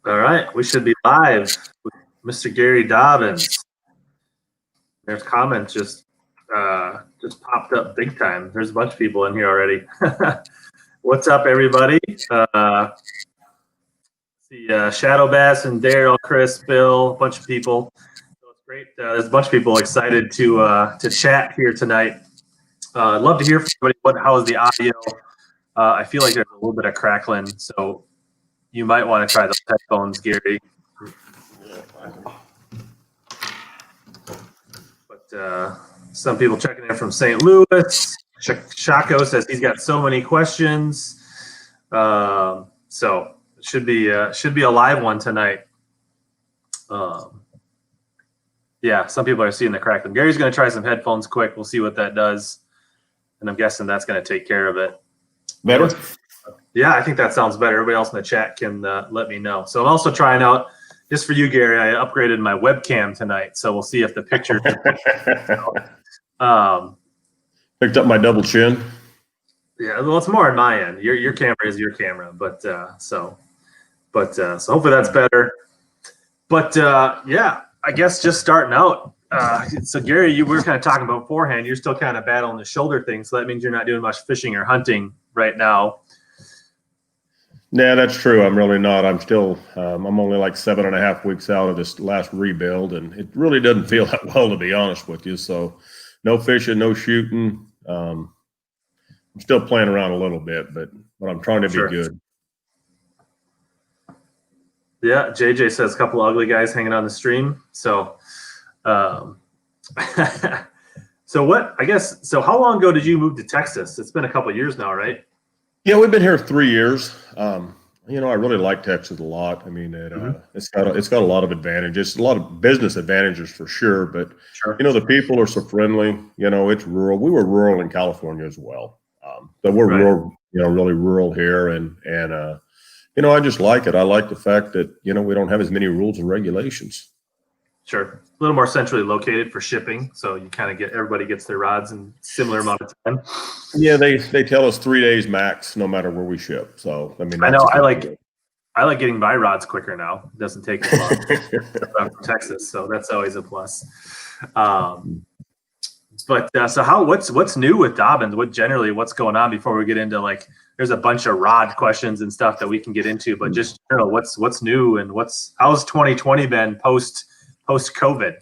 All right, we should be live with Mr. Gary Dobyns. There's comments just popped up big time. There's a bunch of people in here already. What's up, everybody? See HellaBass and Daryl, Chris, Bill, a bunch of people. So it's great. There's a bunch of people excited to chat here tonight. I'd love to hear from everybody. How is the audio? I feel like there's a little bit of crackling, so you might want to try those headphones, Gary. But some people checking in from St. Louis. Shaco says he's got so many questions. So it should be a live one tonight. Yeah, some people are seeing the crackling. Gary's going to try some headphones quick. We'll see what that does, and I'm guessing that's going to take care of it. Better? Yeah, I think that sounds better. Everybody else in the chat can let me know. So I'm also trying out, just for you, Gary, I upgraded my webcam tonight, so we'll see if the picture. Picked up my double chin. Yeah, well, it's more on my end. Your camera is your camera, but so hopefully that's better. But yeah, I guess just starting out. So Gary, we were kind of talking about beforehand. You're still kind of battling the shoulder thing, so that means you're not doing much fishing or hunting right now. Yeah, that's true. I'm really not. I'm still. I'm only like 7.5 weeks out of this last rebuild, and it really doesn't feel that well, to be honest with you. So, no fishing, no shooting. I'm still playing around a little bit, but I'm trying to be good. Yeah, JJ says a couple of ugly guys hanging on the stream. So, so what? I guess. So, how long ago did you move to Texas? It's been a couple of years now, right? Yeah, we've been here 3 years. You know, I really like Texas a lot. I mean, it's got a lot of advantages, a lot of business advantages for sure. But you know, the people are so friendly. You know, it's rural. We were rural in California as well, but we're rural. You know, really rural here, and you know, I just like it. I like the fact that we don't have as many rules and regulations. Sure, a little more centrally located for shipping, so you kind of everybody gets their rods in similar amount of time. Yeah, they tell us 3 days max, no matter where we ship. So I mean, I know I like getting my rods quicker now. It doesn't take as long from Texas, so that's always a plus. But so what's new with Dobyns? What's going on before we get into there's a bunch of rod questions and stuff that we can get into, but just what's new and how's 2020 been post COVID?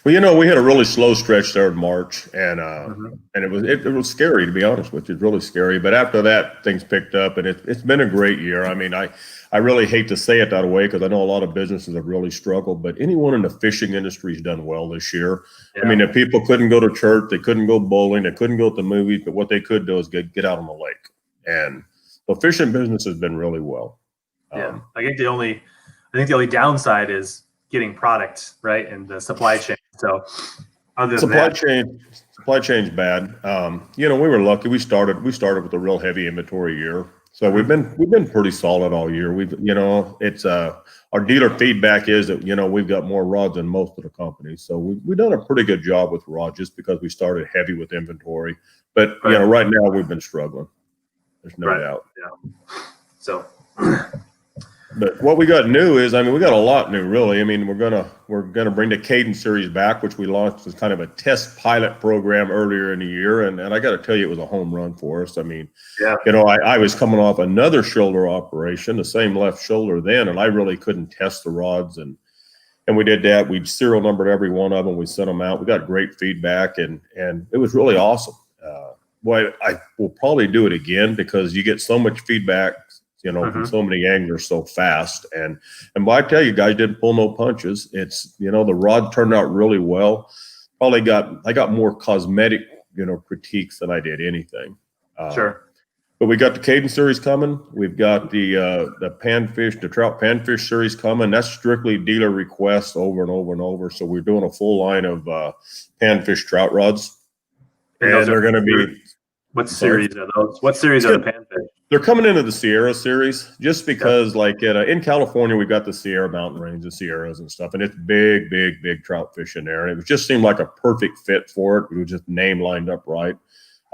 Well, you know, we had a really slow stretch there in March, and it was scary, to be honest with you. It's really scary. But after that, things picked up, and it's been a great year. I mean, I really hate to say it that way because I know a lot of businesses have really struggled, but anyone in the fishing industry has done well this year. Yeah. I mean, if people couldn't go to church, they couldn't go bowling, they couldn't go to the movies, but what they could do is get out on the lake. And the fishing business has been really well. Yeah, I think the only downside is getting product right and the supply chain. So supply chain's bad. You know, we were lucky. We started with a real heavy inventory year, so we've been pretty solid all year. It's our dealer feedback is that we've got more rods than most of the companies, so we've done a pretty good job with rods just because we started heavy with inventory. But right now we've been struggling. There's no doubt. Yeah. So. But what we got new is, I mean, we got a lot new, really. I mean, we're gonna bring the Kaden series back, which we launched as kind of a test pilot program earlier in the year, and I got to tell you, it was a home run for us. I mean, I was coming off another shoulder operation, the same left shoulder then, and I really couldn't test the rods, and we did that. We serial numbered every one of them. We sent them out. We got great feedback, and it was really awesome. Boy, I will probably do it again because you get so much feedback. From so many anglers so fast. And I tell you, guys didn't pull no punches. It's, the rod turned out really well. I got more cosmetic, critiques than I did anything. Sure. But we got the Kaden series coming. We've got the Panfish, the Trout Panfish series coming. That's strictly dealer requests over and over and over. So we're doing a full line of Panfish trout rods. And they're going to be. What series are those? What series are the Panfish? They're coming into the Sierra series just because, in California, we've got the Sierra Mountain Range, the Sierras and stuff, and it's big trout fish in there. And it just seemed like a perfect fit for it. It was just name lined up right.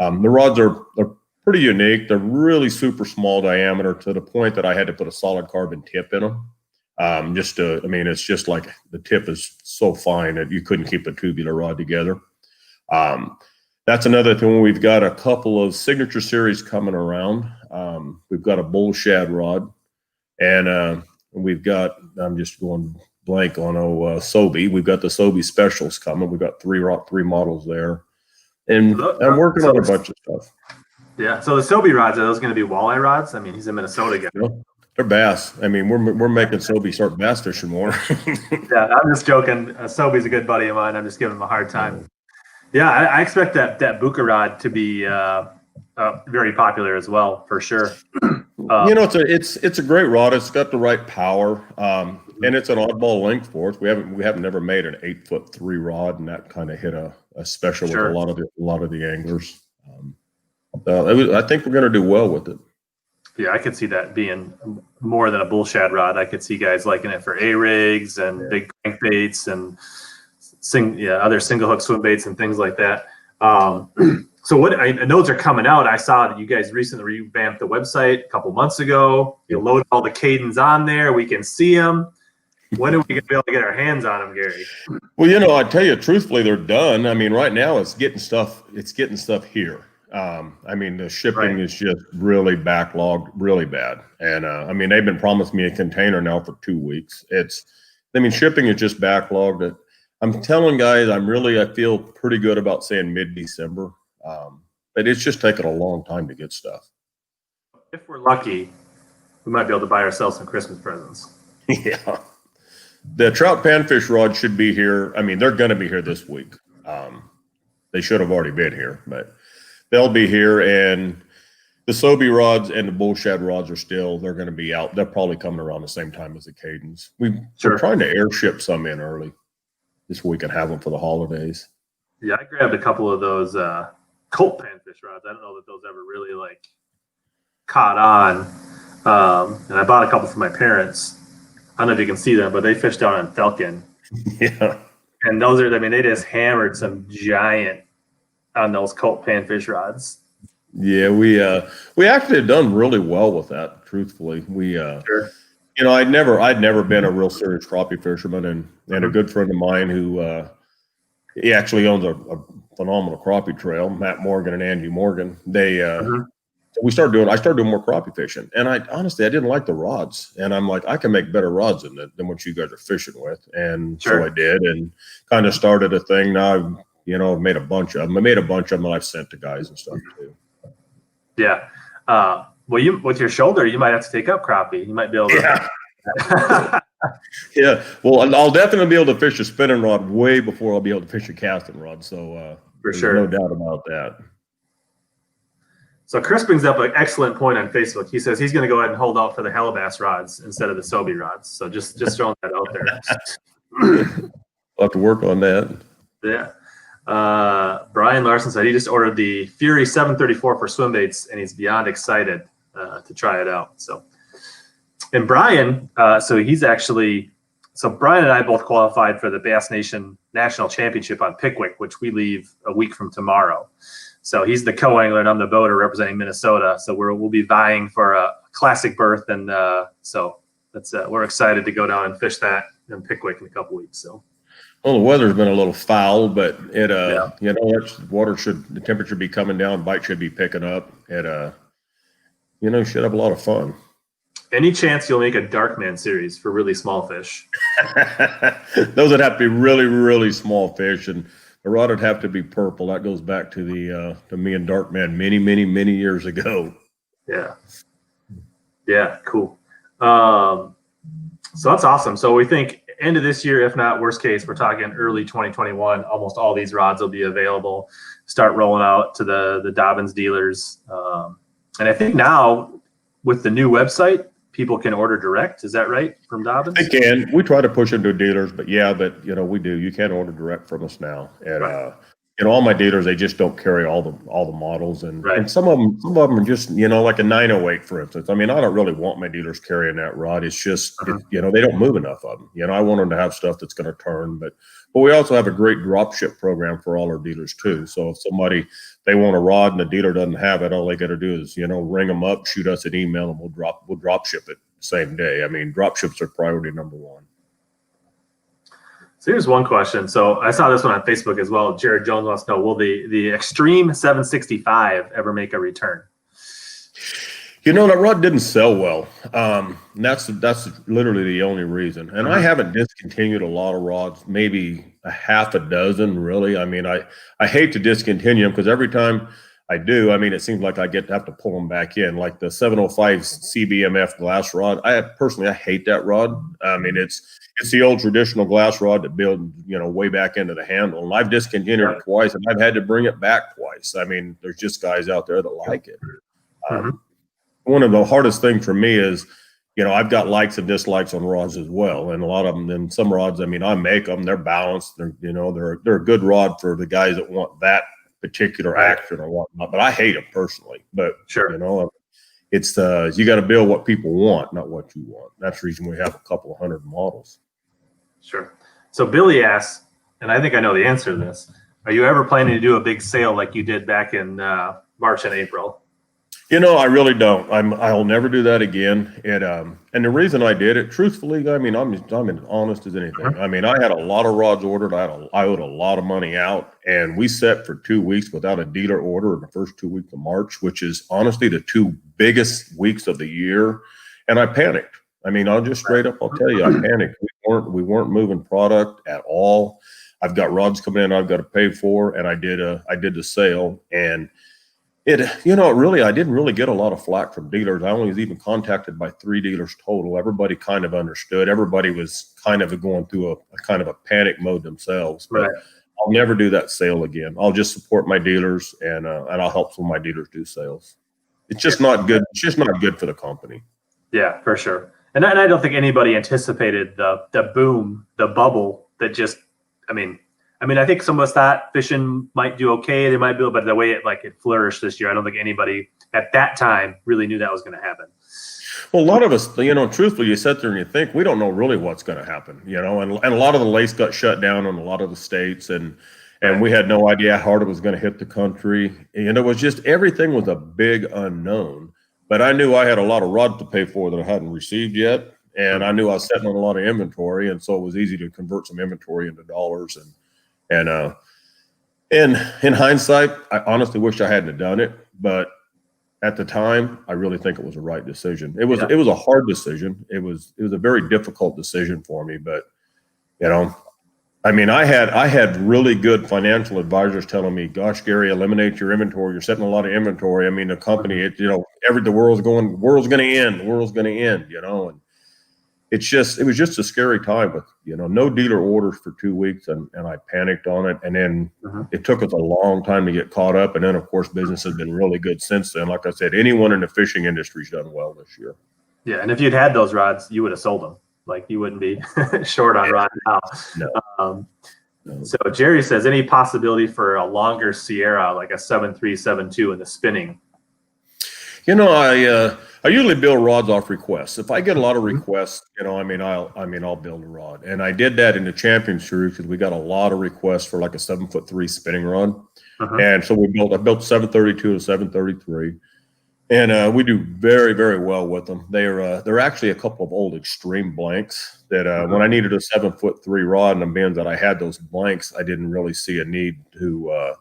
The rods are pretty unique. They're really super small diameter to the point that I had to put a solid carbon tip in them. I mean, it's just like the tip is so fine that you couldn't keep a tubular rod together. That's another thing. We've got a couple of signature series coming around. We've got a bull shad rod, and we've got, I'm just going blank on Sobi. We've got the Sobi specials coming. We've got three models there, and I'm working on a bunch of stuff. Yeah. So the Sobi rods, are those going to be walleye rods? I mean, he's in Minnesota again. You know, they're bass. I mean, we're making Sobi start bass fishing more. Yeah, I'm just joking. Sobi's a good buddy of mine. I'm just giving him a hard time. Yeah, I expect that Buka rod to be very popular as well, for sure. You know, it's a great rod. It's got the right power, and it's an oddball length for us. We haven't never made an 8'3" rod, and that kind of hit a special with a lot of the anglers. I think we're going to do well with it. Yeah, I could see that being more than a bull shad rod. I could see guys liking it for A-rigs and big crankbaits and other single hook swim baits and things like that. So what I know are coming out. I saw that you guys recently revamped the website a couple months ago. You load all the Kadens on there. We can see them. When are we going to be able to get our hands on them, Gary? Well, you know, I tell you truthfully, they're done. I mean, right now it's getting stuff here. I mean, the shipping is just really backlogged, really bad. And I mean, they've been promising me a container now for 2 weeks. Shipping is just backlogged. I'm telling guys, I feel pretty good about saying mid-December. But it's just taken a long time to get stuff. If we're lucky, we might be able to buy ourselves some Christmas presents. Yeah. The Trout Panfish rod should be here. I mean, they're going to be here this week. They should have already been here, but they'll be here. And the Sobi rods and the bull shad rods they're going to be out. They're probably coming around the same time as the Kadens. We're trying to airship some in early this week and have them for the holidays. Yeah, I grabbed a couple of those Colt Panfish rods. I don't know that those ever really caught on. And I bought a couple for my parents. I don't know if you can see them, but they fished down on Falcon. Yeah. And those they just hammered some giant on those Colt Panfish rods. Yeah, we actually have done really well with that, truthfully. You know, I'd never been a real serious crappie fisherman, and a good friend of mine who he actually owns a phenomenal crappie trail, Matt Morgan and Angie Morgan. I started doing more crappie fishing, and I didn't like the rods, and I'm like, I can make better rods than what you guys are fishing with, and so I did, and kind of started a thing. Now I've made a bunch of them. I made a bunch of them that I've sent to guys and stuff too. Yeah. Well, with your shoulder, you might have to take up crappie. You might be able to. Yeah. Yeah. Well, I'll definitely be able to fish a spinning rod way before I'll be able to fish a casting rod. So for sure, no doubt about that. So Chris brings up an excellent point on Facebook. He says he's going to go ahead and hold out for the HellaBass rods instead of the Sobi rods. So just throwing that out there. I'll have to work on that. Yeah. Brian Larson said he just ordered the Fury 734 for swim baits, and he's beyond excited to try it out. So, and Brian, Brian and I both qualified for the Bass Nation National Championship on Pickwick, which we leave a week from tomorrow. So he's the co-angler and I'm the boater representing Minnesota. So we'll be vying for a classic berth, and so we're excited to go down and fish that in Pickwick in a couple weeks. So. Well, the weather's been a little foul, but the temperature be coming down, bite should be picking up. Should have a lot of fun. Any chance you'll make a Darkman series for really small fish? Those would have to be really, really small fish, and the rod would have to be purple. That goes back to to me and Darkman many, many, many years ago. Yeah. Yeah, cool. So that's awesome. So we think end of this year, if not worst case, we're talking early 2021. Almost all these rods will be available. Start rolling out to the Dobyns dealers. And I think now with the new website, people can order direct. Is that right, from Dobyns? They can. We try to push them to dealers, but we do. You can order direct from us now. And all my dealers, they just don't carry all the models, and some of them are just like a 908, for instance. I mean, I don't really want my dealers carrying that rod. It's just they don't move enough of them. I want them to have stuff that's going to turn, but we also have a great drop ship program for all our dealers too. So if they want a rod and the dealer doesn't have it, all they got to do is ring them up, shoot us an email, and we'll drop ship it same day. I mean, drop ships are priority number one. So here's one question. So I saw this one on Facebook as well. Jared Jones wants to know, will the Extreme 765 ever make a return? You know, that rod didn't sell well. That's literally the only reason. And I haven't discontinued a lot of rods, maybe a half a dozen, really. I mean, I hate to discontinue them because every time I do, I mean, it seems like I have to pull them back in. Like the 705 CBMF glass rod, I hate that rod. I mean, it's the old traditional glass rod that built, you know, way back into the handle. And I've discontinued it twice, and I've had to bring it back twice. I mean, there's just guys out there that like it. One of the hardest things for me is, you know, I've got likes and dislikes on rods as well, and a lot of them. And some rods, I mean, I make them; they're balanced. They're a good rod for the guys that want that particular action or whatnot. But I hate them personally. But you know, it's you got to build what people want, not what you want. That's the reason we have a couple of hundred models. Sure. So Billy asks, and I think I know the answer to this: are you ever planning to do a big sale like you did back in March and April? You know, I really don't. I'll never do that again. And the reason I did it, truthfully, I mean, I'm as honest as anything. I mean, I had a lot of rods ordered. I owed a lot of money out, and we set for 2 weeks without a dealer order in the first 2 weeks of March, which is honestly the 2 biggest weeks of the year. And I panicked. I mean, I'll just straight up, I'll tell you, I panicked. We weren't moving product at all. I've got rods coming in I've got to pay for, and I did the sale. And really, I didn't really get a lot of flack from dealers. I only was even contacted by 3 dealers total. Everybody kind of understood. Everybody was kind of going through a kind of a panic mode themselves. But I'll never do that sale again. I'll just support my dealers, and I'll help some of my dealers do sales. It's just not good. It's just not good for the company. Yeah, for sure. And I don't think anybody anticipated the boom, the bubble that just, I mean, I think some of us thought fishing might do okay. They might be, but the way it flourished this year, I don't think anybody at that time really knew that was going to happen. Well, a lot of us, you know, truthfully, you sit there and you think we don't know really what's going to happen, you know, and a lot of the lakes got shut down in a lot of the states, and we had no idea how hard it was going to hit the country. And it was just, everything was a big unknown. But I knew I had a lot of rods to pay for that I hadn't received yet, and I knew I was sitting on a lot of inventory, and so it was easy to convert some inventory into dollars. And in hindsight, I honestly wish I hadn't done it, but at the time, I really think it was the right decision. It was a hard decision. It was a very difficult decision for me, but you know, I mean, I had really good financial advisors telling me, "Gosh, Gary, eliminate your inventory. You're setting a lot of inventory." I mean, the company, the world's going to end, you know, and it was just a scary time, but you know, no dealer orders for 2 weeks, and I panicked on it, and then it took us a long time to get caught up, and then of course business has been really good since then. Like I said, anyone in the fishing industry's done well this year. Yeah, and if you'd had those rods, you would have sold them. Like, you wouldn't be short on rods now. No. So Jerry says, any possibility for a longer Sierra, like a 7.3, 7.2 in the spinning? You know, I usually build rods off requests. If I get a lot of requests, you know, I'll build a rod. And I did that in the Champion series because we got a lot of requests for like a 7'3" spinning rod. And so I built 732 and 733. And we do very, very well with them. They're actually a couple of old Extreme blanks that when I needed a 7'3" rod, and being that I had those blanks, I didn't really see a need to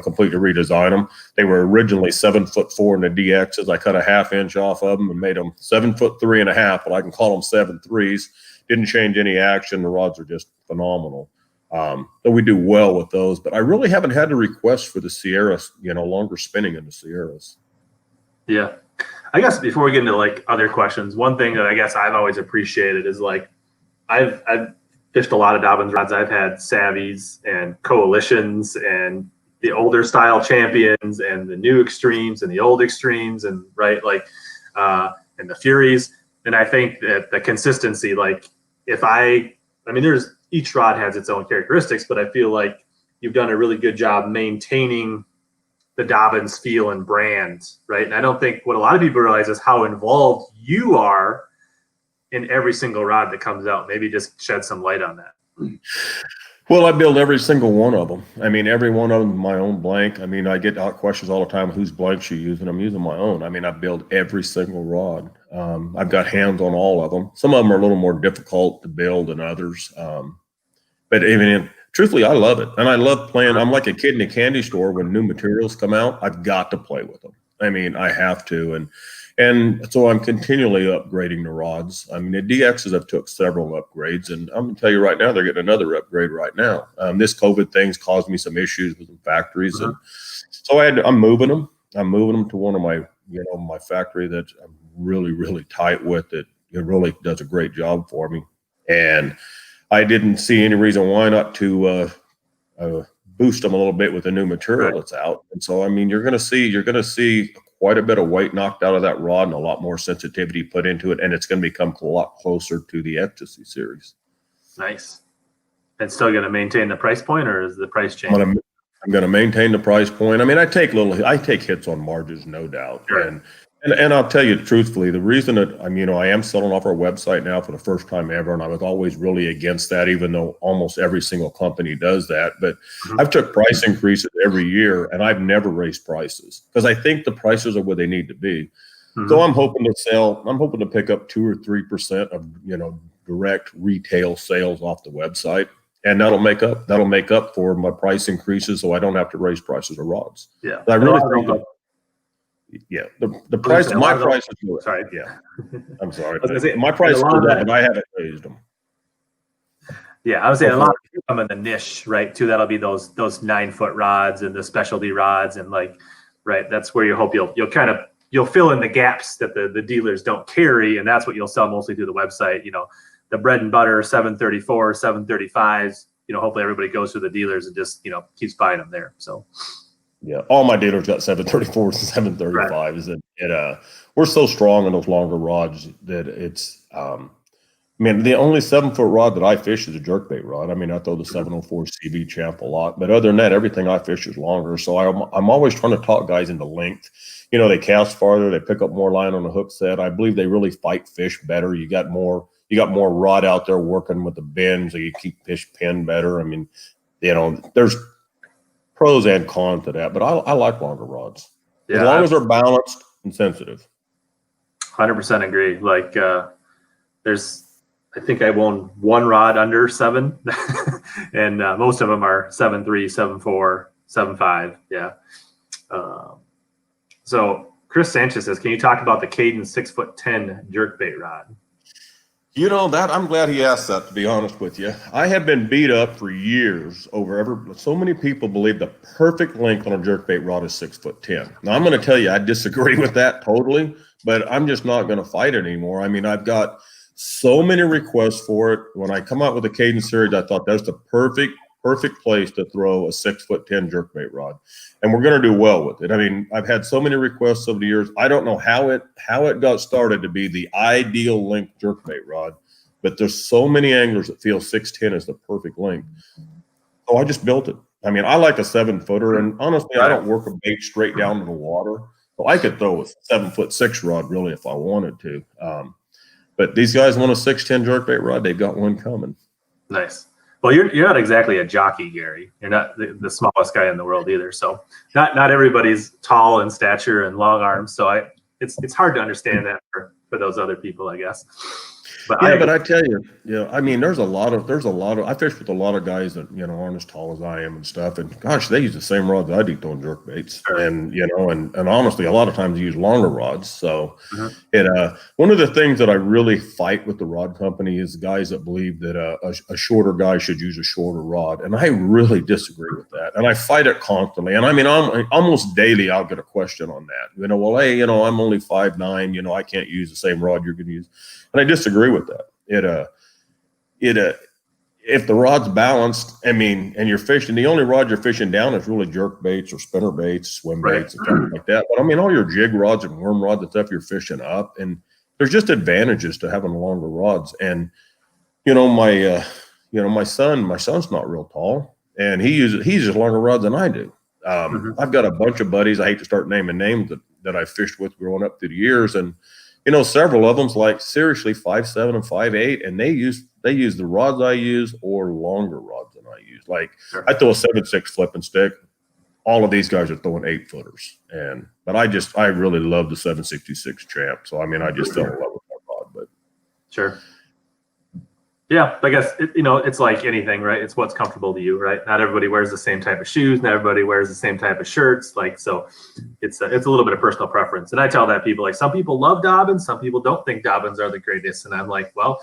completely redesign them. They were originally 7'4" in the DXs. I cut a 1/2 inch off of them and made them 7'3.5", but I can call them 7'3s. Didn't change any action. The rods are just phenomenal. So we do well with those, but I really haven't had a request for the Sierras, longer spinning in the Sierras. Yeah. I guess before we get into like other questions, one thing that I guess I've always appreciated is like, I've fished a lot of Dobyns rods. I've had Savvies and Coalitions and the older style Champions and the new Extremes and the old Extremes and and the Furies. And I think that the consistency, like there's each rod has its own characteristics, but I feel like you've done a really good job maintaining the Dobyns feel and brand, right? And I don't think what a lot of people realize is how involved you are in every single rod that comes out. Maybe just shed some light on that. Well, I build every single one of them. I mean, every one of them my own blank. I mean, I get questions all the time, whose blanks you using? I'm using my own. I mean, I build every single rod. I've got hands on all of them. Some of them are a little more difficult to build than others. But I mean, truthfully, I love it. And I love playing. I'm like a kid in a candy store. When new materials come out, I've got to play with them. I mean, I have to. And so I'm continually upgrading the rods. I mean, the DXs have took several upgrades, and I'm going to tell you right now, they're getting another upgrade right now. This COVID thing's caused me some issues with the factories. And so I'm moving them. I'm moving them to one of my, my factory that I'm really, really tight with. It really does a great job for me. And I didn't see any reason why not to boost them a little bit with the new material that's out. And so, I mean, you're going to see quite a bit of weight knocked out of that rod and a lot more sensitivity put into it. And it's going to become a lot closer to the Xtasy series. Nice. And still going to maintain the price point, or is the price change? I'm going to maintain the price point. I mean, I take hits on margins, no doubt. Sure. And I'll tell you truthfully, the reason that I am selling off our website now for the first time ever, and I was always really against that, even though almost every single company does that. But I've took price increases every year, and I've never raised prices because I think the prices are where they need to be. So I'm hoping to pick up 2 or 3% of direct retail sales off the website, and that'll make up for my price increases, so I don't have to raise prices of rods. Yeah, I really think. Yeah, the price. My price is sorry. Yeah, I'm sorry. Say, my price is up, but I haven't raised them. Yeah, I was saying a lot of people come in the niche, right? Too. That'll be those 9-foot rods and the specialty rods, and that's where you hope you'll fill in the gaps that the dealers don't carry, and that's what you'll sell mostly through the website. The bread and butter 734, 735s. Hopefully everybody goes through the dealers and just keeps buying them there. So. Yeah, all my dealers got 734s and 735s, and we're so strong in those longer rods that it's. The only 7-foot rod that I fish is a jerkbait rod. I mean, I throw the 704 CB Champ a lot, but other than that, everything I fish is longer. So I'm always trying to talk guys into length. They cast farther, they pick up more line on the hook set. I believe they really fight fish better. You got more rod out there working with the bend, so you keep fish pinned better. I mean, there's pros and cons to that, but I like longer rods as long as they're balanced and sensitive. 100% agree. I think I own one rod under 7, and most of them are 7.3, 7.4, 7.5. Yeah. So Chris Sanchez says, can you talk about the Kaden 6'10" jerkbait rod? That I'm glad he asked that, to be honest with you. I have been beat up for years over so many people believe the perfect length on a jerkbait rod is 6'10". Now I'm going to tell you, I disagree with that totally, but I'm just not going to fight it anymore. I mean, I've got so many requests for it. When I come out with the Kaden series, I thought that's the perfect place to throw a 6'10" jerkbait rod, and we're going to do well with it. I mean, I've had so many requests over the years. I don't know how it got started to be the ideal length jerkbait rod, but there's so many anglers that feel 6'10" is the perfect length. So I just built it. I mean, I like a 7-footer, and honestly, I don't work a bait straight down to the water, so I could throw a 7'6" rod really if I wanted to. But these guys want a 6'10" jerkbait rod. They've got one coming. Nice. Well, you're not exactly a jockey, Gary. You're not the smallest guy in the world either. So not everybody's tall in stature and long arms. So it's hard to understand that for those other people, I guess. But I tell you, I mean, there's a lot of I fish with a lot of guys that aren't as tall as I am and stuff, and gosh, they use the same rods I do throwing jerkbaits, and and honestly, a lot of times they use longer rods. So one of the things that I really fight with the rod company is guys that believe that a shorter guy should use a shorter rod, and I really disagree with that, and I fight it constantly. And I mean, almost daily I'll get a question on that. Well, hey, I'm only 5'9", I can't use the same rod you're going to use. And I disagree with that. If the rod's balanced, I mean, and you're fishing, the only rod you're fishing down is really jerk baits or spinner baits, swim baits, and stuff like that. But I mean, all your jig rods and worm rods and stuff you're fishing up, and there's just advantages to having longer rods. And my son's not real tall, and he uses longer rods than I do. I've got a bunch of buddies. I hate to start naming names that I fished with growing up through the years, and several of them's like seriously 5'7" and 5'8", and they use they use the rods I use or longer rods than I use. Like Sure. I throw a 7.6 flipping stick. All of these guys are throwing 8-footers, but I really love the 766 Champ. So I mean, I just fell in love with that rod. But sure. Yeah, I guess it's like anything, right? It's what's comfortable to you, right? Not everybody wears the same type of shoes. Not everybody wears the same type of shirts. Like, so it's a little bit of personal preference. And I tell that people, like, some people love Dobyns, some people don't think Dobyns are the greatest. And I'm like, well,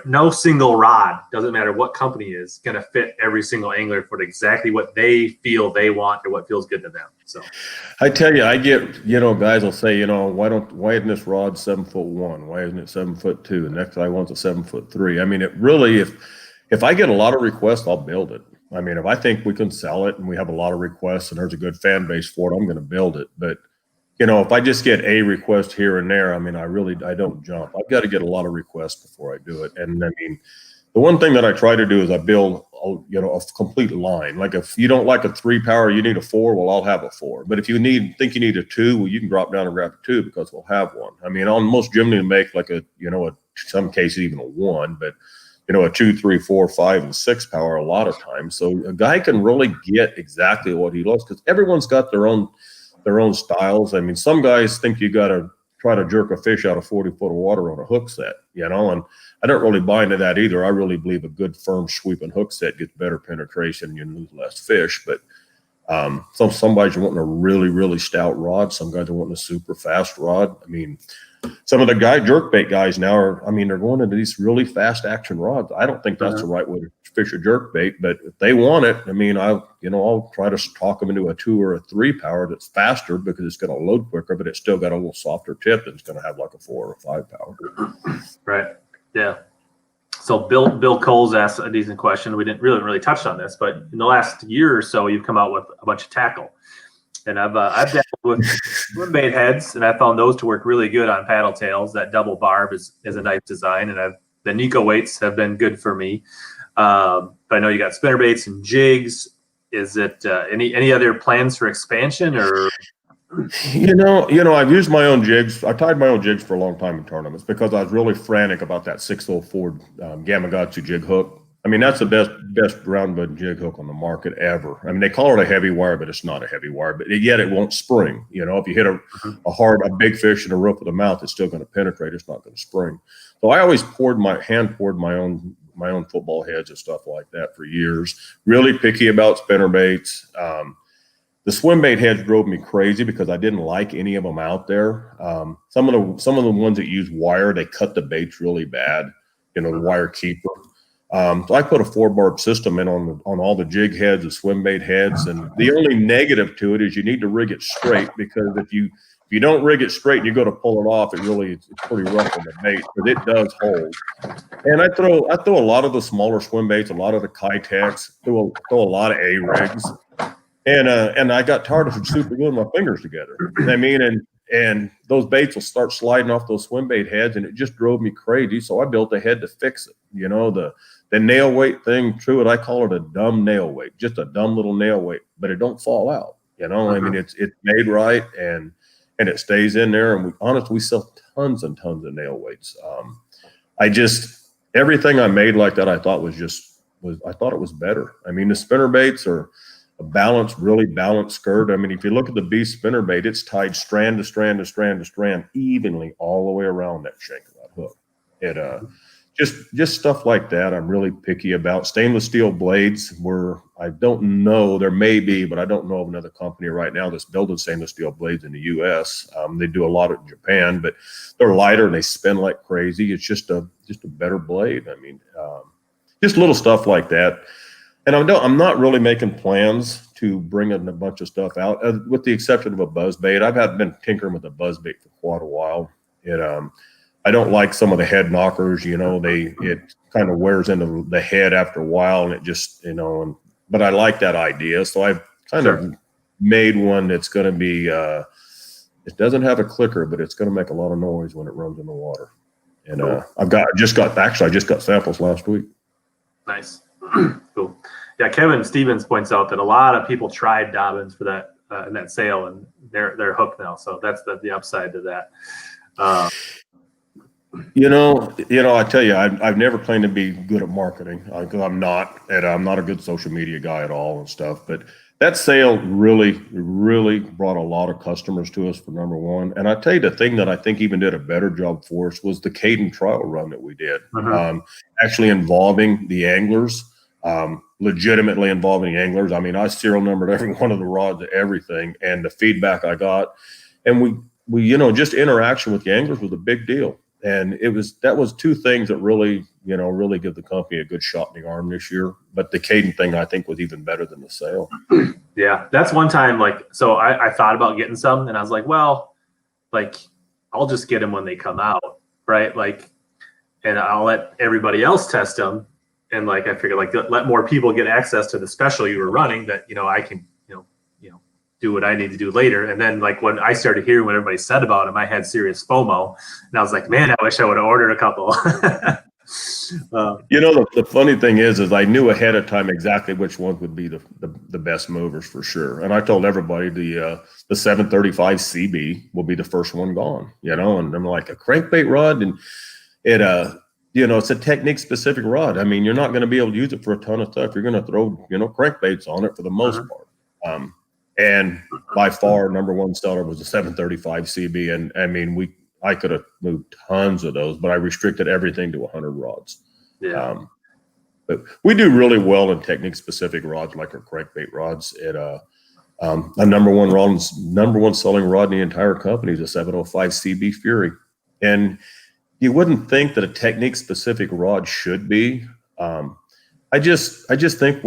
no single rod, doesn't matter what company is, going to fit every single angler for exactly what they feel they want or what feels good to them. So I tell you, I get, guys will say, why isn't this rod 7'1"? Why isn't it 7'2"? The next guy wants a 7'3". I mean, it really, if I get a lot of requests, I'll build it. I mean, if I think we can sell it and we have a lot of requests and there's a good fan base for it, I'm going to build it. But if I just get a request here and there, I mean, I don't jump. I've got to get a lot of requests before I do it. And I mean, the one thing that I try to do is I build, a complete line. Like if you don't like a 3-power, you need a 4, well, I'll have a 4. But if you think you need a 2, well, you can drop down and grab a 2 because we'll have one. I mean, on most generally make like some cases even a 1, but a 2, 3, 4, 5, and 6 power a lot of times. So a guy can really get exactly what he loves because everyone's got their own styles. I mean, some guys think you got to try to jerk a fish out of 40 foot of water on a hook set, and I don't really buy into that either. I really believe a good firm sweeping hook set gets better penetration and you lose less fish. But some guys are wanting a really, really stout rod. Some guys are wanting a super fast rod. I mean, some of the jerkbait guys now they're going into these really fast action rods. I don't think that's the right way to fish a jerkbait, but if they want it, I mean, I'll try to talk them into a 2 or a 3 power that's faster because it's going to load quicker, but it's still got a little softer tip and it's going to have like a 4 or a 5 power. Right. Yeah. So Bill Coles asked a decent question. We didn't really touch on this, but in the last year or so, you've come out with a bunch of tackle. And I've dabbled with swim bait heads, and I found those to work really good on paddle tails. That double barb is a nice design, and the Nico weights have been good for me. But I know you got spinner baits and jigs. Is it any other plans for expansion or? I've used my own jigs. I tied my own jigs for a long time in tournaments because I was really frantic about that 604 Gamakatsu jig hook. I mean, that's the best round bud jig hook on the market ever. I mean, they call it a heavy wire, but it's not a heavy wire. But yet it won't spring. If you hit a big fish in the roof of the mouth, it's still going to penetrate. It's not going to spring. So I always poured my own football heads and stuff like that for years. Really picky about spinner baits. The swim bait heads drove me crazy because I didn't like any of them out there. Some of the ones that use wire, they cut the baits really bad. The wire keeper. So I put a 4-barb system in on all the jig heads and swim bait heads, and the only negative to it is you need to rig it straight because if you don't rig it straight and you go to pull it off, it's pretty rough on the bait, but it does hold. And I throw a lot of the smaller swim baits, a lot of the Kitex, throw a lot of A-rigs, and I got tired of super gluing my fingers together. I mean, and those baits will start sliding off those swim bait heads, and it just drove me crazy. So I built a head to fix it. The nail weight thing, I call it a dumb nail weight, just a dumb little nail weight, but it don't fall out. I mean, it's made right and it stays in there. And we sell tons and tons of nail weights. Everything I made like that, I thought I thought it was better. I mean, the spinner baits are a really balanced skirt. I mean, if you look at the Beast spinner bait, it's tied strand to strand to strand to strand evenly all the way around that shank of that hook. Just stuff like that I'm really picky about. Stainless steel blades, I don't know, there may be, but I don't know of another company right now that's building stainless steel blades in the U.S. They do a lot in Japan, but they're lighter and they spin like crazy. It's just a better blade. I mean, just little stuff like that. And I'm not really making plans to bring in a bunch of stuff out, with the exception of a buzzbait. I've been tinkering with a buzzbait for quite a while. I don't like some of the head knockers, it kind of wears into the head after a while, and it just, but I like that idea. So I've kind of made one that's going to be, it doesn't have a clicker, but it's going to make a lot of noise when it runs in the water. And I just got samples last week. Nice. Cool. Yeah, Kevin Stevens points out that a lot of people tried Dobyns for that in that sale, and they're hooked now. So that's the upside to that. I tell you, I've never claimed to be good at marketing because I'm not, and I'm not a good social media guy at all and stuff. But that sale really, really brought a lot of customers to us for number one. And I tell you, the thing that I think even did a better job for us was the Kaden trial run that we did, actually involving the anglers, legitimately involving the anglers. I mean, I serial numbered every one of the rods, everything, and the feedback I got, and we just interaction with the anglers was a big deal. And that was two things that really give the company a good shot in the arm this year. But the Kaden thing, I think, was even better than the sale. Yeah, that's one time. So I thought about getting some, and I was like, well, I'll just get them when they come out, right? And I'll let everybody else test them. And I figured, let more people get access to the special you were running, that I can do what I need to do later. And then when I started hearing what everybody said about them, I had serious FOMO, and I was like, man, I wish I would have ordered a couple. The funny thing is I knew ahead of time exactly which ones would be the best movers for sure. And I told everybody the 735 CB will be the first one gone, and I'm like, a crankbait rod, and it's a technique specific rod. I mean, you're not going to be able to use it for a ton of stuff. You're going to throw, crankbaits on it for the most part. And by far, number one seller was the 735 CB. And I mean, I could have moved tons of those, but I restricted everything to 100 rods. Yeah. But we do really well in technique specific rods, like our crankbait rods. A number one selling rod in the entire company is a 705 CB Fury. And you wouldn't think that a technique specific rod should be. I just think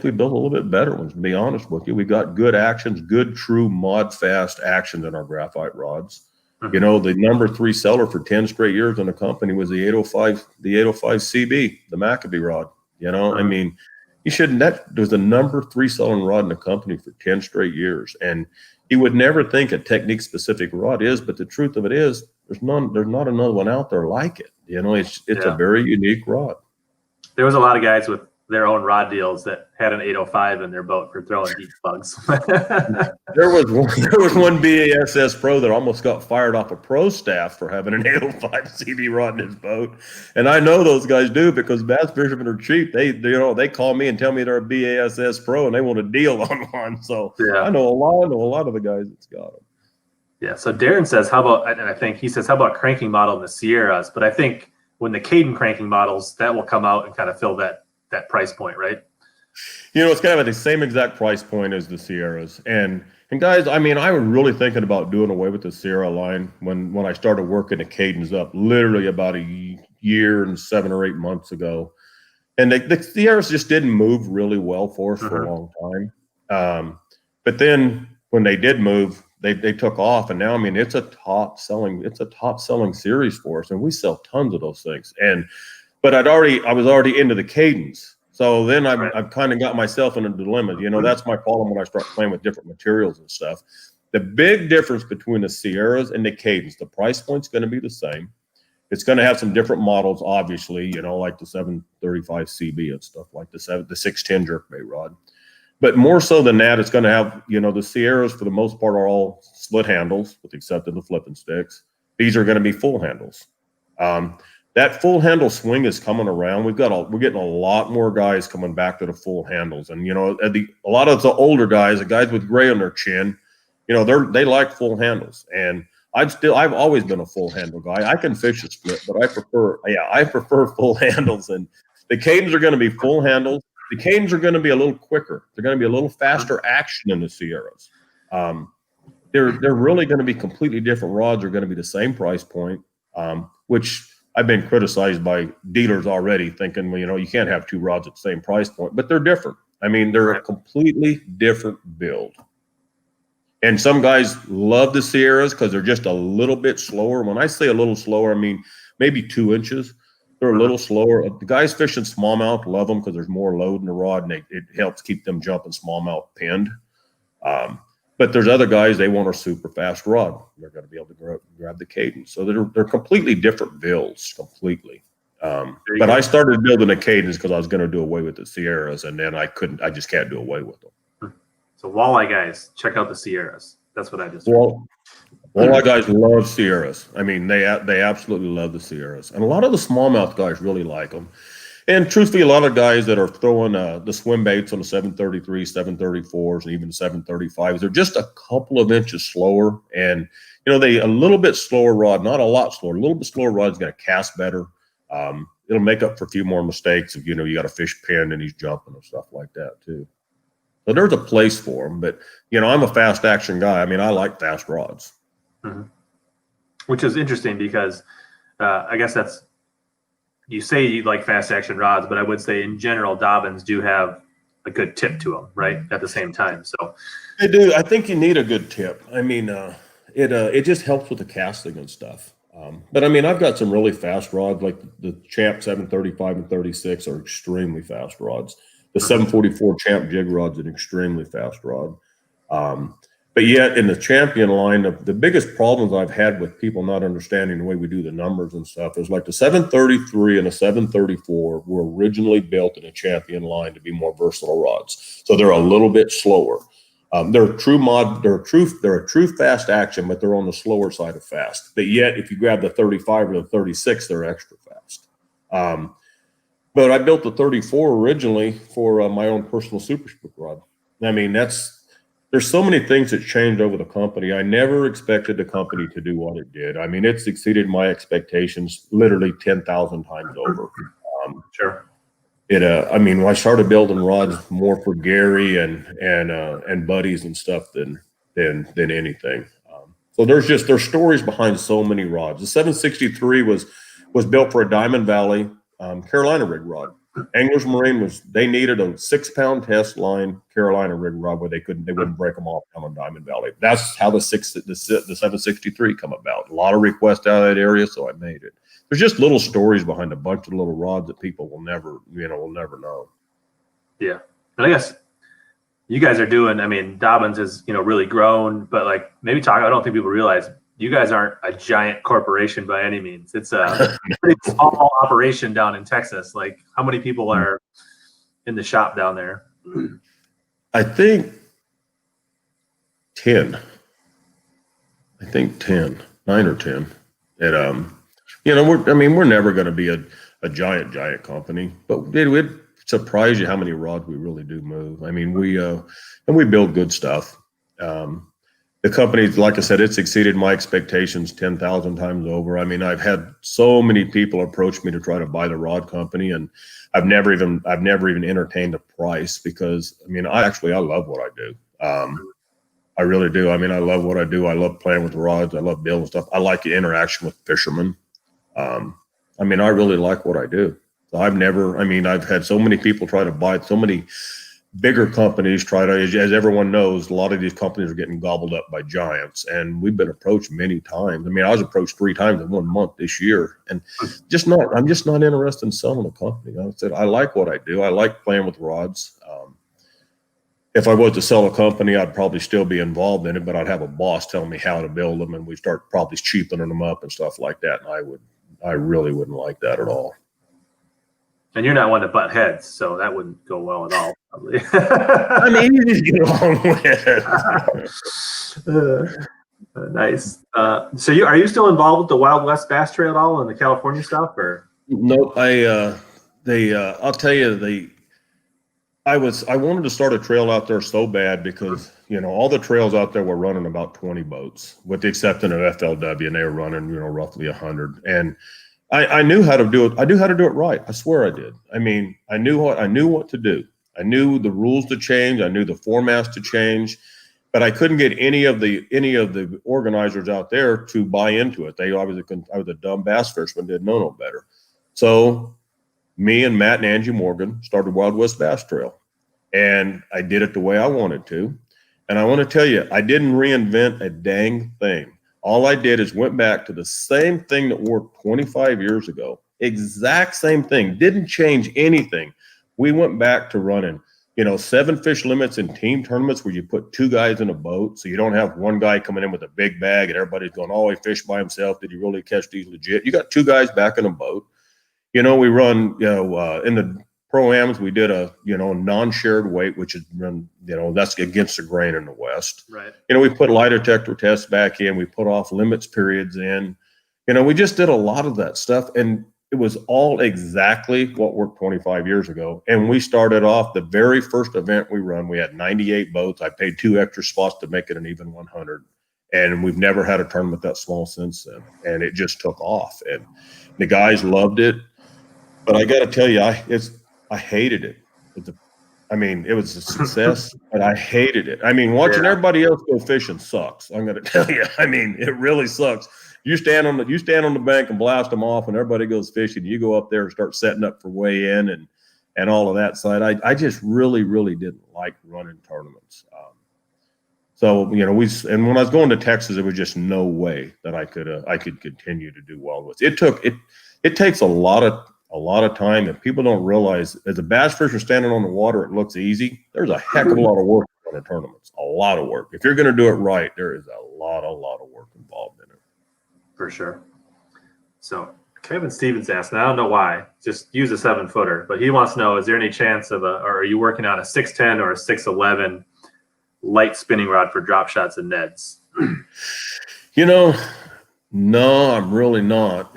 we built a little bit better ones, to be honest with you. We got good actions, good true mod fast actions in our graphite rods. The number 3 seller for 10 straight years in the company was the 805 CB, the Maccabee rod. I mean, that was the number 3 selling rod in the company for 10 straight years. And you would never think a technique specific rod is, but the truth of it is there's not another one out there like it. It's a very unique rod. There was a lot of guys with their own rod deals that had an 805 in their boat for throwing deep bugs. There was one BASS pro that almost got fired off a pro staff for having an 805 CB rod in his boat. And I know those guys do, because bass fishermen are cheap. They call me and tell me they're a BASS pro and they want a deal on one. So I know a lot of the guys that's got them. Yeah. So Darren says, how about cranking model in the Sierras? But I think when the Kaden cranking models, that will come out and kind of fill that price point, right? It's kind of at the same exact price point as the Sierras. And guys, I mean, I was really thinking about doing away with the Sierra line when I started working the Kadens up, literally about a year and 7 or 8 months ago. And the Sierras just didn't move really well for us for a long time. But then when they did move, they took off, and now, I mean, it's a top selling series for us, and we sell tons of those things. But I was already into the Kadens. So then I've kind of got myself in a dilemma. That's my problem when I start playing with different materials and stuff. The big difference between the Sierras and the Kadens, the price point's going to be the same. It's going to have some different models, obviously, like the 735 CB and stuff, like the 610 jerkbait rod. But more so than that, it's going to have, the Sierras for the most part are all split handles, with the exception of the flipping sticks. These are going to be full handles. That full handle swing is coming around. We're getting a lot more guys coming back to the full handles, and a lot of the older guys, the guys with gray on their chin, they like full handles. And I've always been a full handle guy. I can fish a split, but I prefer full handles. And the Kadens are going to be full handles. The Kadens are going to be a little quicker. They're going to be a little faster action than the Sierras. They're really going to be completely different rods. They're going to be the same price point, which I've been criticized by dealers already, thinking, well, you can't have two rods at the same price point, but they're different. I mean, they're a completely different build. And some guys love the Sierras because they're just a little bit slower. When I say a little slower, I mean maybe 2 inches. They're a little slower. The guys fishing smallmouth love them because there's more load in the rod, and it helps keep them jumping smallmouth pinned. But there's other guys, they want a super fast rod. They're going to be able to grab the Kaden. So they're completely different builds, completely. But I started building the Kadens because I was going to do away with the Sierras, and then I just can't do away with them. So walleye guys, check out the Sierras. That's what I just All my guys love Sierras. I mean, they absolutely love the Sierras, and a lot of the smallmouth guys really like them. And truthfully, a lot of guys that are throwing the swim baits on the 733, 734s, and even 735s, they're just a couple of inches slower. And, they a little bit slower rod, not a lot slower, a little bit slower rod is going to cast better. It'll make up for a few more mistakes if, you got a fish pinned and he's jumping and stuff like that too. So there's a place for them. But, I'm a fast action guy. I mean, I like fast rods. Mm-hmm. Which is interesting because I guess you say you like fast action rods, but I would say in general, Dobyns do have a good tip to them, right? At the same time. So they do. I think you need a good tip. I mean, it just helps with the casting and stuff. But I mean, I've got some really fast rods, like the Champ 735 and 36 are extremely fast rods. The 744 Champ Jig Rod's an extremely fast rod. But yet in the Champion line, the biggest problems I've had with people not understanding the way we do the numbers and stuff is like the 733 and the 734 were originally built in a Champion line to be more versatile rods. So they're a little bit slower. They're a true fast action, but they're on the slower side of fast. But yet if you grab the 35 or the 36, they're extra fast. But I built the 34 originally for my own personal super spook rod. I mean, there's so many things that changed over the company. I never expected the company to do what it did. I mean, it's exceeded my expectations literally 10,000 times over. Sure. I mean, I started building rods more for Gary and buddies and stuff than anything. So there's stories behind so many rods. The 763 was built for a Diamond Valley Carolina rig rod. Anglers Marine they needed a 6-pound test line Carolina rig rod where they wouldn't break them off down on Diamond Valley. That's how the 763 come about. A lot of requests out of that area, so I made it. There's just little stories behind a bunch of little rods that people will never know. Yeah, and I guess you guys are doing. I mean, Dobyns has really grown, but like maybe talk. I don't think people realize you guys aren't a giant corporation by any means. It's a pretty small operation down in Texas. Like, how many people are in the shop down there? I think 10. 9 or 10. And we're never going to be a giant company, but it surprise you how many rods we really do move. I mean, we build good stuff. The company, like I said, it's exceeded my expectations 10,000 times over. I mean, I've had so many people approach me to try to buy the rod company, and I've never even entertained a price because, I mean, I love what I do. I really do. I mean, I love what I do. I love playing with rods. I love building stuff. I like the interaction with fishermen. I mean, I really like what I do. So I've had so many people try to buy, so many bigger companies try to, as everyone knows, a lot of these companies are getting gobbled up by giants, and we've been approached many times. I mean, I was approached 3 times in 1 month this year, and I'm just not interested in selling a company. I said, I like what I do. I like playing with rods. If I was to sell a company, I'd probably still be involved in it, but I'd have a boss telling me how to build them, and we start probably cheapening them up and stuff like that. And I really wouldn't like that at all. And you're not one to butt heads, so that wouldn't go well at all, probably. I mean, you just get along with. Nice. So are you still involved with the Wild West Bass Trail at all and the California stuff, or? No, I'll tell you, I wanted to start a trail out there so bad because, all the trails out there were running about 20 boats, with the exception of FLW, and they were running, roughly 100. And I knew how to do it. I knew how to do it right. I swear I did. I mean, I knew what to do. I knew the rules to change. I knew the formats to change, but I couldn't get any of the organizers out there to buy into it. They obviously couldn't. I was a dumb bass fisherman, didn't know no better. So me and Matt and Angie Morgan started Wild West Bass Trail, and I did it the way I wanted to. And I want to tell you, I didn't reinvent a dang thing. All I did is went back to the same thing that worked 25 years ago. Exact same thing. Didn't change anything. We went back to running, 7 fish limits in team tournaments where you put 2 guys in a boat. So you don't have one guy coming in with a big bag and everybody's going, oh, he fished by himself. Did you really catch these legit? You got 2 guys back in a boat. We run, in the pro-ams, we did a, non-shared weight, which is, that's against the grain in the West. Right. We put lie detector tests back in. We put off limits periods in. We just did a lot of that stuff. And it was all exactly what worked 25 years ago. And we started off the very first event we run. We had 98 boats. I paid 2 extra spots to make it an even 100. And we've never had a tournament that small since then. And it just took off. And the guys loved it. But I got to tell you, I hated it. It was a success, but I hated it. Watching everybody else go fishing sucks. I'm going to tell you. It really sucks. You stand on the bank and blast them off, and everybody goes fishing. You go up there and start setting up for weigh in and all of that side. I just really, really didn't like running tournaments. So when I was going to Texas, there was just no way that I could continue to do well with it. It takes a lot of time, and people don't realize as a bass fisher standing on the water, it looks easy. There's a heck of a lot of work on the tournaments. A lot of work. If you're going to do it right, there is a lot of work involved in it. For sure. So Kevin Stevens asked, and I don't know why, just use a 7-footer, but he wants to know, is there any chance or are you working on a 610 or a 611 light spinning rod for drop shots and nets? No, I'm really not.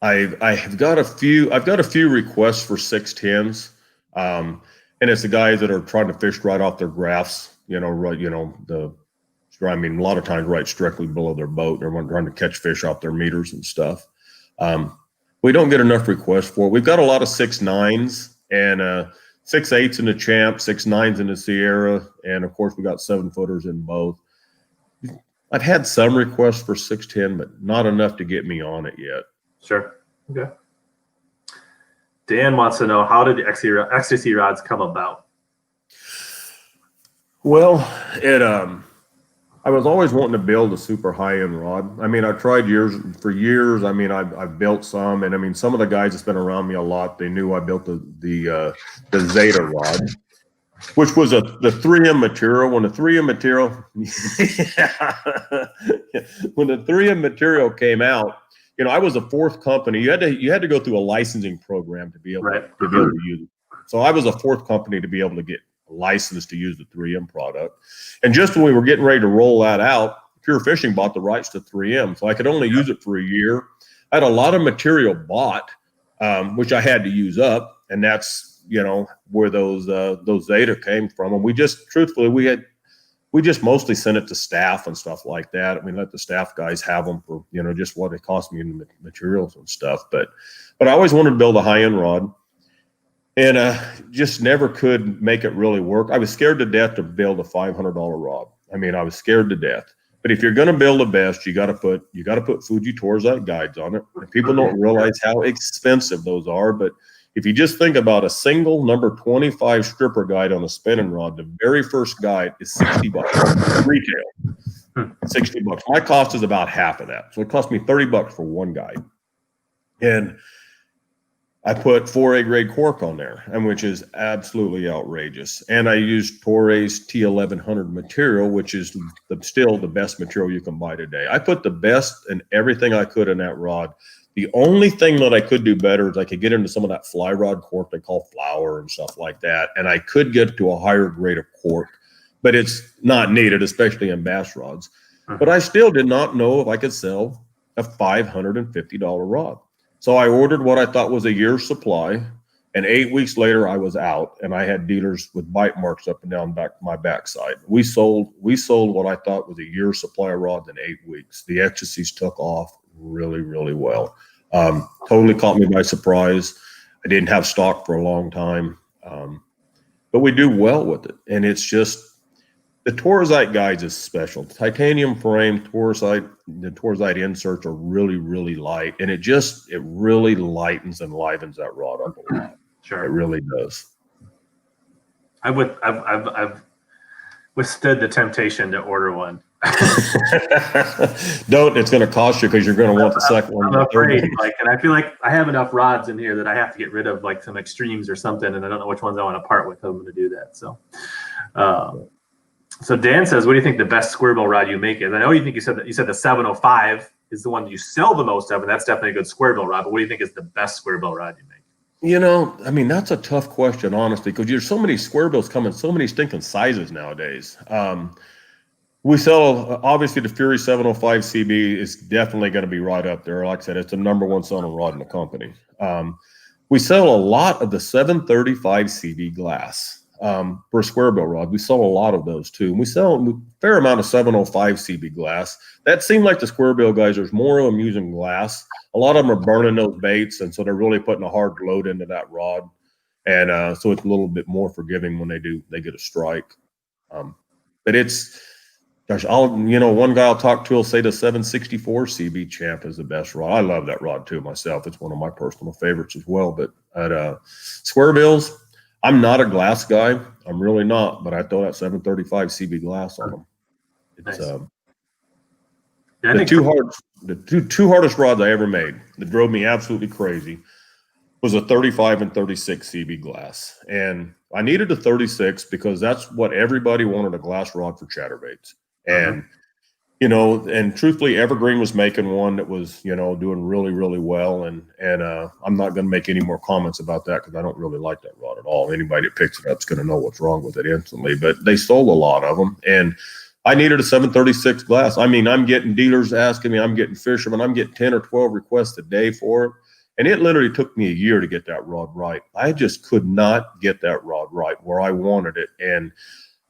I've got a few requests for 610s. And it's the guys that are trying to fish right off their graphs, a lot of times right directly below their boat. They're trying to catch fish off their meters and stuff. We don't get enough requests for it. We've got a lot of 6.9s and 6.8s in the Champ, 6.9s in the Sierra, and of course we got 7-footers in both. I've had some requests for 610, but not enough to get me on it yet. Sure. Okay. Dan wants to know, how did the Xtasy rods come about? Well, I was always wanting to build a super high-end rod. I tried for years. I've built some, and some of the guys that's been around me a lot, they knew I built the Zeta rod, which was the 3M material. When the 3M material came out, I was a 4th company. You had to go through a licensing program to be able to use it. So I was a 4th company to be able to get licensed to use the 3M product. And just when we were getting ready to roll that out, Pure Fishing bought the rights to 3M. So I could only use it for a year. I had a lot of material bought, which I had to use up. And that's, where those Zeta came from. And we just mostly sent it to staff and stuff like that. Let the staff guys have them for, just what it cost me in the materials and stuff. But I always wanted to build a high-end rod. And just never could make it really work. I was scared to death to build a $500 rod. I was scared to death. But if you're going to build the best, you got to put Fuji Torzite guides on it. And people don't realize how expensive those are. But if you just think about a single number 25 stripper guide on a spinning rod, the very first guide is $60 retail. $60. My cost is about half of that. So it cost me $30 for one guide. And I put 4A grade cork on there, which is absolutely outrageous. And I used Torres T1100 material, which is still the best material you can buy today. I put the best and everything I could in that rod. The only thing that I could do better is I could get into some of that fly rod cork they call flour and stuff like that. And I could get to a higher grade of cork, but it's not needed, especially in bass rods. But I still did not know if I could sell a $550 rod. So I ordered what I thought was a year's supply, and 8 weeks later I was out, and I had dealers with bite marks up and down my backside. We sold what I thought was a year's supply of rods in 8 weeks. The Xtasys took off really, really well. Totally caught me by surprise. I didn't have stock for a long time, but we do well with it, and it's just the Torzite guides is special. Titanium frame Torzite, the Torzite inserts are really, really light, and it really lightens and livens that rod up a lot. Sure, it really does. I've withstood the temptation to order one. Don't. It's going to cost you because you're going to want the second one. I'm afraid, and I feel like I have enough rods in here that I have to get rid of, like some extremes or something, and I don't know which ones I want to part with. I'm going to do that. So Dan says, what do you think the best square bill rod you make is? I know you said the 705 is the one you sell the most of, and that's definitely a good square bill rod. But what do you think is the best square bill rod you make? You know, I mean, that's a tough question, honestly, because there's so many square bills coming, so many stinking sizes nowadays. We sell, obviously, the Fury 705 CB is definitely going to be right up there. Like I said, it's the #1 selling rod in the company. We sell a lot of the 735 CB glass for a square bill rod. We sell a lot of those too. And we sell a fair amount of 705 CB glass. That seemed like the square bill guys, there's more of them using glass. A lot of them are burning those baits, and so they're really putting a hard load into that rod. And so it's a little bit more forgiving when they get a strike. But it's, gosh, one guy I'll talk to will say the 764 CB Champ is the best rod. I love that rod too myself. It's one of my personal favorites as well. But at square bills, I'm not a glass guy. I'm really not. But I throw that 735 CB glass on them. It's Nice. the two hardest rods I ever made that drove me absolutely crazy was a 35 and 36 CB glass. And I needed a 36 because that's what everybody wanted, a glass rod for chatterbaits. And, and truthfully, Evergreen was making one that was, doing really, really well. And I'm not going to make any more comments about that because I don't really like that rod at all. Anybody that picks it up is going to know what's wrong with it instantly. But they sold a lot of them. And I needed a 736 glass. I mean, I'm getting dealers asking me, I'm getting fishermen, I'm getting 10 or 12 requests a day for it. And it literally took me a year to get that rod right. I just could not get that rod right where I wanted it. And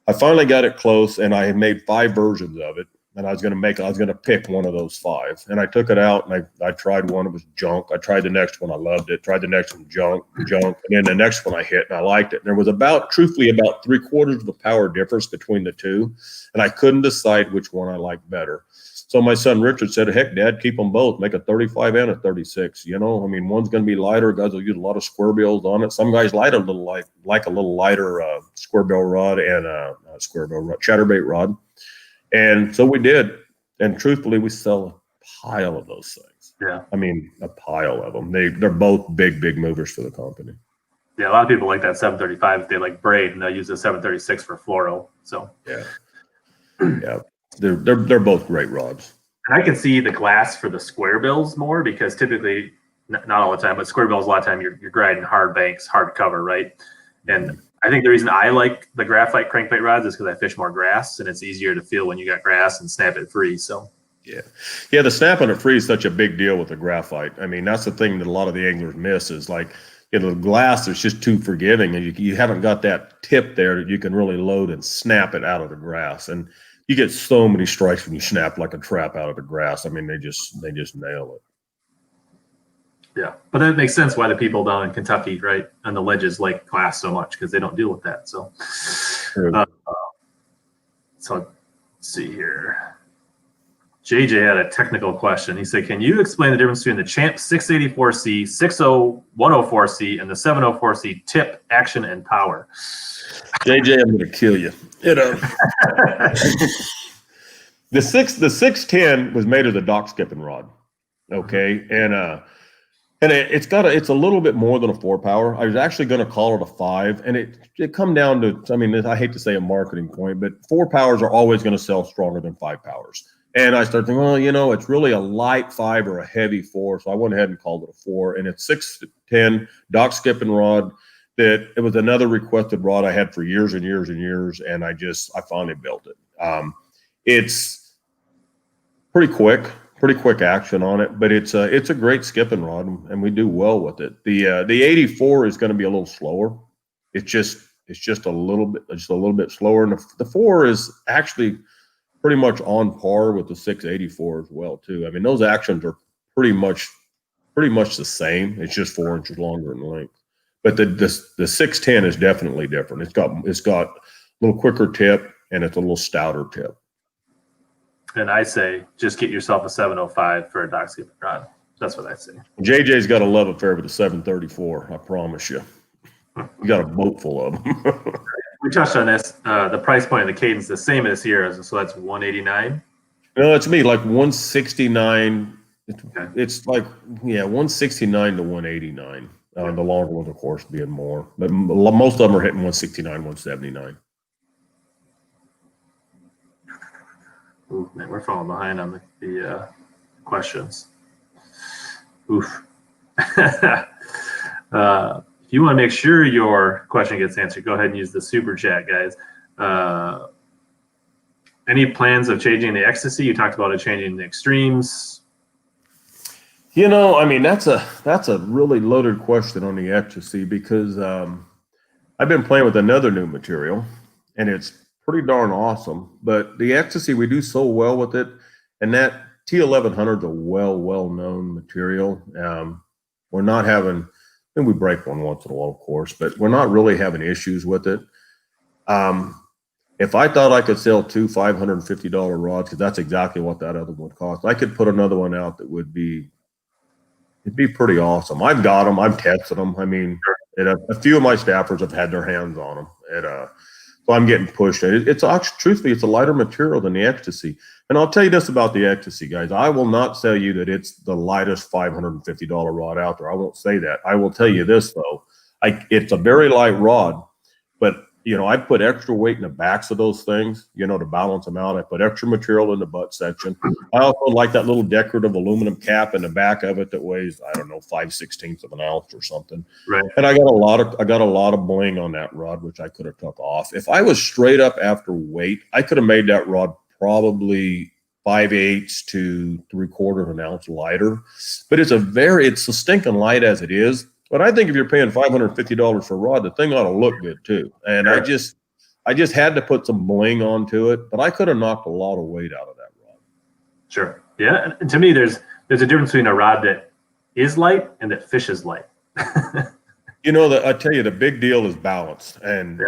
I finally got it close, and I had made 5 versions of it. And I was going to pick one of those 5. And I took it out, and I tried one. It was junk. I tried the next one. I loved it. Tried the next one, junk. And then the next one I hit, and I liked it. And there was truthfully about 3/4 of the power difference between the two. And I couldn't decide which one I liked better. So my son Richard said, heck, Dad, keep them both. Make a 35 and a 36. One's going to be lighter. Guys will use a lot of square bills on it. Some guys like a little lighter square bill rod and chatterbait rod. And so we did. And truthfully, we sell a pile of those things. Yeah. I mean, a pile of them. They're both big, big movers for the company. Yeah, a lot of people like that 735 if they like braid, and they'll use the 736 for fluoro. So yeah. Yeah. They're both great rods. And I can see the glass for the square bills more because typically, not all the time, but square bills, a lot of time you're grinding hard banks, hard cover, right? And I think the reason I like the graphite crankbait rods is because I fish more grass, and it's easier to feel when you got grass and snap it free. So yeah, the snapping it free is such a big deal with the graphite. I mean, that's the thing that a lot of the anglers miss is like, the glass is just too forgiving, and you haven't got that tip there that you can really load and snap it out of the grass. And you get so many strikes when you snap like a trap out of the grass. I mean, they just nail it. Yeah, but that makes sense why the people down in Kentucky, right, on the ledges like glass so much because they don't deal with that. So, so let's see here. JJ had a technical question. He said, "Can you explain the difference between the Champ 684C, 60104C, and the 704C tip, action, and power?" JJ, I'm going to kill you. The 610 was made of the dock skipping rod. Okay. And it's a little bit more than a 4 power. I was actually going to call it a 5, and it come down to, I mean, I hate to say a marketing point, but 4 powers are always going to sell stronger than 5 powers. And I started thinking, well, it's really a light 5 or a heavy 4. So I went ahead and called it a 4, and it's 610 dock skipping rod. That it was another requested rod I had for years and years and years, and I finally built it. It's pretty quick action on it, but it's a great skipping rod, and we do well with it. The 84 is going to be a little slower. It's just a little bit slower, and the 4 is actually pretty much on par with the 684 as well too. I mean, those actions are pretty much the same. It's just 4 inches longer in length. But the 610 is definitely different. It's got a little quicker tip, and it's a little stouter tip. And I say, just get yourself a 705 for a dock skipping rod. That's what I say. JJ's got a love affair with the 734. I promise you. You got a boat full of them. We touched on this. The price point of the Kadens the same as here, so that's $189. No, it's me like 169. It's like 169 to 189. The longer ones, of course, being more, but most of them are hitting 169, 179. Ooh, man, we're falling behind on the questions. Oof. If you want to make sure your question gets answered, go ahead and use the super chat, guys. Any plans of changing the Xtasy? You talked about it changing the extremes. You know, I mean, that's a really loaded question on the Xtasy because I've been playing with another new material, and it's pretty darn awesome. But the Xtasy, we do so well with it, and that T1100 is a well-known material. We're not having, and we break one once in a while, of course, but we're not really having issues with it. If I thought I could sell two $550 rods, because that's exactly what that other one cost, I could put another one out that would be, it'd be pretty awesome. I've got them. I've tested them. I mean, a few of my staffers have had their hands on them. So I'm getting pushed. It's actually, truthfully, it's a lighter material than the Xtasy. And I'll tell you this about the Xtasy, guys. I will not tell you that it's the lightest $550 rod out there. I won't say that. I will tell you this, though. It's a very light rod, but you know, I put extra weight in the backs of those things, you know, to balance them out. I put extra material in the butt section. I also like that little decorative aluminum cap in the back of it that weighs, I don't know, 5/16 of an ounce or something. Right. And I got a lot of bling on that rod, which I could have took off. If I was straight up after weight, I could have made that rod probably 5/8 to 3/4 of an ounce lighter. But it's a stinking light as it is. But I think if you're paying $550 for a rod, the thing ought to look good too. And I just had to put some bling onto it, but I could have knocked a lot of weight out of that rod. Sure. Yeah. And to me, there's a difference between a rod that is light and that fishes light. You know, I tell you, the big deal is balance, and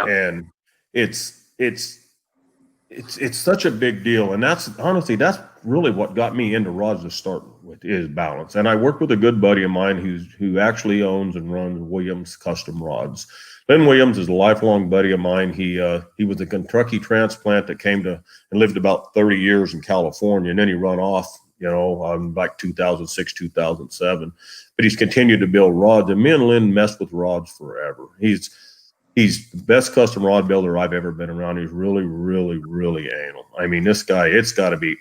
it's such a big deal, and that's really what got me into rods to start with, is balance. And I worked with a good buddy of mine who actually owns and runs Williams Custom Rods. Lynn Williams is a lifelong buddy of mine. He was a Kentucky transplant that came to and lived about 30 years in California, and then he run off, you know, on like 2006, 2007. But he's continued to build rods, and me and Lynn messed with rods forever. He's the best custom rod builder I've ever been around. He's really, really, really anal. I mean, this guy,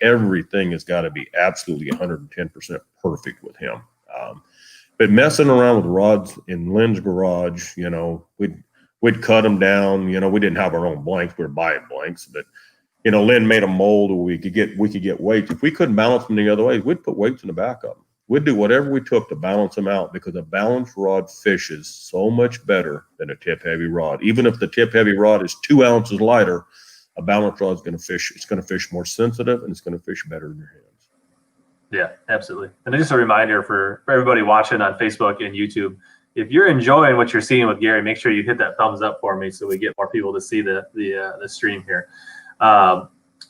everything has got to be absolutely 110% perfect with him. But messing around with rods in Lynn's garage, you know, we'd cut them down. You know, we didn't have our own blanks. We were buying blanks. But, you know, Lynn made a mold where we could get weights. If we couldn't balance them the other way, we'd put weights in the back of them. We'd do whatever we took to balance them out, because a balanced rod fishes so much better than a tip-heavy rod. Even if the tip-heavy rod is 2 ounces lighter, a balanced rod is going to fish. It's going to fish more sensitive, and it's going to fish better in your hands. Yeah, absolutely. And just a reminder for everybody watching on Facebook and YouTube, if you're enjoying what you're seeing with Gary, make sure you hit that thumbs up for me so we get more people to see the stream here.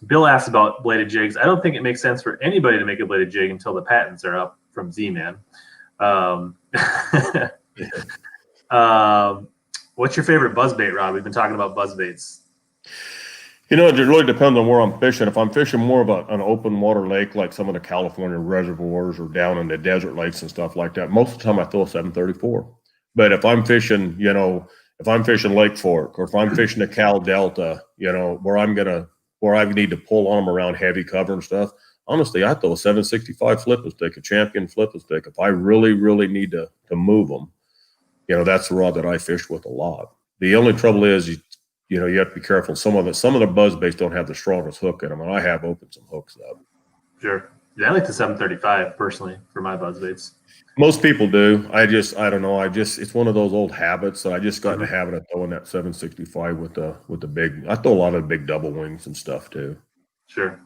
Bill asked about bladed jigs. I don't think it makes sense for anybody to make a bladed jig until the patents are up, from Z-Man. What's your favorite buzzbait rod? We've been talking about buzzbaits. You know, it really depends on where I'm fishing. If I'm fishing more of an open water lake, like some of the California reservoirs or down in the desert lakes and stuff like that, most of the time I throw a 734. But if I'm fishing, you know, if I'm fishing Lake Fork, or if I'm fishing the Cal Delta, you know, where I need to pull on them around heavy cover and stuff, honestly, I throw a 765 flipping stick, a Champion flipping stick. If I really, really need to move them, you know, that's the rod that I fish with a lot. The only trouble is, you know, you have to be careful. Some of the buzzbaits don't have the strongest hook in them, and I have opened some hooks up. Sure. Yeah, I like the 735 personally for my buzzbaits. Most people do. I don't know. It's one of those old habits that I just got in the habit of throwing that 765 with the big. I throw a lot of big double wings and stuff too. Sure.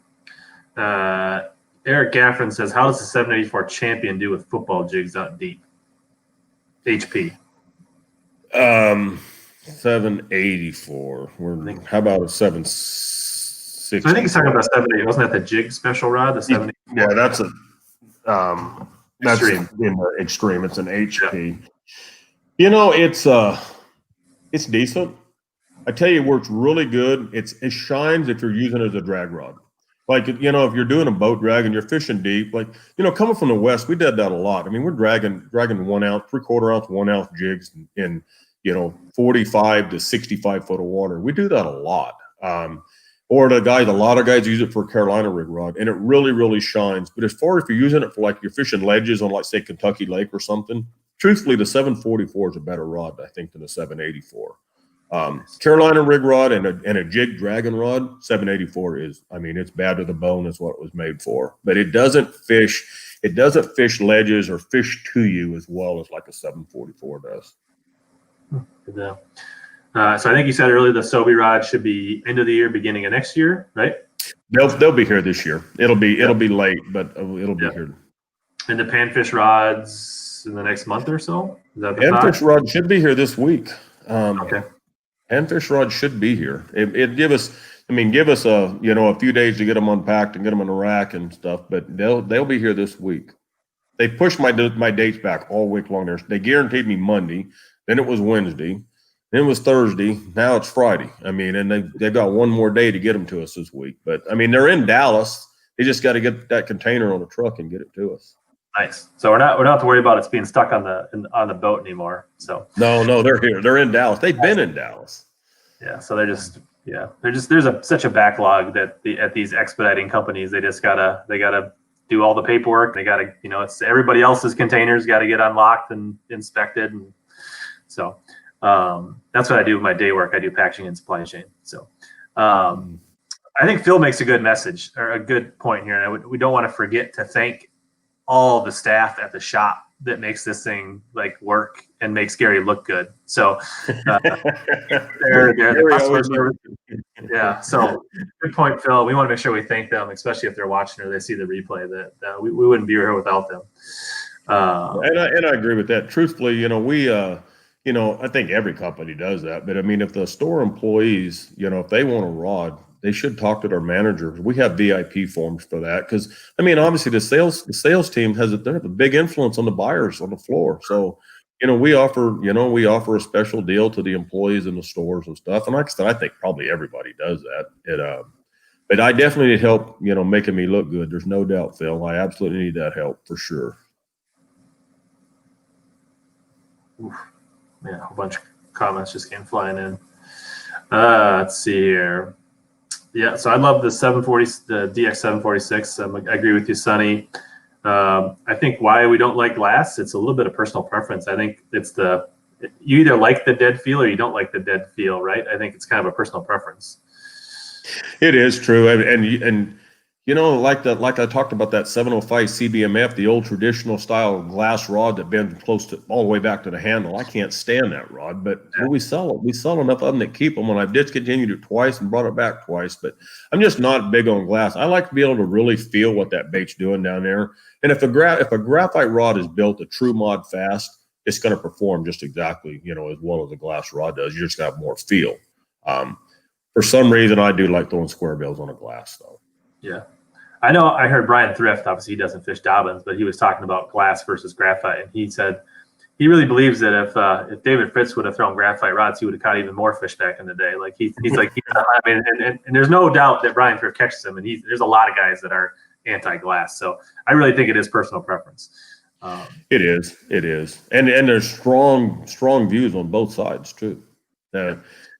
Eric Gaffron says, how does the 784 Champion do with football jigs out deep? HP. 784. How about a 760? So I think he's talking about 780. Wasn't that the jig special rod? The 70. Yeah, that's extreme. In the extreme. It's an HP. Yeah. You know, it's decent. I tell you where it's really good. It shines if you're using it as a drag rod. Like, you know, if you're doing a boat drag and you're fishing deep, like, you know, coming from the West, we did that a lot. I mean, we're dragging 1 ounce, 3/4 ounce, 1 ounce jigs in, you know, 45 to 65 foot of water. We do that a lot. Or a lot of guys use it for a Carolina rig rod, and it really, really shines. But as far as if you're using it for, like, you're fishing ledges on, like, say, Kentucky Lake or something, truthfully, the 744 is a better rod, I think, than the 784. Carolina rig rod and a jig dragon rod, 784 is, I mean, it's bad to the bone is what it was made for. But it doesn't fish ledges or fish to you as well as like a 744 does. Good to know. So I think you said earlier the Sobi rod should be end of the year, beginning of next year, right? They'll be here this year. It'll be late, but it'll be here. And the Panfish rods in the next month or so? Is that the Panfish rod should be here this week. Okay. Panfish rod should be here. It give us a few days to get them unpacked and get them in a rack and stuff, but they'll be here this week. They pushed my dates back all week long. They guaranteed me Monday, then it was Wednesday, then it was Thursday, now it's Friday. I mean, and they've got one more day to get them to us this week. But I mean, they're in Dallas. They just got to get that container on a truck and get it to us. Nice. So we're not have to worry about it being stuck on the boat anymore. So no, they're here. They're in Dallas. They've been in Dallas. Yeah. So there's such a backlog that at these expediting companies, they gotta do all the paperwork. They gotta, it's everybody else's containers got to get unlocked and inspected. And so that's what I do with my day work. I do packaging and supply chain. So I think Phil makes a good message or a good point here. And we don't want to forget to thank all the staff at the shop that makes this thing work and makes Gary look good. So they're the customer service. Yeah. So good point, Phil. We want to make sure we thank them, especially if they're watching or they see the replay, that we wouldn't be here without them. And I agree with that. Truthfully, I think every company does that. But I mean, if the store employees, if they want a rod, they should talk to their manager. We have VIP forms for that because, I mean, obviously the sales team they have a big influence on the buyers on the floor. So, we offer a special deal to the employees in the stores and stuff. And like I said, I think probably everybody does that. But I definitely need help, making me look good. There's no doubt, Phil. I absolutely need that help for sure. Oof. Yeah, a whole bunch of comments just came flying in. Let's see here. Yeah, so I love the DX 746. I agree with you, Sonny. I think why we don't like glass, it's a little bit of personal preference. I think it's you either like the dead feel or you don't like the dead feel, right? I think it's kind of a personal preference. It is true, and like I talked about that 705 CBMF, the old traditional style glass rod that bends close to all the way back to the handle. I can't stand that rod, but we sell it. We sell enough of them that keep them. And I've discontinued it twice and brought it back twice. But I'm just not big on glass. I like to be able to really feel what that bait's doing down there. And if a graphite rod is built a true mod fast, it's going to perform just exactly as well as a glass rod does. You just got more feel. For some reason, I do like throwing square bills on a glass though. Yeah. I know I heard Brian Thrift, obviously he doesn't fish Dobyns, but he was talking about glass versus graphite. And he said he really believes that if David Fritz would have thrown graphite rods, he would have caught even more fish back in the day. He's like, I mean, and there's no doubt that Brian Thrift catches them. And there's a lot of guys that are anti-glass. So I really think it is personal preference. It is. And there's strong views on both sides too.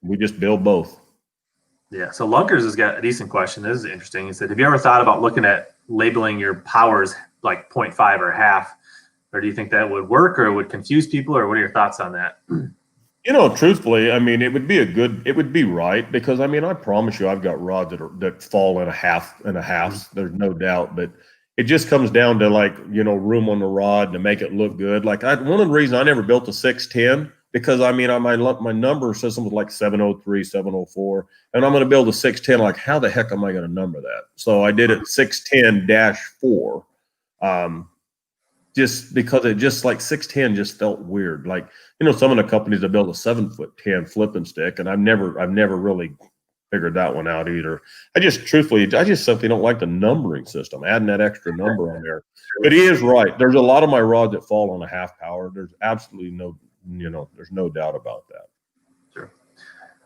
We just build both. Yeah, so Lunkers has got a decent question. This is interesting. He said, have you ever thought about looking at labeling your powers like 0.5 or half? Or do you think that would work or would confuse people? Or what are your thoughts on that? Truthfully, I mean, it would be right because, I mean, I promise you I've got rods that fall in a half and a half. There's no doubt. But it just comes down to room on the rod to make it look good. One of the reasons I never built a 610 because I mean, my number system was like 703, 704, and I'm going to build a 610. Like, how the heck am I going to number that? So I did it 610-4, just because it just 610 just felt weird. Some of the companies that build a 7'10" flipping stick, and I've never really figured that one out either. I just simply don't like the numbering system, adding that extra number on there. But he is right. There's a lot of my rods that fall on a half power. There's absolutely there's no doubt about that. Sure.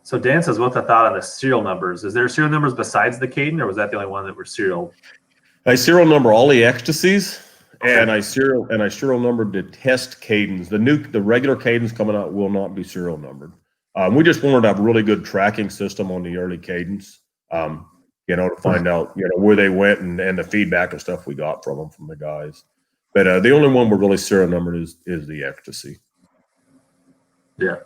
So Dan says, what's the thought on the serial numbers? Is there serial numbers besides the Kaden, or was that the only one that were serial? I serial number all the Xtasys, okay. and I serial numbered the test Kadens. The regular Kadens coming out will not be serial numbered. We just wanted to have a really good tracking system on the early Kadens, to find out where they went and the feedback and stuff we got from them from the guys. But the only one we're really serial numbered is the Xtasy. Yeah.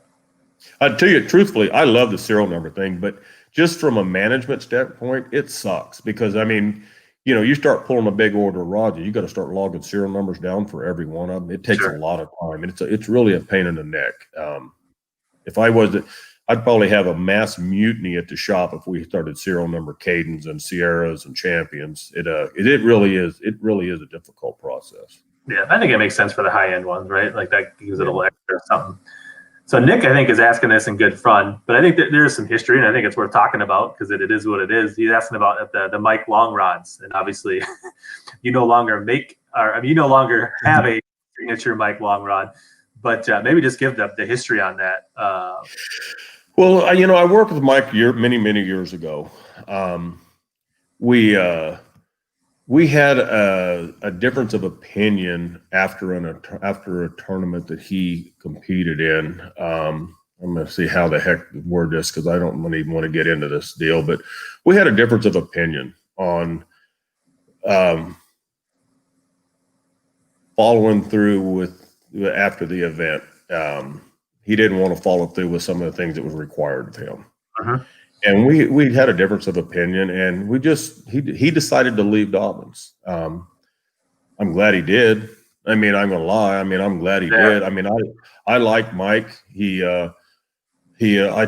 I'd tell you truthfully, I love the serial number thing, but just from a management standpoint, it sucks because I mean, you know, you start pulling a big order of rods, you got to start logging serial numbers down for every one of them. It takes a lot of time, and it's really a pain in the neck. If I was, I'd probably have a mass mutiny at the shop if we started serial number Kadens and Sierras and Champions. It really is a difficult process. Yeah, I think it makes sense for the high end ones, right? Like that gives it a little extra something. So Nick, I think, is asking this in good fun, but I think that there is some history, and I think it's worth talking about because it is what it is. He's asking about the Mike Long rods, and obviously, you no longer you no longer have a signature Mike Long rod, but maybe just give the history on that. Well, you know, I worked with Mike many years ago. We had a difference of opinion after a tournament that he competed in. I'm going to see how the heck to word this because I don't even want to get into this deal. But we had a difference of opinion on following through after the event. He didn't want to follow through with some of the things that was required of him. And we had a difference of opinion, and he decided to leave Dobyns. I'm glad he did. I mean, I'm gonna lie. I mean, I'm glad he did. I mean, I like Mike. I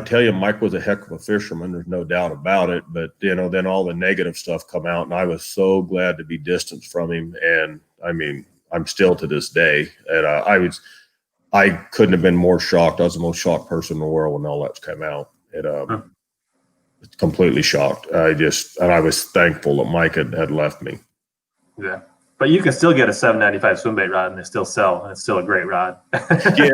tell you, Mike was a heck of a fisherman. There's no doubt about it. But you know, then all the negative stuff come out, and I was so glad to be distanced from him. And I mean, I'm still to this day, and I couldn't have been more shocked. I was the most shocked person in the world when all that came out. Completely shocked. I was thankful that Mike had left me. Yeah, but you can still get a 795 swim bait rod and they still sell, and it's still a great rod. yeah,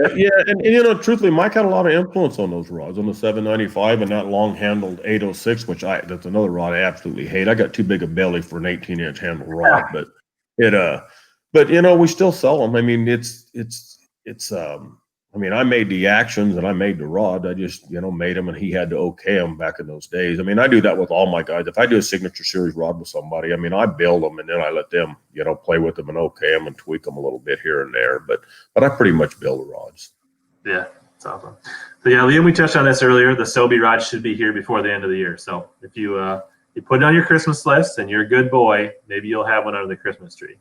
and you know, truthfully, Mike had a lot of influence on those rods, on the 795 and that long handled 806, which that's another rod I absolutely hate. I got too big a belly for an 18-inch handle rod, but you know, we still sell them. I mean, I mean, I made the actions and I made the rod. I just, you know, made them, and he had to okay them back in those days. I mean, I do that with all my guys. If I do a signature series rod with somebody, I mean, I build them and then I let them, you know, play with them and okay them and tweak them a little bit here and there. But I pretty much build the rods. Yeah, that's awesome. So yeah, Liam, we touched on this earlier. The Sobi rod should be here before the end of the year. So if you put it on your Christmas list and you're a good boy, maybe you'll have one under the Christmas tree.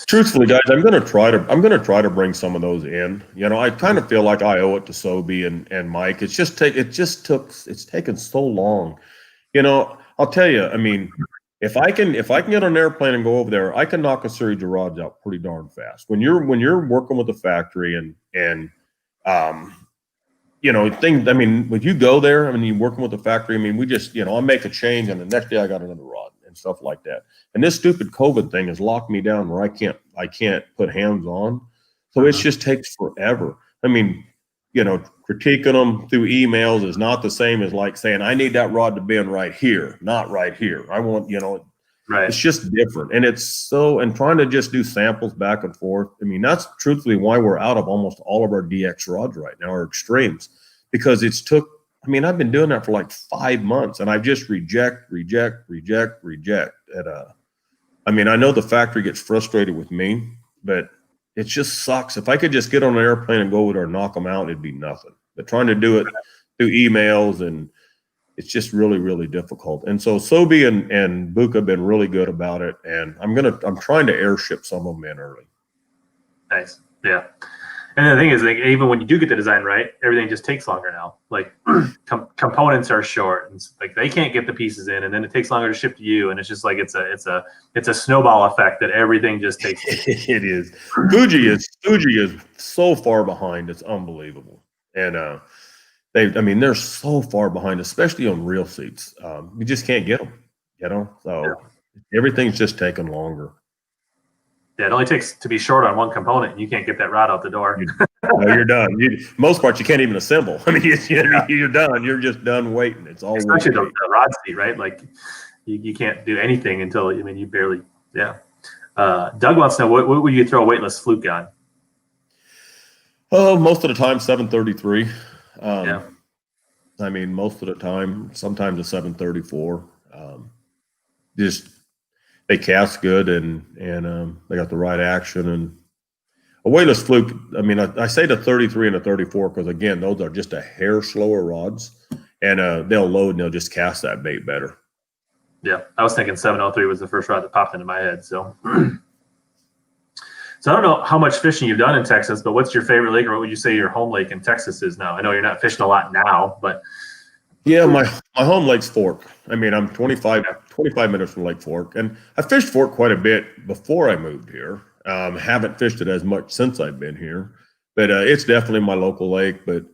Truthfully, guys, I'm gonna try to bring some of those in. You know, I kind of feel like I owe it to Sobi and Mike. It's taken so long. You know, I'll tell you, I mean, if I can get on an airplane and go over there, I can knock a series of rods out pretty darn fast. When you're working with the factory and you know, things, I mean, when you go there, I mean, you're working with the factory, I mean, we just, you know, I make a change and the next day I got another rod and stuff like that. And this stupid COVID thing has locked me down where I can't put hands on. So it just takes forever. I mean, you know, critiquing them through emails is not the same as like saying, I need that rod to bend right here, not right here. I want, you know, right. It's just different. And and trying to just do samples back and forth. I mean, that's truthfully why we're out of almost all of our DX rods right now, our extremes, because I mean, I've been doing that for like 5 months and I just reject. And, I mean, I know the factory gets frustrated with me, but it just sucks. If I could just get on an airplane and go over there and knock them out, it'd be nothing. But trying to do it through emails, and it's just really, really difficult. And so Sobi and Buka have been really good about it. And I'm trying to airship some of them in early. Nice. Yeah. And the thing is, like, even when you do get the design right, everything just takes longer now. Like components are short, and like they can't get the pieces in, and then it takes longer to ship to you. And it's just like it's a snowball effect that everything just takes. It is. Fuji is so far behind. It's unbelievable. And they're so far behind, especially on reel seats. You just can't get them. You know, so everything's just taking longer. Yeah, it only takes to be short on one component, and you can't get that rod out the door. You're done. Most parts you can't even assemble. I mean, you're done. You're just done waiting. It's all especially the rod seat, right? Like you can't do anything until you barely. Yeah. Doug wants to know what would you throw a weightless fluke on? Oh, most of the time 733. Yeah. I mean, most of the time, sometimes a 734. Just they cast good and they got the right action, and A weightless fluke, I mean, I say the 33 and the 34 because, again, those are just a hair slower rods, and they'll load and they'll just cast that bait better. Yeah, I was thinking 703 was the first rod that popped into my head. So, so I don't know how much fishing you've done in Texas, but what's your favorite lake, or what would you say your home lake in Texas is now? I know you're not fishing a lot now, but yeah, my home lake's Fork. I mean, I'm 25 minutes from Lake Fork, and I fished Fork quite a bit before I moved here. Haven't fished it as much since I've been here, but it's definitely my local lake. But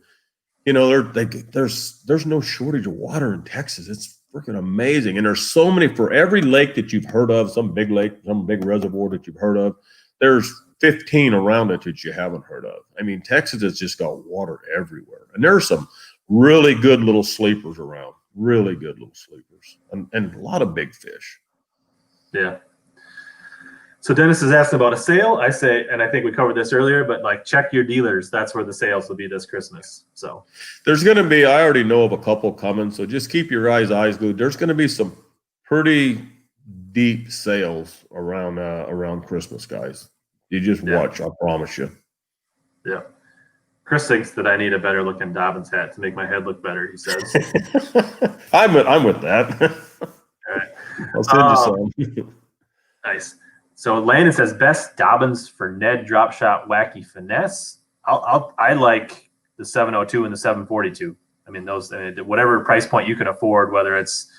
you know, there's no shortage of water in Texas. It's freaking amazing, and there's so many for every lake that you've heard of, some big lake, some big reservoir that you've heard of. There's 15 around it that you haven't heard of. I mean, Texas has just got water everywhere, and there's some really good little sleepers around, really good little sleepers, and a lot of big fish. Yeah. So Dennis is asking about a sale. I say, and I think we covered this earlier, but like check your dealers. That's where the sales will be this Christmas. So there's going to be, I already know of a couple coming, so just keep your eyes glued. There's going to be some pretty deep sales around Christmas, guys. You just watch, I promise you. Yeah. Chris thinks that I need a better looking Dobyns hat to make my head look better, he says. I'm with that. All right. I'll send you some. Nice. So Landon says best Dobyns for Ned drop shot wacky finesse. I like the 702 and the 742. I mean, those, whatever price point you can afford, whether it's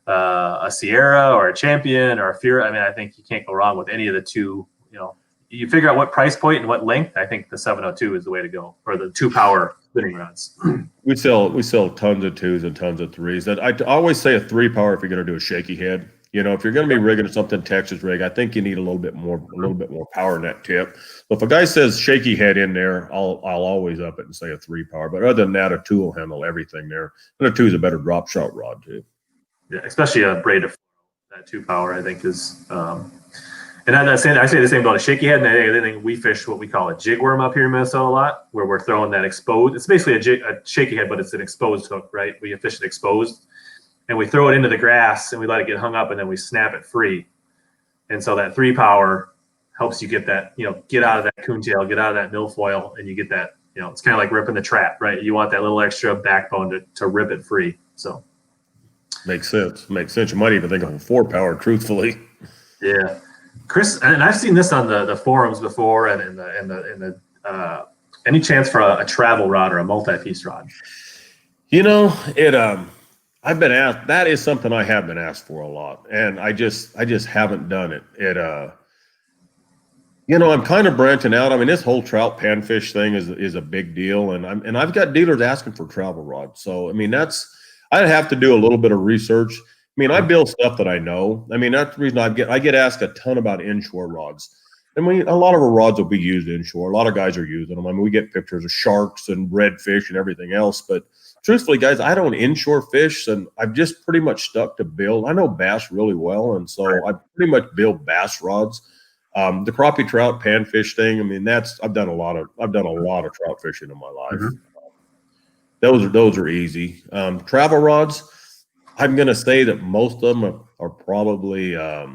a Sierra or a Champion or a Fear. I mean, I think you can't go wrong with any of the two. You know, you figure out what price point and what length. I think the 702 is the way to go, or the 2-power spinning rods. We sell tons of 2s and tons of 3s. I always say a 3-power if you're going to do a shaky head. You know, if you're going to be rigging something Texas rig, I think you need a little bit more power in that tip. So if a guy says shaky head in there, I'll always up it and say a 3-power. But other than that, a 2 will handle everything there. And a 2 is a better drop shot rod too. Yeah, especially a braided. That 2-power, I think, is. And I say the same about a shaky head. And I think we fish what we call a jig worm up here in Minnesota a lot, where we're throwing that exposed. It's basically a shaky head, but it's an exposed hook, right? We fish it exposed. And we throw it into the grass and we let it get hung up and then we snap it free. And so that 3-power helps you get that, get out of that coontail, get out of that milfoil, and you get that, it's kind of like ripping the trap, right? You want that little extra backbone to rip it free. So makes sense. You might even think of a 4-power, truthfully. Yeah. Chris, and I've seen this on the forums before and in the any chance for a travel rod or a multi-piece rod? I've been asked. That is something I have been asked for a lot, and I just haven't done it. I'm kind of branching out. I mean, this whole trout panfish thing is a big deal, and I've got dealers asking for travel rods. So I mean, I'd have to do a little bit of research. I mean, I build stuff that I know. I mean, that's the reason I get asked a ton about inshore rods. And a lot of our rods will be used inshore. A lot of guys are using them. I mean, we get pictures of sharks and redfish and everything else, but truthfully, guys, I don't inshore fish, and I've just pretty much stuck to build. I know bass really well, and so I pretty much build bass rods. The crappie trout panfish thing, I mean, I've done a lot of trout fishing in my life. Mm-hmm. Those are easy. Travel rods, I'm going to say that most of them are probably a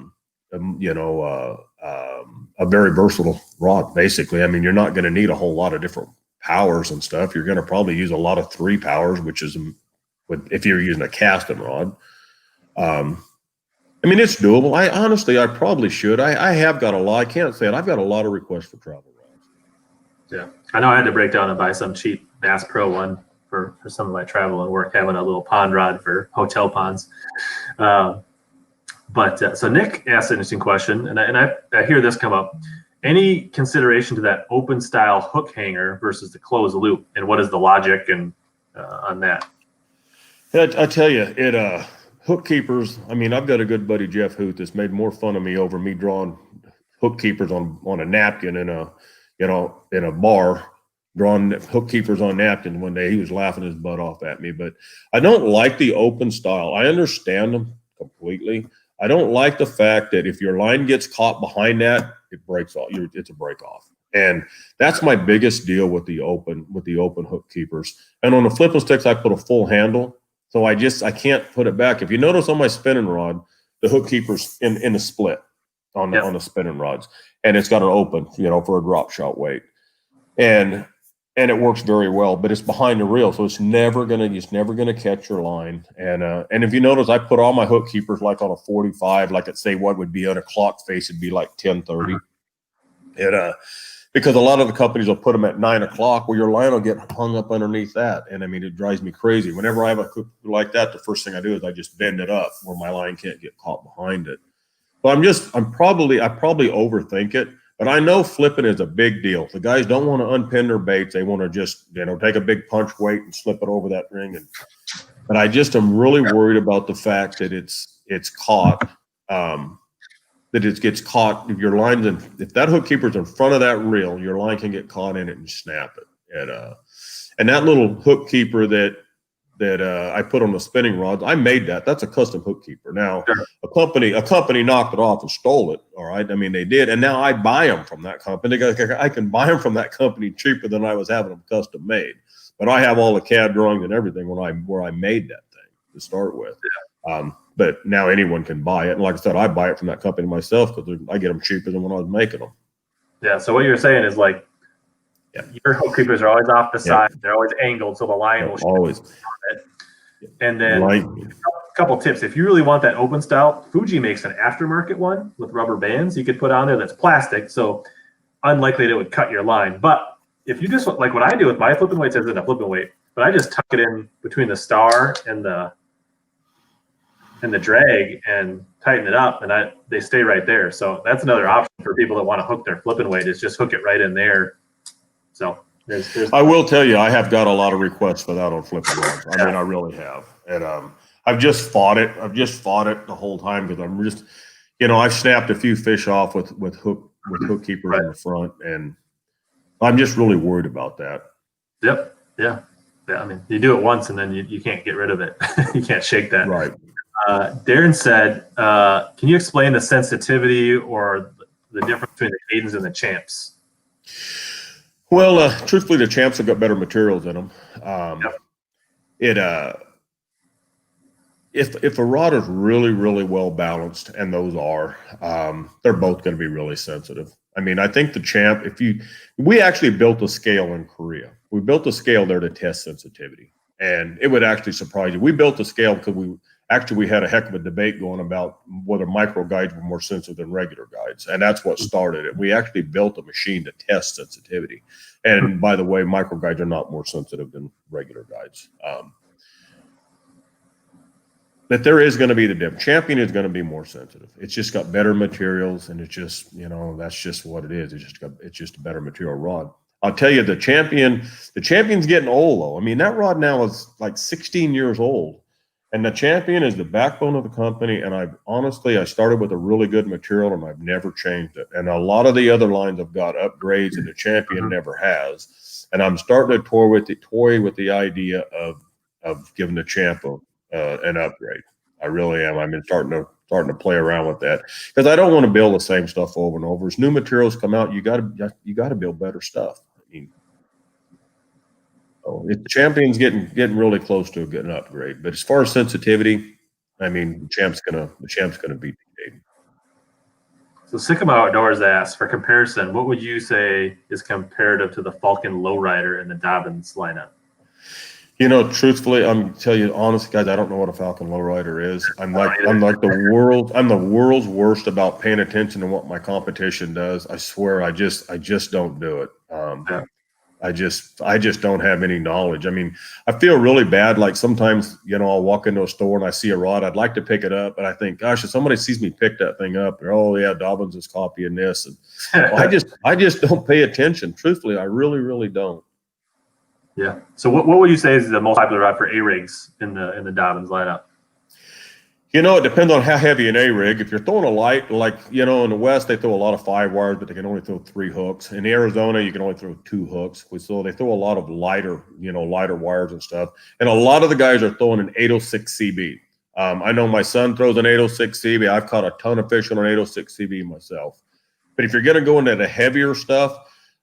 very versatile rod. Basically, I mean, you're not going to need a whole lot of different powers and stuff. You're going to probably use a lot of 3-powers, which is if you're using a casting rod. I mean, it's doable. I probably should. I have got a lot. I can't say it. I've got a lot of requests for travel rods. Yeah, I know I had to break down and buy some cheap Bass Pro one for some of my travel and work, having a little pond rod for hotel ponds. So Nick asked an interesting question, and I hear this come up. Any consideration to that open style hook hanger versus the closed loop, and what is the logic and on that? Yeah, I tell you, hook keepers. I mean, I've got a good buddy, Jeff Hoot, that's made more fun of me over me drawing hook keepers on a napkin in a bar, drawing hook keepers on napkins one day. He was laughing his butt off at me, but I don't like the open style. I understand them completely. I don't like the fact that if your line gets caught behind that, it breaks off. It's a break off, and that's my biggest deal with the open hook keepers. And on the flipping sticks, I put a full handle, so I can't put it back. If you notice on my spinning rod, the hook keepers in the split on the spinning rods, and it's got an open, for a drop shot weight, and it works very well. But it's behind the reel, so it's never gonna catch your line. And if you notice, I put all my hook keepers like on a 45, like at say what would be on a clock face, it'd be like 10:30, and because a lot of the companies will put them at 9 o'clock, well, your line will get hung up underneath that. And I mean, it drives me crazy. Whenever I have a hook like that, the first thing I do is I just bend it up where my line can't get caught behind it. But I probably overthink it, but I know flipping is a big deal. The guys don't want to unpin their baits. They want to just, take a big punch weight and slip it over that ring. But I just am really worried about the fact that it's caught. That it gets caught if your line's if that hook keeper's in front of that reel, your line can get caught in it and snap it. And that little hook keeper that I put on the spinning rods, I made that. That's a custom hook keeper. Now a company knocked it off and stole it. All right, I mean they did, and now I buy them from that company. I can buy them from that company cheaper than I was having them custom made. But I have all the CAD drawings and everything where I made that thing to start with. But now anyone can buy it. And like I said, I buy it from that company myself because I get them cheaper than when I was making them. Yeah. So what you're saying is like, your hook keepers are always off the side. They're always angled, so the line will always. It. And then a couple tips. If you really want that open style, Fuji makes an aftermarket one with rubber bands you could put on there that's plastic, so unlikely that it would cut your line. But if you just, like what I do with my flipping weights isn't a flipping weight, but I just tuck it in between the star and the drag and tighten it up, and they stay right there. So that's another option for people that want to hook their flipping weight, is just hook it right in there. So I will tell you, I have got a lot of requests for that on flipping rods. I mean, I really have. And I've just fought it. The whole time because I'm just, I've snapped a few fish off with hook keepers in the front, and I'm just really worried about that. Yep. Yeah. I mean, you do it once and then you can't get rid of it. You can't shake that. Right. Darren said, can you explain the sensitivity or the difference between the Kadens and the Champs? Well, truthfully, the Champs have got better materials in them. If a rod is really, really well balanced, and those are, they're both going to be really sensitive. I mean, I think the Champ, we actually built a scale in Korea. We built a scale there to test sensitivity, and it would actually surprise you. We built a scale because we had a heck of a debate going about whether micro guides were more sensitive than regular guides, and that's what started it. We actually built a machine to test sensitivity. And by the way, micro guides are not more sensitive than regular guides. But there is going to be the difference. Champion is going to be more sensitive. It's just got better materials, and it's just, that's just what it is. It's just a better material rod. I'll tell you, the Champion's getting old though. I mean, that rod now is like 16 years old. And the Champion is the backbone of the company. And I started with a really good material, and I've never changed it. And a lot of the other lines have got upgrades, and the Champion never has. And I'm starting to toy with the idea of giving the Champ an upgrade. I really am. I've been starting to play around with that because I don't want to build the same stuff over and over. As new materials come out, you got to build better stuff. I mean, the Champion's getting really close to getting an upgrade. But as far as sensitivity, I mean, the champ's gonna beat the Kaden. So Sycamore Outdoors asks, for comparison, what would you say is comparative to the Falcon Lowrider in the Dobyns lineup? Truthfully, I'm tell you honest, guys, I don't know what a Falcon Lowrider is. I'm like the world's worst about paying attention to what my competition does. I swear, I just don't do it. I just don't have any knowledge. I mean, I feel really bad. Like sometimes, I'll walk into a store and I see a rod. I'd like to pick it up, but I think, gosh, if somebody sees me pick that thing up, they're, oh yeah, Dobyns is copying this. And I just don't pay attention. Truthfully, I really, really don't. Yeah. So what would you say is the most popular rod for A-rigs in the Dobyns lineup? It depends on how heavy an A-rig. If you're throwing a light, like, in the West, they throw a lot of 5 wires, but they can only throw 3 hooks. In Arizona, you can only throw 2 hooks. So they throw a lot of lighter wires and stuff. And a lot of the guys are throwing an 806 CB. I know my son throws an 806 CB. I've caught a ton of fish on an 806 CB myself. But if you're going to go into the heavier stuff,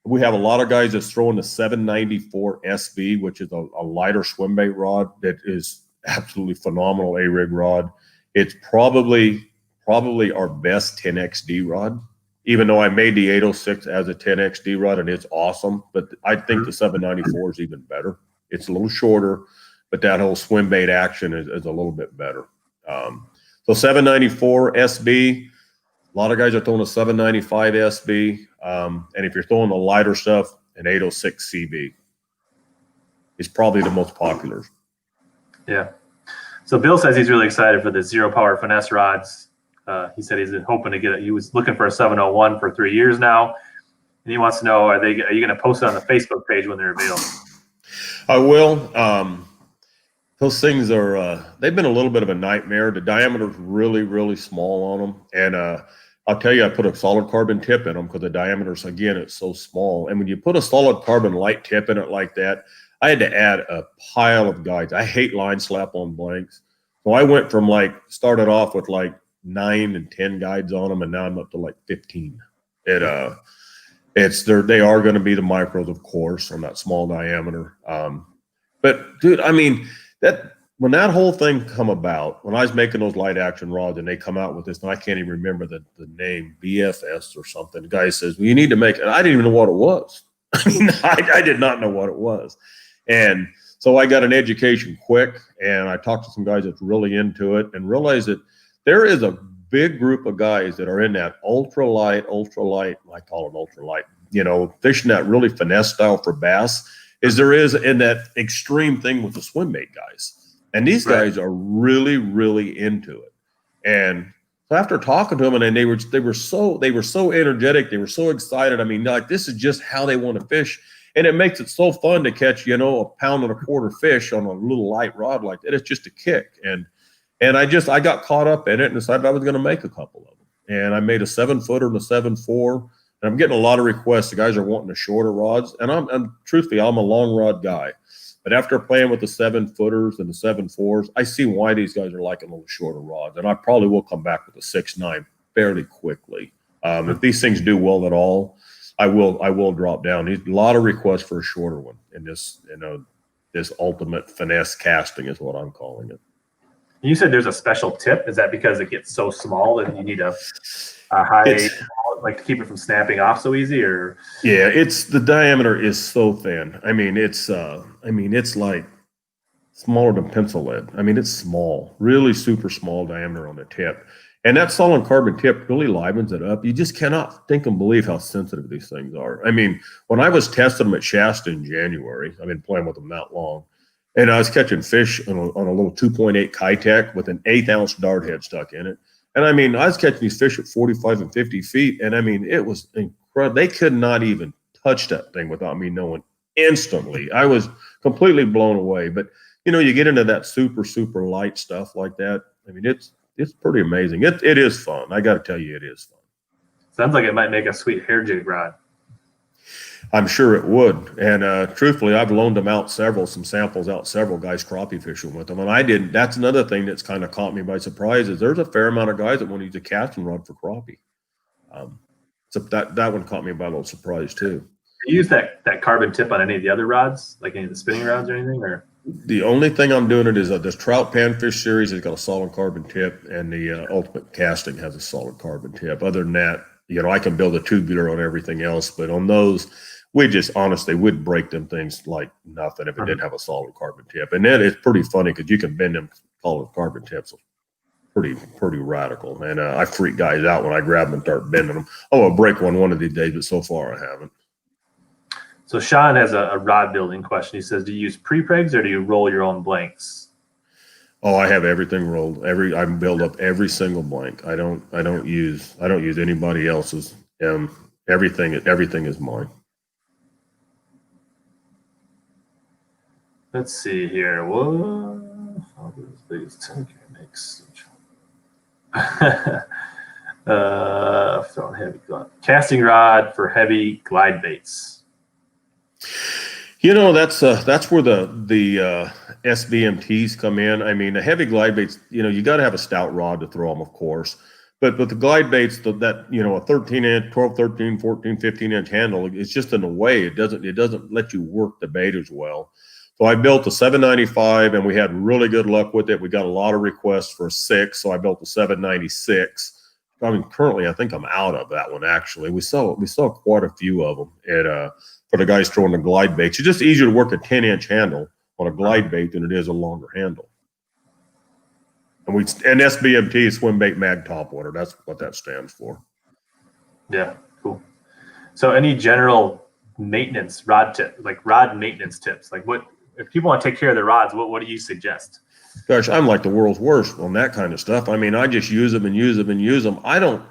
we have a lot of guys that's throwing the 794 SB, which is a lighter swim bait rod that is absolutely phenomenal A-rig rod. It's probably our best 10XD rod. even though I made the 806 as a 10XD rod, and it's awesome, but I think the 794 is even better. It's a little shorter, but that whole swim bait action is a little bit better. So 794 SB, a lot of guys are throwing a 795 SB, and if you're throwing the lighter stuff, an 806 CB is probably the most popular. Yeah. So Bill says he's really excited for the zero power finesse rods. He said he's hoping to get it. He was looking for a 701 for 3 years now, and he wants to know, are you going to post it on the Facebook page when they're available? I will. Those things are they've been a little bit of a nightmare. The diameter's really, really small on them, and I'll tell you, I put a solid carbon tip in them because the diameter's, again, it's so small. And when you put a solid carbon light tip in it like that, I had to add a pile of guides. I hate line slap on blanks, so I went from started off with 9 and 10 guides on them, and now I'm up to 15. They are going to be the micros, of course, on that small diameter. But dude, I mean, when that whole thing come about, when I was making those light action rods and they come out with this, and I can't even remember the name, BFS or something. The guy says, well, you need to make it. I didn't even know what it was. I mean, I did not know what it was. And so I got an education quick, and I talked to some guys that's really into it and realized that there is a big group of guys that are in that ultralight, I call it ultralight, fishing that really finesse style for bass, is there is in that extreme thing with the swim bait guys. And these guys are really, really into it. And so after talking to them, and then they were so energetic, they were so excited. I mean, this is just how they want to fish. And it makes it so fun to catch, a 1.25 pound fish on a little light rod like that. It's just a kick. And I got caught up in it and decided I was going to make a couple of them. And I made a 7-footer and a 7.4. And I'm getting a lot of requests. The guys are wanting the shorter rods. And I'm truthfully, I'm a long rod guy. But after playing with the 7-footers and the 7.4s, I see why these guys are liking a little shorter rods. And I probably will come back with a 6.9 fairly quickly. If these things do well at all, I will drop down. There's a lot of requests for a shorter one in this, this ultimate finesse casting is what I'm calling it. You said there's a special tip. Is that because it gets so small that you need a high, to keep it from snapping off so easy? Or yeah, the diameter is so thin. I mean, it's like smaller than pencil lead. I mean, it's small, really super small diameter on the tip. And that solid carbon tip really livens it up. You just cannot think and believe how sensitive these things are. I mean, when I was testing them at Shasta in January, I've been playing with them that long, and I was catching fish on a little 2.8 Kitech with an 1/8 ounce dart head stuck in it. And I mean, I was catching these fish at 45 and 50 feet, and I mean, it was incredible. They could not even touch that thing without me knowing instantly. I was completely blown away. But, you get into that super, super light stuff like that. I mean, it's pretty amazing. It is fun. I got to tell you, it is fun. Sounds like it might make a sweet hair jig rod. I'm sure it would. And truthfully, I've loaned them out several guys crappie fishing with them. And I didn't. That's another thing that's kind of caught me by surprise is there's a fair amount of guys that want to use a casting rod for crappie. So that one caught me by a little surprise too. Do you use that carbon tip on any of the other rods, like any of the spinning rods or anything? Or the only thing I'm doing it is this Trout Panfish series has got a solid carbon tip, and the Ultimate Casting has a solid carbon tip. Other than that, I can build a tubular on everything else, but on those, we just honestly would break them things like nothing if it didn't have a solid carbon tip. And then it's pretty funny because you can bend them solid carbon tips. Pretty radical. And I freak guys out when I grab them and start bending them. Oh, I'll break one of these days, but so far I haven't. So Sean has a rod building question. He says, do you use pre-pregs or do you roll your own blanks? Oh, I have everything rolled. I build up every single blank. I don't use anybody else's. Everything is mine. Let's see here. What? How does these mix? Heavy casting rod for heavy glide baits. That's where the SBMTs come in. I mean, the heavy glide baits, you got to have a stout rod to throw them, of course. But the glide baits, a 13-inch, 12, 13, 14, 15-inch handle, it's just in a way it doesn't let you work the bait as well. So I built a 795, and we had really good luck with it. We got a lot of requests for a 6, so I built a 796 I mean, currently, I think I'm out of that one. Actually, we sell quite a few of them. For the guys throwing the glide baits, it's just easier to work a 10-inch handle on a glide bait than it is a longer handle. And SBMT, swim bait mag topwater. That's what that stands for. Yeah, cool. So, any general maintenance rod maintenance tips? Like, what if people want to take care of their rods? What do you suggest? Gosh, I'm like the world's worst on that kind of stuff. I mean, I just use them and use them and use them. I don't,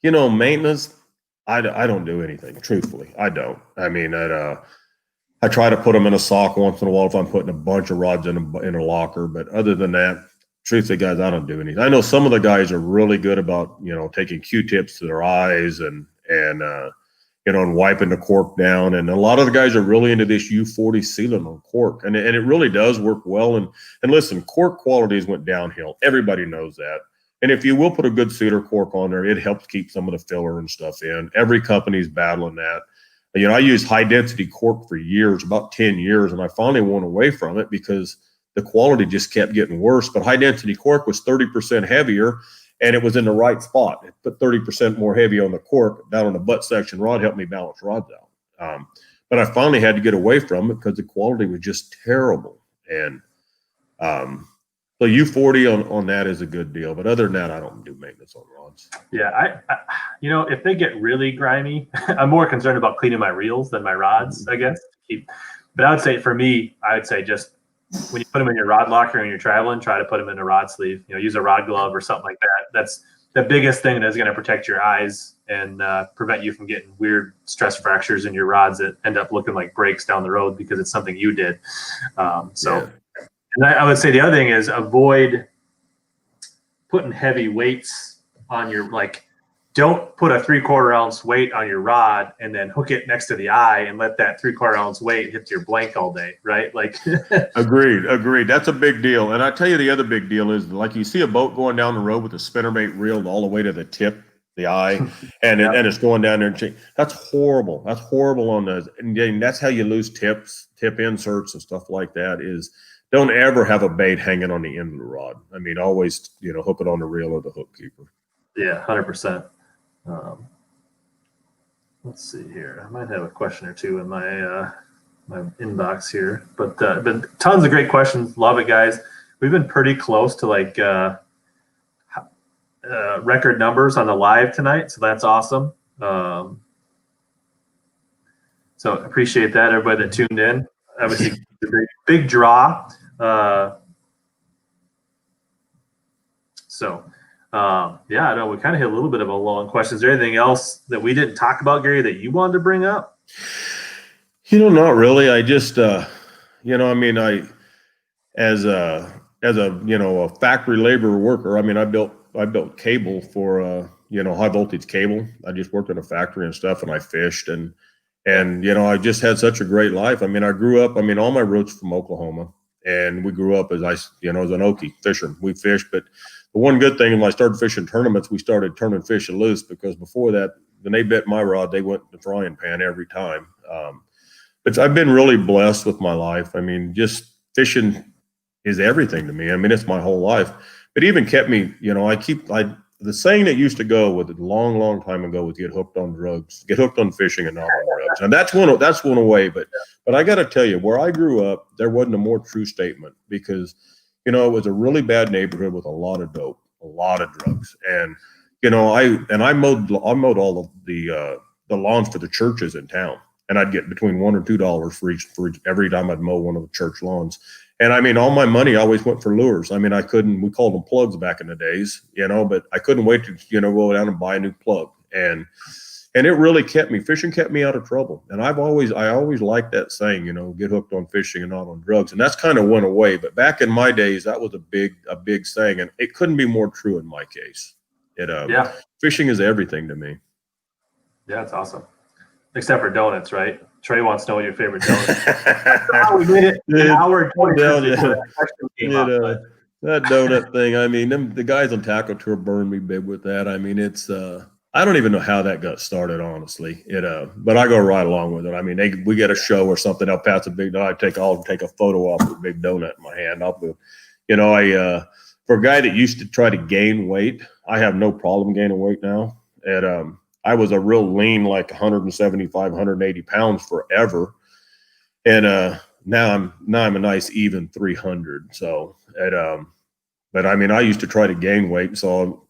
maintenance. I don't do anything. Truthfully, I don't. I mean, I try to put them in a sock once in a while if I'm putting a bunch of rods in a locker. But other than that, truthfully, guys, I don't do anything. I know some of the guys are really good about taking Q-tips to their eyes and wiping the cork down. And a lot of the guys are really into this U40 sealant on cork. And it really does work well. And listen, cork qualities went downhill. Everybody knows that. And if you will put a good cedar cork on there, it helps keep some of the filler and stuff in. Every company's battling that. I used high density cork for years, about 10 years, and I finally went away from it because the quality just kept getting worse. But high density cork was 30% heavier, and it was in the right spot. It put 30% more heavy on the cork down on the butt section rod, helped me balance rods out. But I finally had to get away from it because the quality was just terrible. And so U40 on that is a good deal. But other than that, I don't do maintenance on rods. Yeah, I if they get really grimy, I'm more concerned about cleaning my reels than my rods, I guess. But I would say for me, just when you put them in your rod locker and you're traveling, try to put them in a rod sleeve. Use a rod glove or something like that. That's the biggest thing that is going to protect your eyes and prevent you from getting weird stress fractures in your rods that end up looking like breaks down the road because it's something you did. Yeah. And I would say the other thing is avoid putting heavy weights on your, don't put a 3/4 ounce weight on your rod and then hook it next to the eye and let that 3/4 ounce weight hit your blank all day, right? Agreed. That's a big deal. And I tell you, the other big deal is you see a boat going down the road with a spinnerbait reel all the way to the tip, the eye, and and it's going down there. That's horrible. That's horrible on those. And that's how you lose tip inserts and stuff like that is don't ever have a bait hanging on the end of the rod. I mean, always, hook it on the reel or the hook keeper. Yeah, 100%. Let's see here. I might have a question or two in my my inbox here, but tons of great questions. Love it, guys. We've been pretty close to record numbers on the live tonight, so that's awesome. So appreciate that, everybody that tuned in. Obviously, the big draw. I know we kind of hit a little bit of a lull in questions. Is there anything else that we didn't talk about, Gary, that you wanted to bring up? Not really. I just, as a factory labor worker, I built cable for, high voltage cable. I just worked in a factory and stuff, and I fished and I just had such a great life. I grew up, all my roots from Oklahoma, and we grew up as as an Okie fisherman. We fished, but the one good thing when I started fishing tournaments, we started turning fish loose, because before that, when they bit my rod, they went in the frying pan every time. But I've been really blessed with my life. Just fishing is everything to me. It's my whole life. But even kept me, the saying that used to go with a long, long time ago was get hooked on drugs, get hooked on fishing and not on drugs. And that's one away. But I got to tell you, where I grew up, there wasn't a more true statement, because it was a really bad neighborhood with a lot of dope, a lot of drugs. And, I mowed all of the lawns for the churches in town, and I'd get between $1 or $2 for each every time I'd mow one of the church lawns. And all my money always went for lures. We called them plugs back in the days, but I couldn't wait to, go down and buy a new plug. And it really fishing kept me out of trouble. And I always liked that saying, get hooked on fishing and not on drugs. And that's kind of went away. But back in my days, that was a big saying, and it couldn't be more true in my case. Fishing is everything to me. Yeah, it's awesome. Except for donuts, right? Trey wants to know what your favorite donut is. We made it an hour and 20 minutes before that question came up. That donut thing, the guys on Tackle Tour burned me big with that. It's I don't even know how that got started, honestly. But I go right along with it. We get a show or something, I'll pass a big donut. I'll take a photo off with a big donut in my hand. For a guy that used to try to gain weight, I have no problem gaining weight now. And I was a real lean, like 175, 180 pounds forever. And now I'm a nice even 300. So but I mean, I used to try to gain weight. So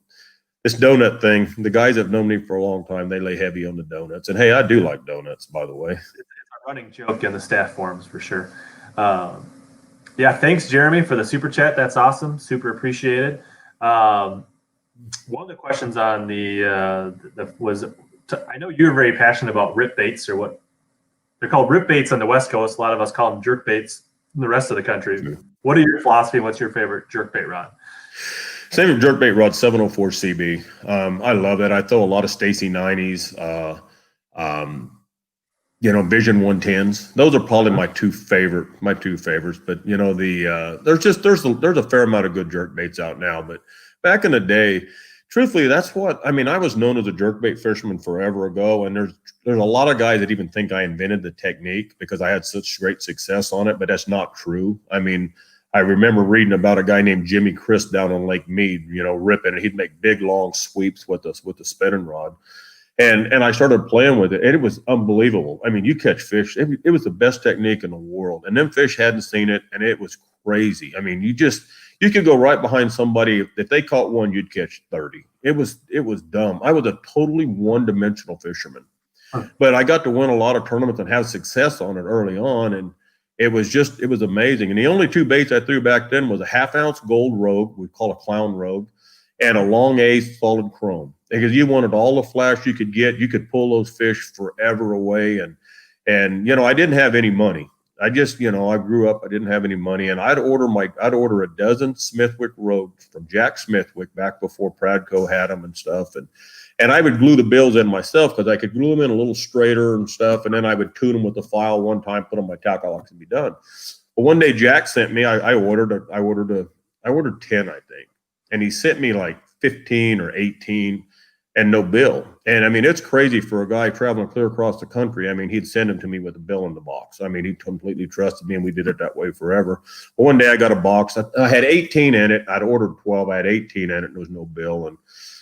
this donut thing, the guys that have known me for a long time, they lay heavy on the donuts. And hey, I do like donuts, by the way. It's a running joke in the staff forums for sure. Yeah, thanks, Jeremy, for the super chat. That's awesome. Super appreciated. One of the questions on I know you're very passionate about rip baits, or what they're called, rip baits on the West Coast. A lot of us call them jerk baits in the rest of the country. Yeah. What are your philosophy? What's your favorite jerk bait rod? Same jerkbait rod, 704 CB. I love it. I throw a lot of Xtasy 90s, Vision 110s. Those are probably my two favorites. But there's a fair amount of good jerkbaits out now. But back in the day, truthfully, that's what I mean. I was known as a jerkbait fisherman forever ago, and there's a lot of guys that even think I invented the technique because I had such great success on it. But that's not true. I mean, I remember reading about a guy named Jimmy Chris down on Lake Mead, ripping, and he'd make big long sweeps with the spinning rod. And I started playing with it, and it was unbelievable. I mean, you catch fish. It was the best technique in the world. And them fish hadn't seen it, and it was crazy. I mean, you could go right behind somebody. If they caught one, you'd catch 30. It was dumb. I was a totally one-dimensional fisherman. But I got to win a lot of tournaments and have success on it early on, and it was amazing. And the only two baits I threw back then was a half-ounce gold rogue, we call a clown rogue, and a long ace solid chrome. Because you wanted all the flash you could get. You could pull those fish forever away. And I didn't have any money. I just, I grew up, I didn't have any money. And I'd order a dozen Smithwick rogues from Jack Smithwick back before Pradco had them and stuff. And I would glue the bills in myself because I could glue them in a little straighter and stuff. And then I would tune them with the file one time, put on my tackle box and be done. But one day Jack sent me, I ordered 10, I think. And he sent me like 15 or 18 and no bill. And I mean, it's crazy for a guy traveling clear across the country. I mean, he'd send them to me with a bill in the box. I mean, he completely trusted me, and we did it that way forever. But one day I got a box. I had 18 in it. I'd ordered 12. I had 18 in it, and there was no bill. And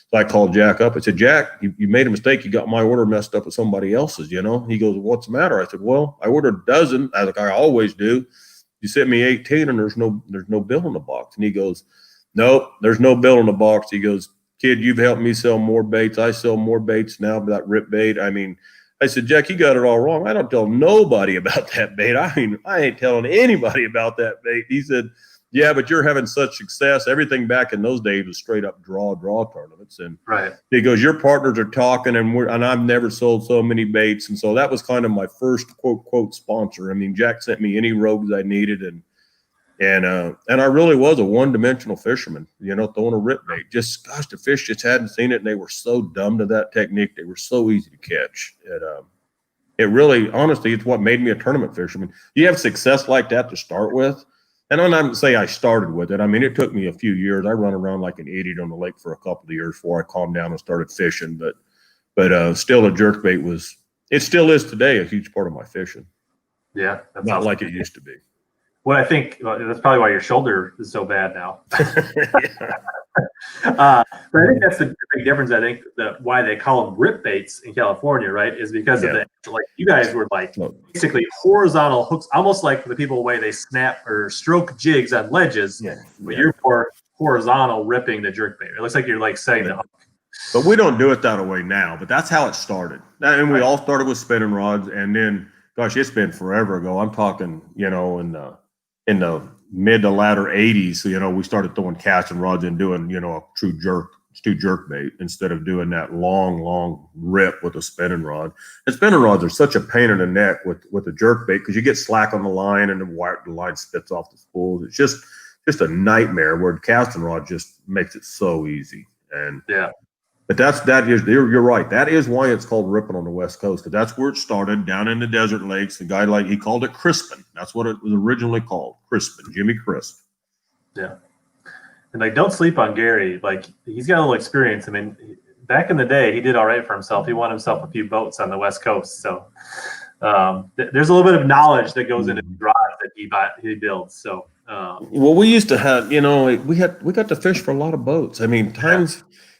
so I called Jack up. I said, Jack, you made a mistake. You got my order messed up with somebody else's, He goes, what's the matter? I said, well, I ordered a dozen, like I always do. You sent me 18, and there's no bill in the box. And he goes, nope, there's no bill in the box. He goes, kid, you've helped me sell more baits. I sell more baits now with that rip bait. I mean, I said, Jack, you got it all wrong. I don't tell nobody about that bait. I mean, I ain't telling anybody about that bait. He said, yeah, but you're having such success. Everything back in those days was straight up draw tournaments. And right. He goes, your partners are talking, and I've never sold so many baits. And so that was kind of my first quote sponsor. I mean, Jack sent me any rogues I needed, and I really was a one-dimensional fisherman, throwing a rip bait. Just, gosh, the fish just hadn't seen it, and they were so dumb to that technique. They were so easy to catch. It really, honestly, it's what made me a tournament fisherman. You have success like that to start with, and I'm not say I started with it. I mean, it took me a few years. I run around like an idiot on the lake for a couple of years before I calmed down and started fishing. But still, a jerkbait it still is today a huge part of my fishing. Yeah, that's not awesome. like it used to be. Well, I think that's probably why your shoulder is so bad now. But I think that's the big difference. I think why they call them rip baits in California, right, is because of the, like, you guys were like basically horizontal hooks, almost like the people way they snap or stroke jigs on ledges. Yeah. But you're more horizontal ripping the jerkbait. It looks like you're like setting the hook. But we don't do it that way now. But that's how it started. And we all started with spinning rods, and then, gosh, it's been forever ago. I'm talking, in the mid to latter 80s, we started throwing casting rods and doing, a true jerk bait instead of doing that long rip with a spinning rod. And spinning rods are such a pain in the neck with a jerk bait because you get slack on the line and the line spits off the spools. It's just a nightmare, where the casting rod just makes it so easy. And yeah. But you're right. That is why it's called ripping on the West Coast, because that's where it started, down in the desert lakes. The guy, he called it crispin. That's what it was originally called, crispin, Jimmy Crisp. Yeah. And don't sleep on Gary. He's got a little experience. I mean, back in the day, he did all right for himself. He won himself a few boats on the West Coast. So there's a little bit of knowledge that goes into the rods that he builds. So well, we used to have, we got to fish for a lot of boats. I mean,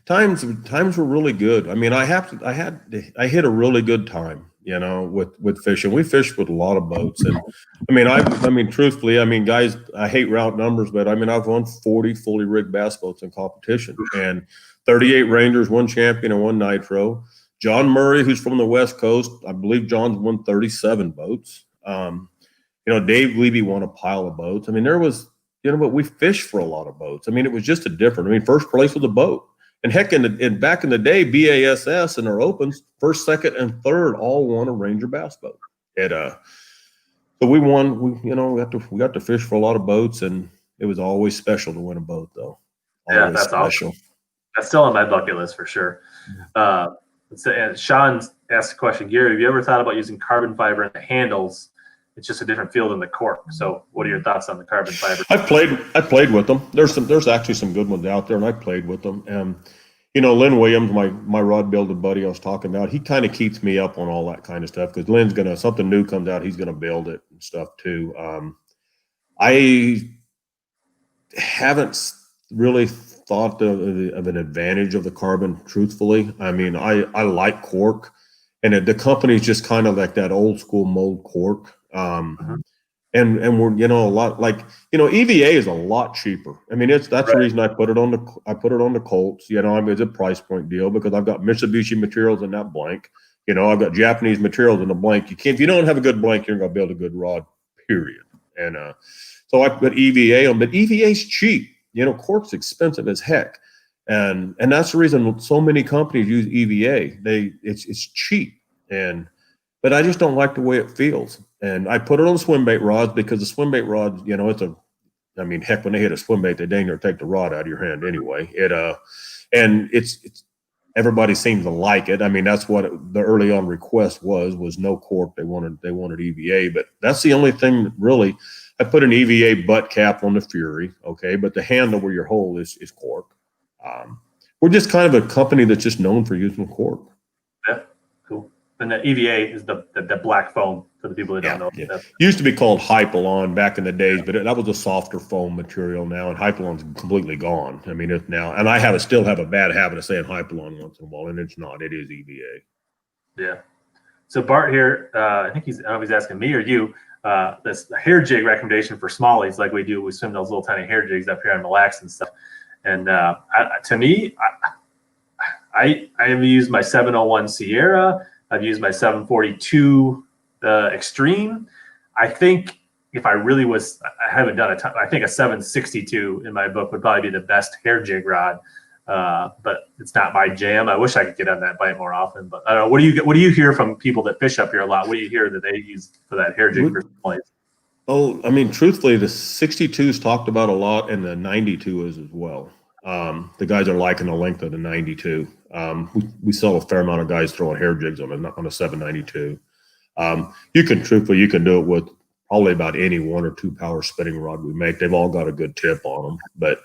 Times were really good. I mean, I hit a really good time, you know, with fishing. We fished with a lot of boats, and I mean, truthfully, I mean, guys, I hate route numbers, but I mean, I've won 40 fully rigged bass boats in competition, and 38 Rangers, 1 Champion, and 1 Nitro. John Murray, who's from the West Coast, I believe John's won 37 boats. You know, Dave Levy won a pile of boats. I mean, there was, you know, but we fished for a lot of boats. I mean, it was just a different. I mean, first place was a boat. And heck, back in the day, BASS and our opens, first, second, and third all won a Ranger bass boat. So we won. We got to fish for a lot of boats, and it was always special to win a boat, though. Yeah, that's special. Awesome. That's still on my bucket list for sure. And Sean asked a question, Gary, have you ever thought about using carbon fiber in the handles? It's just a different feel than the cork. So what are your thoughts on the carbon fiber? I played with them. There's actually some good ones out there, and I played with them. You know, Lynn Williams, my rod building buddy I was talking about, he kind of keeps me up on all that kind of stuff, because Lynn's something new comes out, he's gonna build it and stuff too. I haven't really thought of an advantage of the carbon, truthfully. I mean, I like cork, and the company's just kind of like that old school mold cork. And we're, you know, a lot like, you know, EVA is a lot cheaper. I mean, that's right. The reason I put it on the Colts. You know, I mean, it's a price point deal because I've got Mitsubishi materials in that blank. You know, I've got Japanese materials in the blank. If you don't have a good blank, you're not gonna build a good rod, period. And so I put EVA on, but EVA's cheap. You know, cork's expensive as heck. And that's the reason so many companies use EVA. It's cheap. But I just don't like the way it feels. And I put it on swim bait rods because the swim bait rods, you know, I mean, heck, when they hit a swim bait, they dang near take the rod out of your hand anyway. And it's everybody seems to like it. I mean, that's what the early on request was no cork. They wanted EVA, but that's the only thing that really. I put an EVA butt cap on the Fury, okay, but the handle where your hole is cork. We're just kind of a company that's just known for using cork. Yeah, cool. And the EVA is the black foam for the people that don't know. Yeah. Used to be called Hypalon back in the days, but that was a softer foam material now, and Hypalon's completely gone. I mean, it's now, and I still have a bad habit of saying Hypalon once in a while, and it's not. It is EVA. Yeah. So Bart here, I think I don't know if he's asking me or you. This hair jig recommendation for smallies, like we swim those little tiny hair jigs up here on Mille Lacs and stuff. And to me, I have used my 701 Sierra. I've used my 742 Extreme. I think if I really was, I haven't done a ton. I think a 762 in my book would probably be the best hair jig rod. But it's not my jam. I wish I could get on that bite more often. But I don't know. What do you hear from people that fish up here a lot? What do you hear that they use for that hair jig for smallies? Oh, I mean, truthfully, the 62 is talked about a lot, and the 92 is as well. The guys are liking the length of the 92. We sell a fair amount of guys throwing hair jigs on a 792. You can do it with probably about any 1 or 2 power spinning rod we make. They've all got a good tip on them, but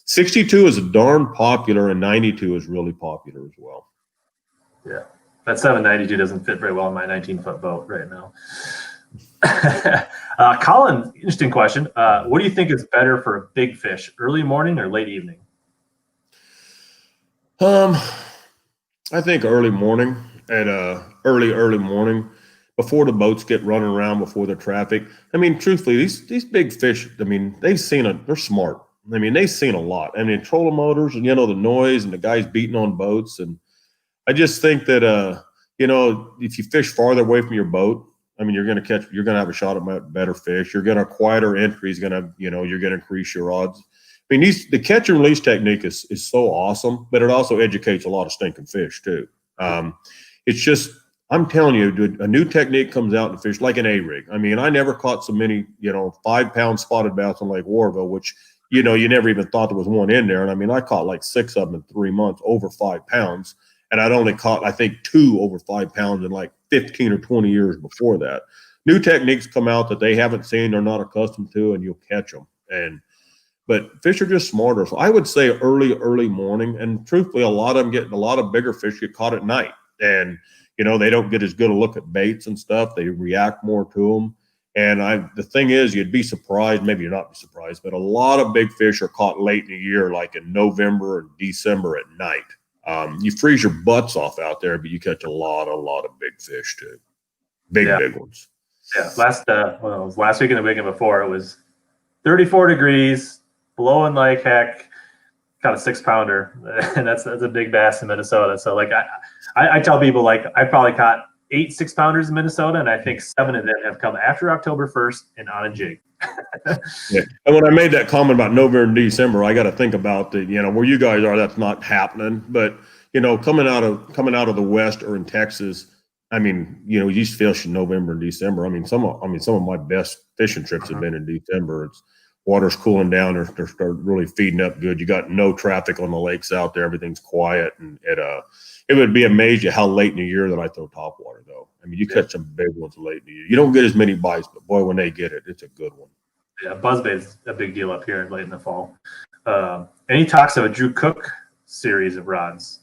62 is darn popular, and 92 is really popular as well. Yeah, that 792 doesn't fit very well in my 19-foot boat right now. Colin, interesting question. What do you think is better for a big fish, early morning or late evening? I think early morning, at early morning, before the boats get running around, before the traffic. I mean, truthfully, these big fish, I mean, they're smart. I mean, they've seen a lot. I mean, trolling motors and, you know, the noise and the guys beating on boats. And I just think that, you know, if you fish farther away from your boat, I mean, you're going to have a shot at better fish. You're going to quieter entries, you're going to increase your odds. I mean, the catch and release technique is so awesome, but it also educates a lot of stinking fish too. It's just, I'm telling you, a new technique comes out in fish like an A-rig. I mean, I never caught so many, 5-pound spotted bass on Lake Warville, which, you never even thought there was one in there. And I mean, I caught like 6 of them in 3 months, over 5 pounds. And I'd only caught, I think, 2 over 5 pounds in like 15 or 20 years before that. New techniques come out that they haven't seen, they're not accustomed to, and you'll catch them. But fish are just smarter. So I would say early morning. And truthfully, a lot of bigger fish get caught at night. And, they don't get as good a look at baits and stuff. They react more to them. And the thing is, you'd be surprised, maybe you're not surprised, but a lot of big fish are caught late in the year, like in November and December at night. You freeze your butts off out there, but you catch a lot of big fish too. Big ones. Yeah. It was last week and the weekend before, it was 34 degrees, blowing like heck, caught a 6-pounder. And that's a big bass in Minnesota. So like I tell people, like, I probably caught 8 6-pounders in Minnesota, and I think 7 of them have come after October 1st and on a jig. Yeah. And when I made that comment about November and December, I got to think about where you guys are, that's not happening. But, coming out of the West or in Texas, I mean, you used to fish in November and December. I mean, some of my best fishing trips have been in December. It's water's cooling down. They're start really feeding up good. You got no traffic on the lakes out there. Everything's quiet, and it would be amazing how late in the year that I throw topwater, though. I mean, you catch some big ones late in the year. You don't get as many bites, but boy, when they get it, it's a good one. Yeah, buzzbait's a big deal up here late in the fall. Any talks of a Drew Cook series of rods?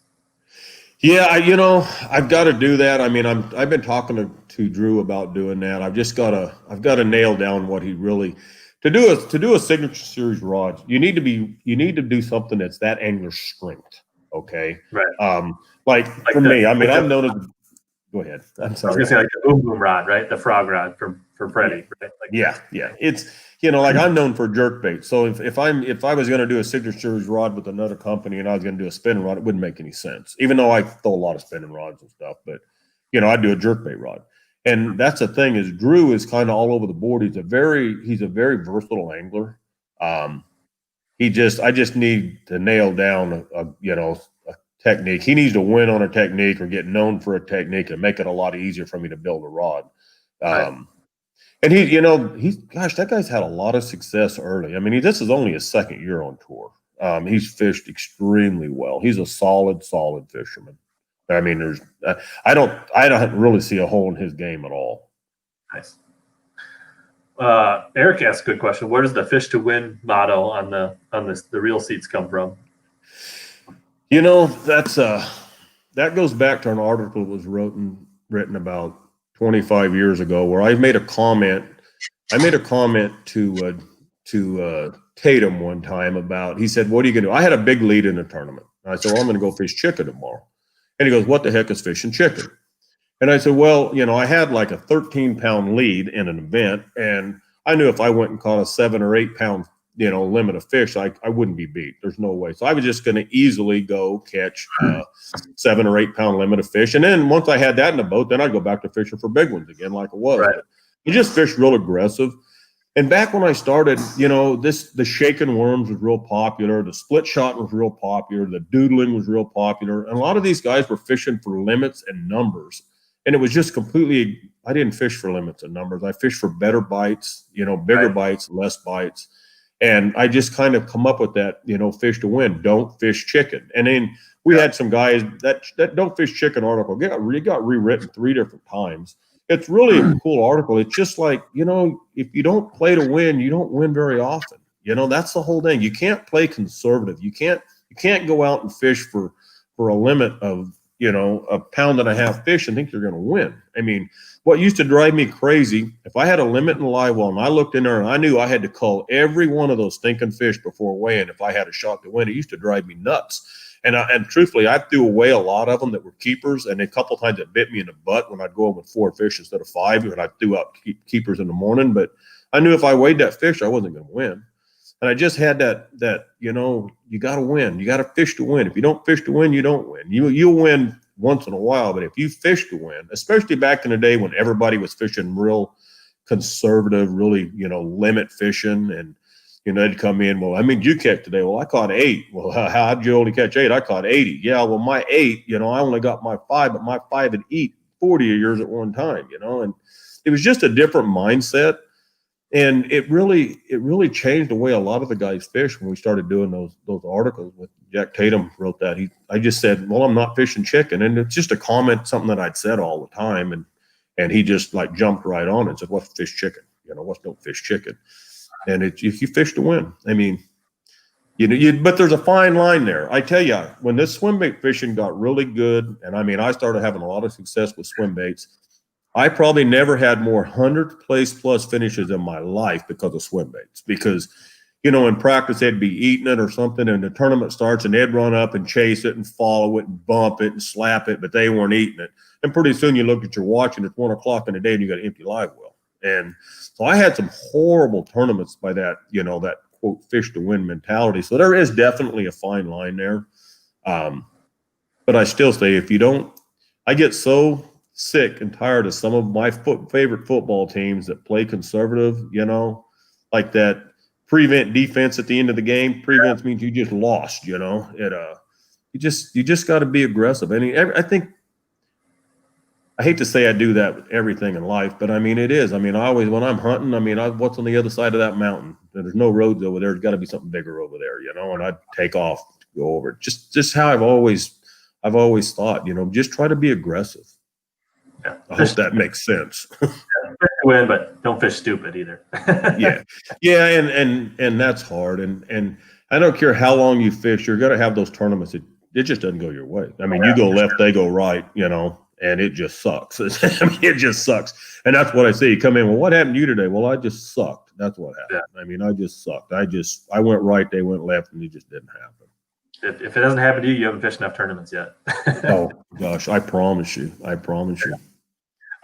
Yeah, I've got to do that. I mean, I've been talking to Drew about doing that. I've got to nail down what he really to do a signature series rod. You need to do something that's that angler strength. Okay. Right. Like for me, I mean, I'm known as. Go ahead. I'm sorry. I was gonna say like the boom boom rod, right? The frog rod for Freddie. Right? Like, yeah. It's like I'm known for jerkbait. So if I was gonna do a signature series rod with another company and I was gonna do a spinning rod, it wouldn't make any sense. Even though I throw a lot of spinning rods and stuff, but I'd do a jerkbait rod. And that's the thing is Drew is kind of all over the board. He's a very versatile angler. I just need to nail down a technique. He needs to win on a technique or get known for a technique and make it a lot easier for me to build a rod. And that guy's had a lot of success early. I mean, this is only his second year on tour. He's fished extremely well. He's a solid fisherman. I mean, I don't really see a hole in his game at all. Nice. Eric asked a good question. Where does the fish to win motto on the reel seats come from? That goes back to an article that was written about 25 years ago where I made a comment to Tatum one time about, he said, what are you going to do? I had a big lead in the tournament. And I said, well, I'm going to go fish chicken tomorrow. And he goes, what the heck is fishing chicken? And I said, well, I had like a 13-pound lead in an event, and I knew if I went and caught a 7 or 8 pound, limit of fish, I wouldn't be beat. There's no way. So I was just going to easily go catch 7 or 8 pound limit of fish. And then once I had that in the boat, then I'd go back to fishing for big ones again, like it was. Right. You just fish real aggressive. And back when I started, the shaking worms was real popular. The split shot was real popular. The doodling was real popular. And a lot of these guys were fishing for limits and numbers. And it was just completely, I didn't fish for limits and numbers. I fished for better bites, bigger bites, less bites. And I just kind of come up with that, fish to win, don't fish chicken. And then we had some guys that don't fish chicken article got rewritten 3 different times. It's really a cool article. It's just like, if you don't play to win, you don't win very often. That's the whole thing. You can't play conservative. You can't go out and fish for a limit of, a pound and a half fish and think you're going to win. I mean, what used to drive me crazy, if I had a limit in live well and I looked in there and I knew I had to cull every one of those stinking fish before weighing if I had a shot to win, it used to drive me nuts. And truthfully, I threw away a lot of them that were keepers, and a couple of times it bit me in the butt when I'd go over with 4 fish instead of 5, and I threw out keepers in the morning. But I knew if I weighed that fish, I wasn't going to win. And I just had that you got to win. You got to fish to win. If you don't fish to win, you don't win. You'll win once in a while, but if you fish to win, especially back in the day when everybody was fishing real conservative, really, limit fishing, and they'd come in, well, I mean, you catch today. Well, I caught 8. Well, how'd you only catch 8? I caught 80. Yeah, well, my 8, I only got my 5, but my 5 would eat 40 of yours at one time, and it was just a different mindset. And it really changed the way a lot of the guys fish when we started doing those articles. With Jack Tatum wrote that. I just said, well, I'm not fishing chicken. And it's just a comment, something that I'd said all the time. And he just like jumped right on and said, what's fish chicken? What's don't fish chicken? And if you fish to win, I mean, but there's a fine line there. I tell you, when this swim bait fishing got really good, and I mean, I started having a lot of success with swim baits, I probably never had more 100th place plus finishes in my life because of swim baits. Because, you know, in practice they'd be eating it or something, and the tournament starts and they'd run up and chase it and follow it and bump it and slap it, but they weren't eating it. And pretty soon you look at your watch and it's 1 o'clock in the day and you got an empty live well. And so I had some horrible tournaments by that, you know, that quote fish to win mentality. So there is definitely a fine line there. But I still say, if you don't, I get so sick and tired of some of my favorite football teams that play conservative, you know, like that prevent defense at the end of the game. Prevents means you just lost, you know. You just got to be aggressive. I think, I hate to say I do that with everything in life, but I mean, it is. I mean, I always, when I'm hunting, I mean, what's on the other side of that mountain? There's no roads over there. There's got to be something bigger over there, you know, and I'd take off, go over it. Just how I've always thought, you know, just try to be aggressive. Yeah. I hope that makes sense. Win, but don't fish stupid either. Yeah, and that's hard. And I don't care how long you fish, you're gonna have those tournaments. It just doesn't go your way. I mean, you go left, they go right, you know, and it just sucks. I mean, it just sucks. And that's what I say. You come in, well, what happened to you today? Well, I just sucked. That's what happened. Yeah. I mean, I just sucked. I went right, they went left, and it just didn't happen. If it doesn't happen to you, you haven't fished enough tournaments yet. Oh gosh, I promise you.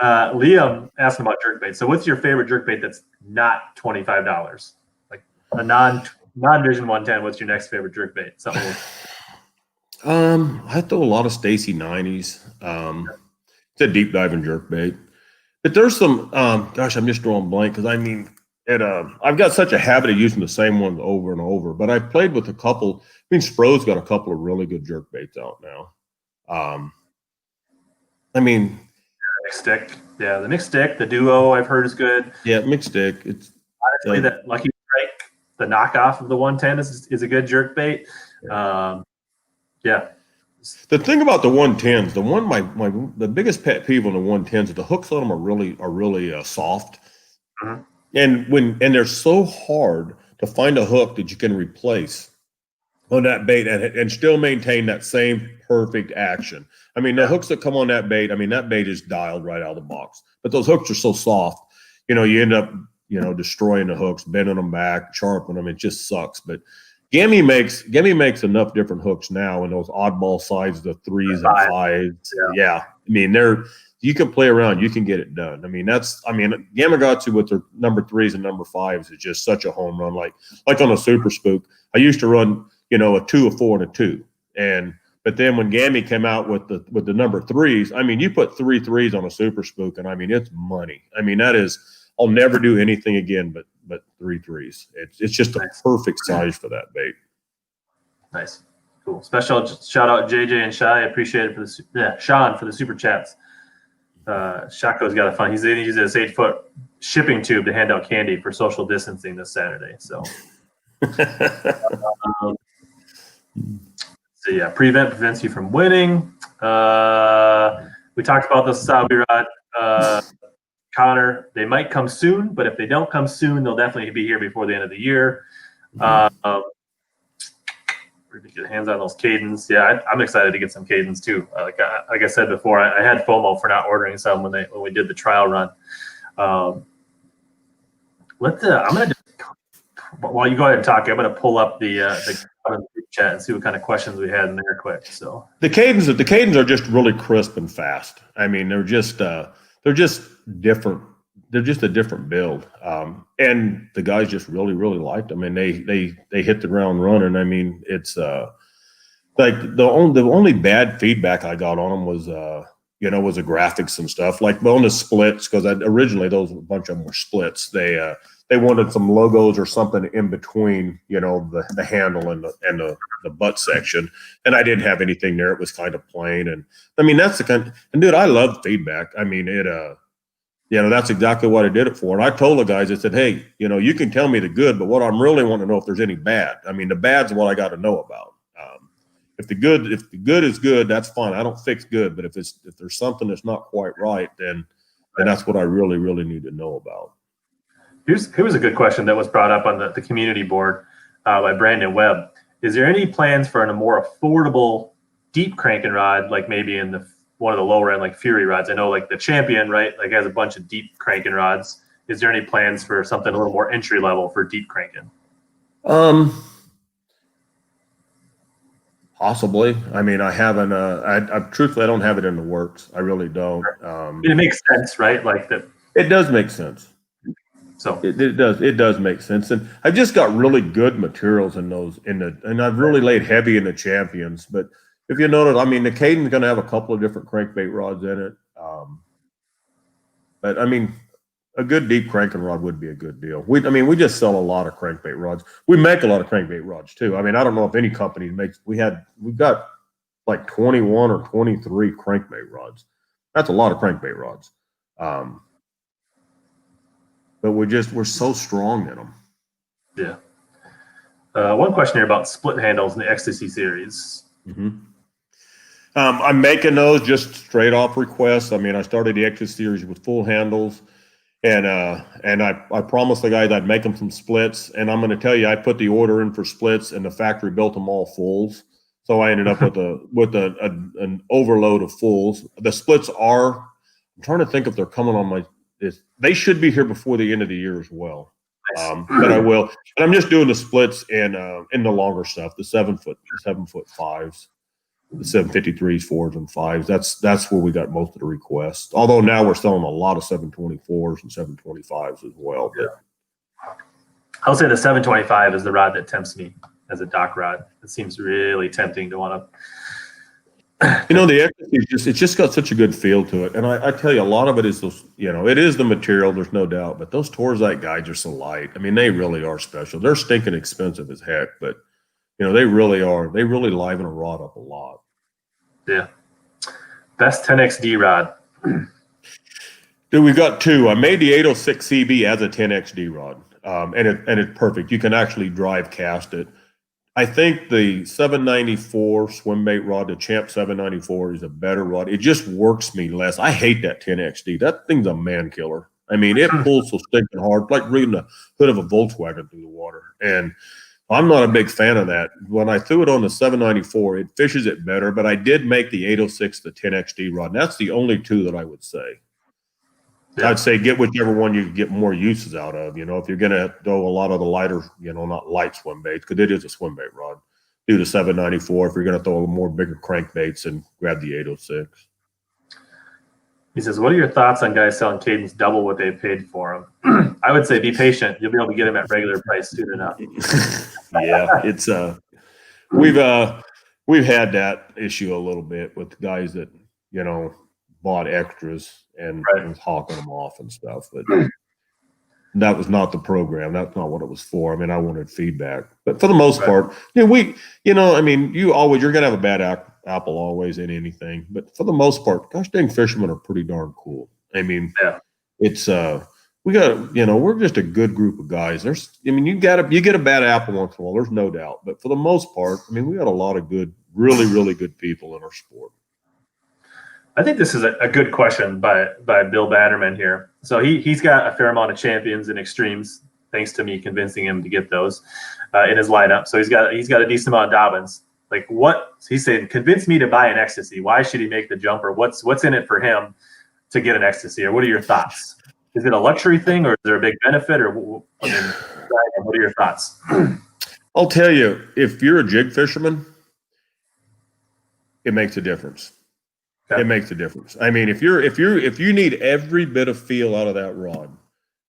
Liam asked about jerkbait. So what's your favorite jerkbait that's not $25? Like a non-Vision 110, what's your next favorite jerkbait? Something I throw a lot of Xtasy 90s. It's a deep diving jerkbait. But there's some gosh, I'm just drawing blank because I mean I've got such a habit of using the same ones over and over. But I've played with a couple. I mean, Spro's got a couple of really good jerkbaits out now. I mean, mixed stick. Yeah, the mixed stick, the duo I've heard is good. Yeah, mixed stick. It's honestly that Lucky Strike, the knockoff of the 110 is a good jerkbait. Yeah. The thing about the 110s, the biggest pet peeve on the 110s is the hooks on them are really soft. Mm-hmm. And they're so hard to find a hook that you can replace on that bait and still maintain that same perfect action. I mean, the hooks that come on that bait, I mean, that bait is dialed right out of the box. But those hooks are so soft, you know, you end up, you know, destroying the hooks, bending them back, sharpening them. It just sucks. But Gammy makes enough different hooks now in those oddball sides, the 3s and 5s. Yeah. I mean, you can play around, you can get it done. I mean, Gamakatsu with their number 3s and number 5s is just such a home run. Like on a Super Spook, I used to run, you know, a 2, a 4, and a 2. But then when Gammy came out with the number 3s, I mean, you put 3 3s on a Super Spook, and I mean, it's money. I mean, I'll never do anything again but 3 3s. It's just a perfect size for that bait. Nice, cool. Special shout out JJ and Shy. I appreciate it Sean for the super chats. Shaco's got a fun. He's going to use his 8-foot shipping tube to hand out candy for social distancing this Saturday. So. So yeah, prevents you from winning. We talked about the Sobi rod. Connor, they might come soon, but if they don't come soon, they'll definitely be here before the end of the year. We're gonna get hands on those Kadens. Yeah, I'm excited to get some Kadens too. Like I said before, I had FOMO for not ordering some when we did the trial run. I'm gonna just, while you go ahead and talk, I'm gonna pull up the chat and see what kind of questions we had in there quick. So the Kadens are just really crisp and fast. I mean, they're just different. They're just a different build. And the guys just really, really liked them. And they hit the ground running. I mean, it's like the only bad feedback I got on them was was the graphics and stuff. Like on the splits, because originally a bunch of them were splits. They wanted some logos or something in between, the handle and the butt section. And I didn't have anything there. It was kind of plain. And I mean, that's the kind. And dude, I love feedback. I mean, that's exactly what I did it for. And I told the guys, I said, hey, you can tell me the good, but what I'm really wanting to know if there's any bad. I mean, the bad's what I got to know about. If the good is good, that's fine. I don't fix good, but if there's something that's not quite right, then that's what I really, really need to know about. Here's a good question that was brought up on the community board by Brandon Webb. Is there any plans for a more affordable deep cranking rod, like maybe in the one of the lower end like Fury rods. I know like the Champion, right? Like has a bunch of deep cranking rods. Is there any plans for something a little more entry level for deep cranking? Possibly. I mean, I haven't. Truthfully, I don't have it in the works. I really don't. It makes sense, right? Like that. It does make sense. So it does. It does make sense, and I've just got really good materials in those. And I've really laid heavy in the Champions. But if you notice, I mean, the Kaden's going to have a couple of different crankbait rods in it. But I mean, a good deep cranking rod would be a good deal. We just sell a lot of crankbait rods. We make a lot of crankbait rods too. I mean, I don't know if any company makes. We've got like 21 or 23 crankbait rods. That's a lot of crankbait rods. But we're so strong in them. Yeah. One question here about split handles in the Xtasy series. Mm-hmm. I'm making those just straight off request. I mean, I started the Xtasy series with full handles, and I promised the guys I'd make them some splits. And I'm going to tell you, I put the order in for splits, and the factory built them all fulls. So I ended up with an overload of fulls. The splits are. I'm trying to think if they're coming on my. They should be here before the end of the year as well. But I will. And I'm just doing the splits in the longer stuff, the 7-foot 5s, the 753s, 4s, and 5s. That's where we got most of the requests. Although now we're selling a lot of 724s and 725s as well. Yeah. I'll say the 725 is the rod that tempts me as a dock rod. It seems really tempting to want to. You know, the Xtasy it's just got such a good feel to it, and I tell you, a lot of it is those. You know, it is the material. There's no doubt, but those Torzite guides are so light. I mean, they really are special. They're stinking expensive as heck, but you know, they really are. They really liven a rod up a lot. Yeah. Best 10XD rod. Dude, we've got two. I made the 806 CB as a 10XD rod, and it's perfect. You can actually drive cast it. I think the 794 swim bait rod, the Champ 794, is a better rod. It just works me less. I hate that 10XD. That thing's a man killer. I mean, it pulls so stinking hard, like reading the hood of a Volkswagen through the water. And I'm not a big fan of that. When I threw it on the 794, it fishes it better, but I did make the 806 the 10XD rod. And that's the only two that I would say. Yeah. I'd say get whichever one you get more uses out of. You know, if you're going to throw a lot of the lighter, you know, not light swim baits, because it is a swim bait rod, do the 794. If you're going to throw a more bigger crankbaits, and grab the 806. He says, what are your thoughts on guys selling Kadens double what they paid for them? I would say be patient. You'll be able to get them at regular price soon enough. Yeah, it's we've had that issue a little bit with guys that, you know, bought extras and was hawking them off and stuff, but that was not the program. That's not what it was for. I mean, I wanted feedback, but for the most part, you know, I mean, you're gonna have a bad apple always in anything, but for the most part, gosh dang, fishermen are pretty darn cool. I mean, it's we got, you know, we're just a good group of guys. You get a bad apple once in a while, there's no doubt, but for the most part, I mean, we got a lot of good, really good people in our sport. I think this is a good question by Bill Batterman here. So he's got a fair amount of champions and extremes, thanks to me convincing him to get those in his lineup. So he's got a decent amount of Dobyns. Like, what he's saying, convince me to buy an Xtasy. Why should he make the jumper? What's in it for him to get an Xtasy? Or what are your thoughts? Is it a luxury thing, or is there a big benefit? Or what are your thoughts? I'll tell you, if you're a jig fisherman, it makes a difference. It makes a difference. I mean, if you need every bit of feel out of that rod,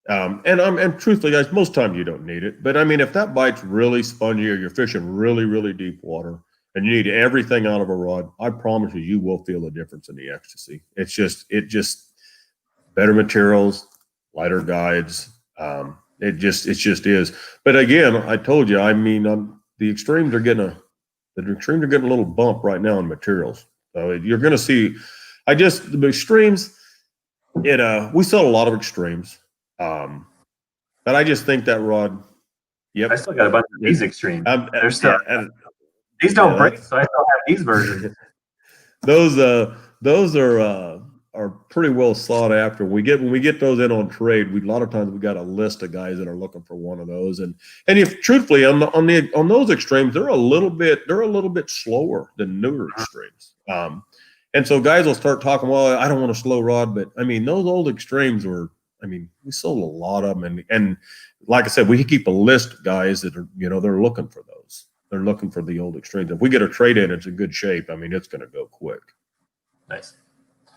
and truthfully, guys, most times you don't need it. But I mean, if that bite's really spongy or you're fishing really deep water and you need everything out of a rod, I promise you will feel a difference in the Xtasy. It just better materials, lighter guides. It just is. But again, I told you, I mean, the extremes are getting a little bump right now in materials. So you're going to see, the extremes, we sell a lot of extremes. But I just think that rod, I still got a bunch of these extremes. They're still, these don't break, so I still have these versions. Those are pretty well sought after. When we get those in on trade, a lot of times we got a list of guys that are looking for one of those. And if truthfully on those extremes, they're a little bit slower than newer extremes. And so guys will start talking, well, I don't want a slow rod, but I mean, those old extremes were, I mean, we sold a lot of them. And like I said, we keep a list of guys that are, you know, they're looking for those. They're looking for the old extremes. If we get a trade in, it's in good shape. I mean, it's going to go quick. Nice.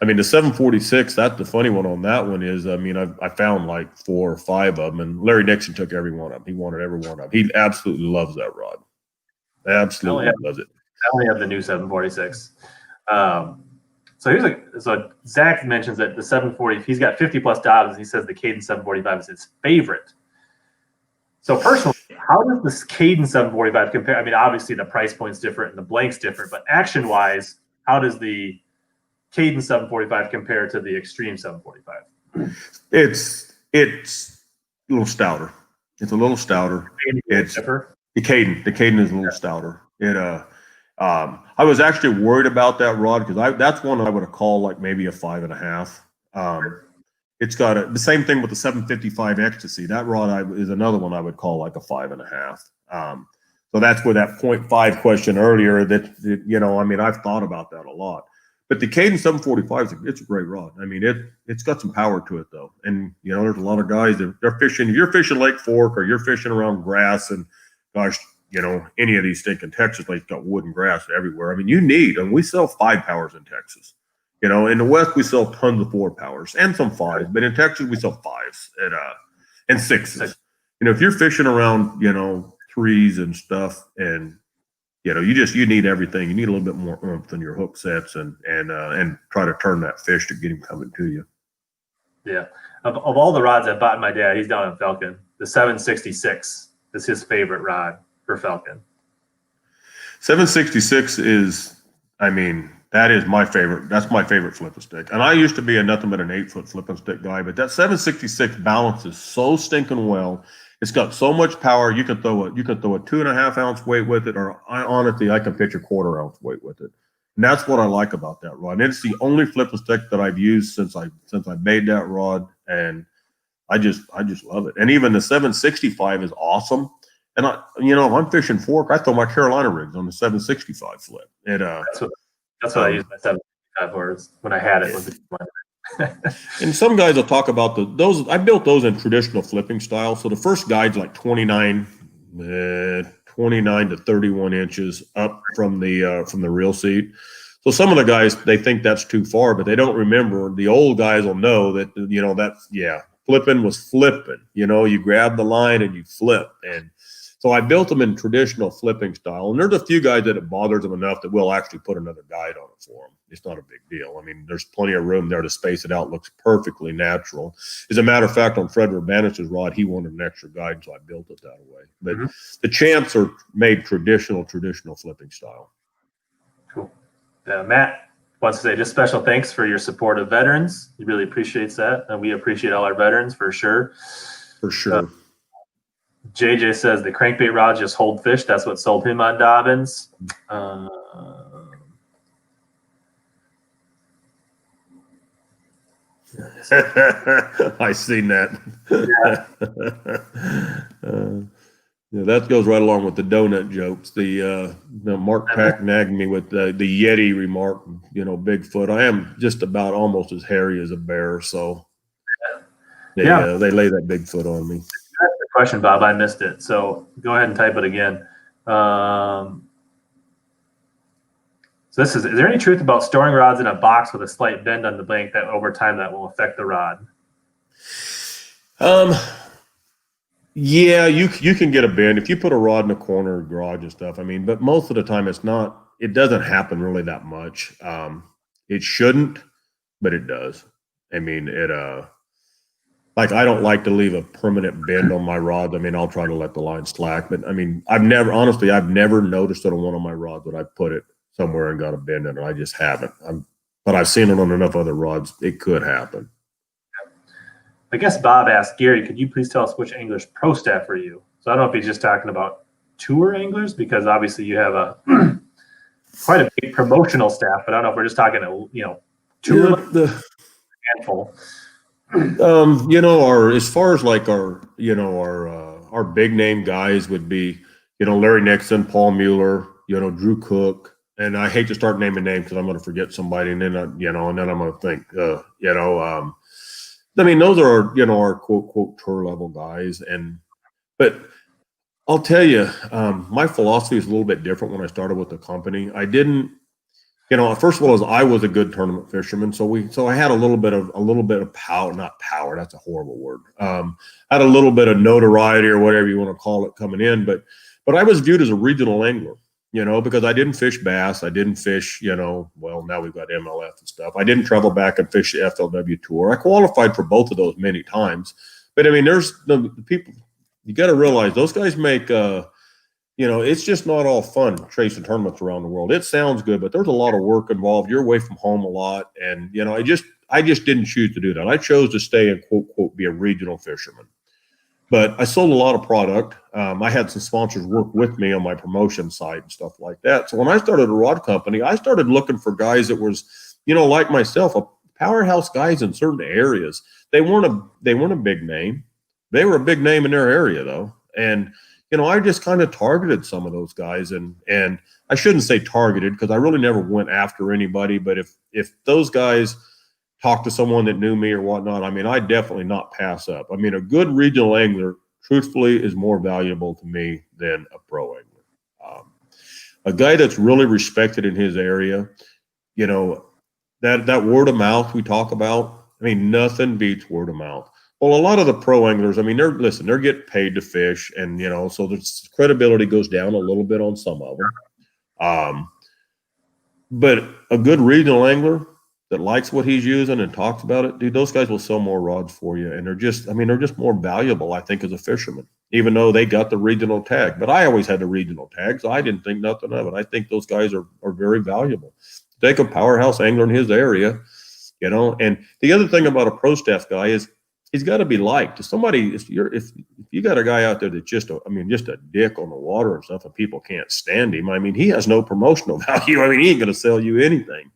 I mean, the 746, that's the funny one on that one is, I mean, I found like 4 or 5 of them, and Larry Nixon took every one of them. He wanted every one of them. He absolutely loves that rod. Absolutely loves it. I only have the new 746. So Zach mentions that the 740, he's got 50 plus Dobyns. He says the Kaden 745 is his favorite. So personally, how does this Kaden 745 compare? I mean, obviously the price point's different and the blank's different, but action wise, how does the Kaden 745 compare to the Extreme 745? It's a little stouter. It's a little stouter. It's the Kaden is a little stouter. I was actually worried about that rod because that's one I would have called like maybe a 5.5. It's got the same thing with the 755 Xtasy. That rod is another one I would call like a 5.5. So that's where that 0.5 question earlier that, you know, I mean, I've thought about that a lot. But the Kaden 745, it's a great rod. I mean, it's got some power to it though. And, you know, there's a lot of guys that they're fishing. If you're fishing Lake Fork or you're fishing around grass and gosh, you know, any of these stinking Texas lakes got wood and grass everywhere. I mean, and we sell 5 powers in Texas. You know, in the West, we sell tons of 4 powers and some 5s, but in Texas, we sell 5s and 6s. You know, if you're fishing around, you know, 3s and stuff, and, you know, you need everything. You need a little bit more oomph than your hook sets and try to turn that fish to get him coming to you. Yeah. Of all the rods I bought my dad, he's down in Falcon. The 766 is his favorite rod for Falcon. 766 is, I mean, that is my favorite. That's my favorite flipping stick. And I used to be nothing but an 8-foot flipping stick guy, but that 766 balances so stinking well. It's got so much power. You can throw a 2.5 ounce weight with it, or honestly, I can pitch a 1/4 ounce weight with it. And that's what I like about that rod. And it's the only flipping stick that I've used since I made that rod, and I just love it. And even the 765 is awesome. And you know, if I'm fishing fork, I throw my Carolina rigs on the 765 flip. That's what I use my 765 for when I had it. And some guys will talk about those. I built those in traditional flipping style. So the first guide's like 29 to 31 inches up from the reel seat. So some of the guys, they think that's too far, but they don't remember. The old guys will know that, you know, flipping was flipping. You know, you grab the line and you flip. And so I built them in traditional flipping style. And there's a few guys that it bothers them enough that we'll actually put another guide on it for them. It's not a big deal. I mean, there's plenty of room there to space it out. It looks perfectly natural. As a matter of fact, on Fred Urbanish's rod, he wanted an extra guide, so I built it that way. But the Champs are made traditional flipping style. Cool. Matt wants to say just special thanks for your support of veterans. He really appreciates that. And we appreciate all our veterans for sure. For sure. JJ says the crankbait rods just hold fish. That's what sold him on Dobyns. I seen that. Yeah, that goes right along with the donut jokes. The Mark Pack nagged me with the Yeti remark. You know, Bigfoot. I am just about almost as hairy as a bear, so they lay that Bigfoot on me. Question, Bob. I missed it. So go ahead and type it again. So this is there any truth about storing rods in a box with a slight bend on the blank that over time that will affect the rod? Yeah, you can get a bend if you put a rod in a corner of garage and stuff. I mean, but most of the time it doesn't happen really that much. It shouldn't, but it does. I mean, like I don't like to leave a permanent bend on my rods. I mean, I'll try to let the line slack, but I mean, I've never noticed it on one of my rods that I put it somewhere and got a bend in it. I just haven't. But I've seen it on enough other rods. It could happen. I guess Bob asked Gary, could you please tell us which anglers pro staff are you? So I don't know if he's just talking about tour anglers, because obviously you have a quite a big promotional staff, but I don't know if we're just talking tour handful. You know, as far as like our big name guys would be, you know, Larry Nixon, Paul Mueller, you know, Drew Cook, and I hate to start naming names because I'm going to forget somebody, and then and then I'm going to think, I mean, those are our quote tour level guys, but I'll tell you, my philosophy is a little bit different when I started with the company. I didn't, first of all, I was a good tournament fisherman, so I had a little bit of power, not power, that's a horrible word. Had a little bit of notoriety or whatever you want to call it coming in, but I was viewed as a regional angler, because I didn't fish bass, I didn't fish, well, now we've got MLF and stuff. I didn't travel back and fish the FLW tour. I qualified for both of those many times, but I mean, there's the people. You got to realize those guys make, it's just not all fun chasing tournaments around the world. It sounds good, but there's a lot of work involved. You're away from home a lot. And, I just didn't choose to do that. I chose to stay and quote, be a regional fisherman. But I sold a lot of product. I had some sponsors work with me on my promotion site and stuff like that. So when I started a rod company, I started looking for guys that was, like myself, a powerhouse guys in certain areas. They weren't a big name. They were a big name in their area, though. And, I just kind of targeted some of those guys. And I shouldn't say targeted because I really never went after anybody. But if those guys talked to someone that knew me or whatnot, I mean, I'd definitely not pass up. I mean, a good regional angler, truthfully, is more valuable to me than a pro angler. A guy that's really respected in his area, that word of mouth we talk about, I mean, nothing beats word of mouth. Well, a lot of the pro anglers, I mean, they're getting paid to fish, and so the credibility goes down a little bit on some of them. But a good regional angler that likes what he's using and talks about it, dude, those guys will sell more rods for you, and they're just more valuable, I think, as a fisherman, even though they got the regional tag. But I always had the regional tag, so I didn't think nothing of it. I think those guys are very valuable. Take a powerhouse angler in his area, And the other thing about a pro staff guy is, he's got to be liked. If you got a guy out there that's just a dick on the water and stuff, and people can't stand him, I mean, he has no promotional value. I mean, he ain't going to sell you anything.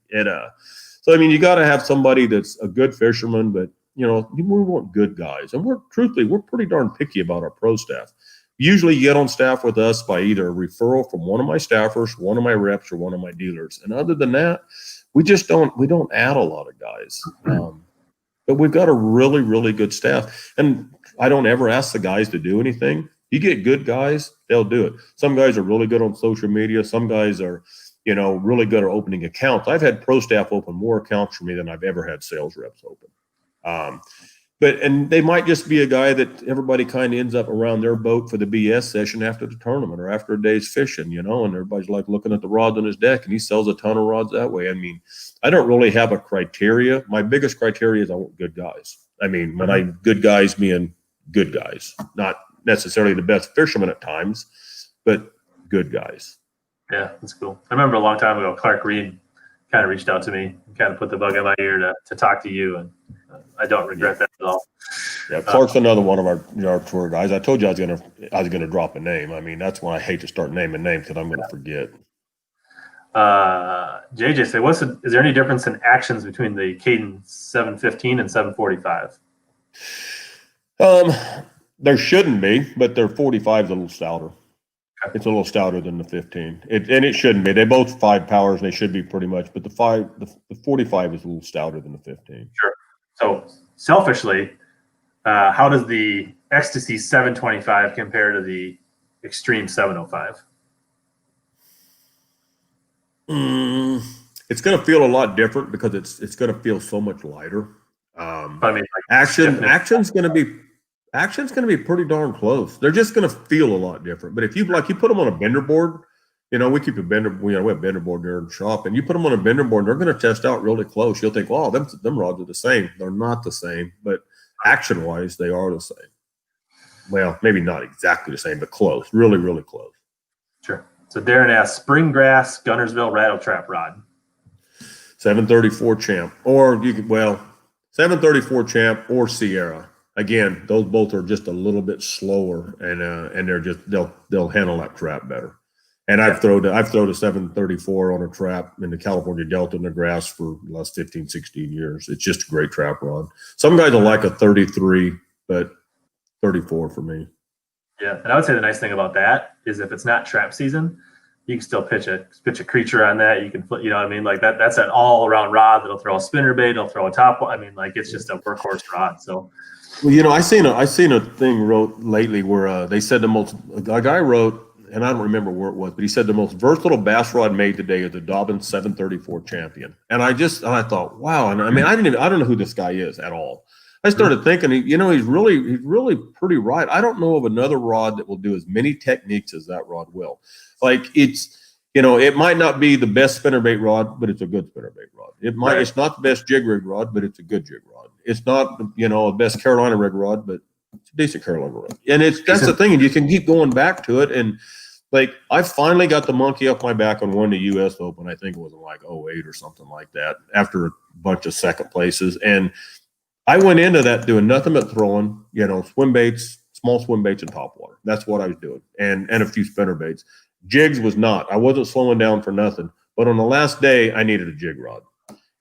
So I mean, you got to have somebody that's a good fisherman, but we want good guys, and we're pretty darn picky about our pro staff. Usually, you get on staff with us by either a referral from one of my staffers, one of my reps, or one of my dealers. And other than that, we don't add a lot of guys. But we've got a really, really good staff. And I don't ever ask the guys to do anything. You get good guys, they'll do it. Some guys are really good on social media. Some guys are, really good at opening accounts. I've had pro staff open more accounts for me than I've ever had sales reps open. And they might just be a guy that everybody kind of ends up around their boat for the BS session after the tournament or after a day's fishing, and everybody's like looking at the rods on his deck, and he sells a ton of rods that way. I mean, I don't really have a criteria. My biggest criteria is I want good guys. I mean, good guys being good guys, not necessarily the best fishermen at times, but good guys. Yeah, that's cool. I remember a long time ago, Clark Reed kind of reached out to me, kind of put the bug in my ear to talk to you, and I don't regret that at all. Yeah, Clark's another one of our tour guys. I told you I was gonna drop a name. I mean, that's why I hate to start naming names because I'm gonna forget. JJ say, is there any difference in actions between the Kaden 715 and 745? There shouldn't be, but their 45 is a little stouter. It's a little stouter than the 15. It shouldn't be. They both 5 powers, and they should be pretty much. But the 45 is a little stouter than the 15. Sure. So selfishly, how does the Xtasy 725 compare to the Extreme 705? It's going to feel a lot different because it's going to feel so much lighter. I mean, like action's going to be pretty darn close. They're just going to feel a lot different. But if you put them on a bender board, we keep a bender. We have a bender board there in the shop, and you put them on a bender board, they're going to test out really close. You'll think, "Wow, them rods are the same." They're not the same, but action-wise, they are the same. Well, maybe not exactly the same, but close. Really, really close. Sure. So Darren asks, Springgrass Gunnersville rattle trap rod. 734 Champ, or 734 Champ or Sierra. Again, those both are just a little bit slower, and they'll handle that trap better. And I've thrown a 734 on a trap in the California Delta in the grass for the last 15, 16 years. It's just a great trap rod. Some guys will like a 33, but 34 for me. Yeah, and I would say the nice thing about that is if it's not trap season, you can still pitch a creature on that. You can put, you know what I mean? Like that's an all around rod that'll throw a spinnerbait, it'll throw a top. I mean, like it's just a workhorse rod. So, well, you know, I seen a thing wrote lately where they said a guy wrote, and I don't remember where it was, but he said the most versatile bass rod made today is the Dobyns 734 Champion. And I thought, wow. And I mean, I don't know who this guy is at all. I started thinking, you know, he's really pretty right. I don't know of another rod that will do as many techniques as that rod will. Like it's, you know, it might not be the best spinnerbait rod, but it's a good spinnerbait rod. It's not the best jig rig rod, but it's a good jig rod. It's not, you know, the best Carolina rig rod, but it's a decent Carolina rod. And that's the thing, and you can keep going back to it. And like I finally got the monkey off my back on one the U.S. Open. I think it was in like 08 or something like that, after a bunch of second places. And I went into that doing nothing but throwing, you know, swim baits, small swim baits, and topwater. That's what I was doing, and a few spinner baits. Jigs was not. I wasn't slowing down for nothing. But on the last day, I needed a jig rod,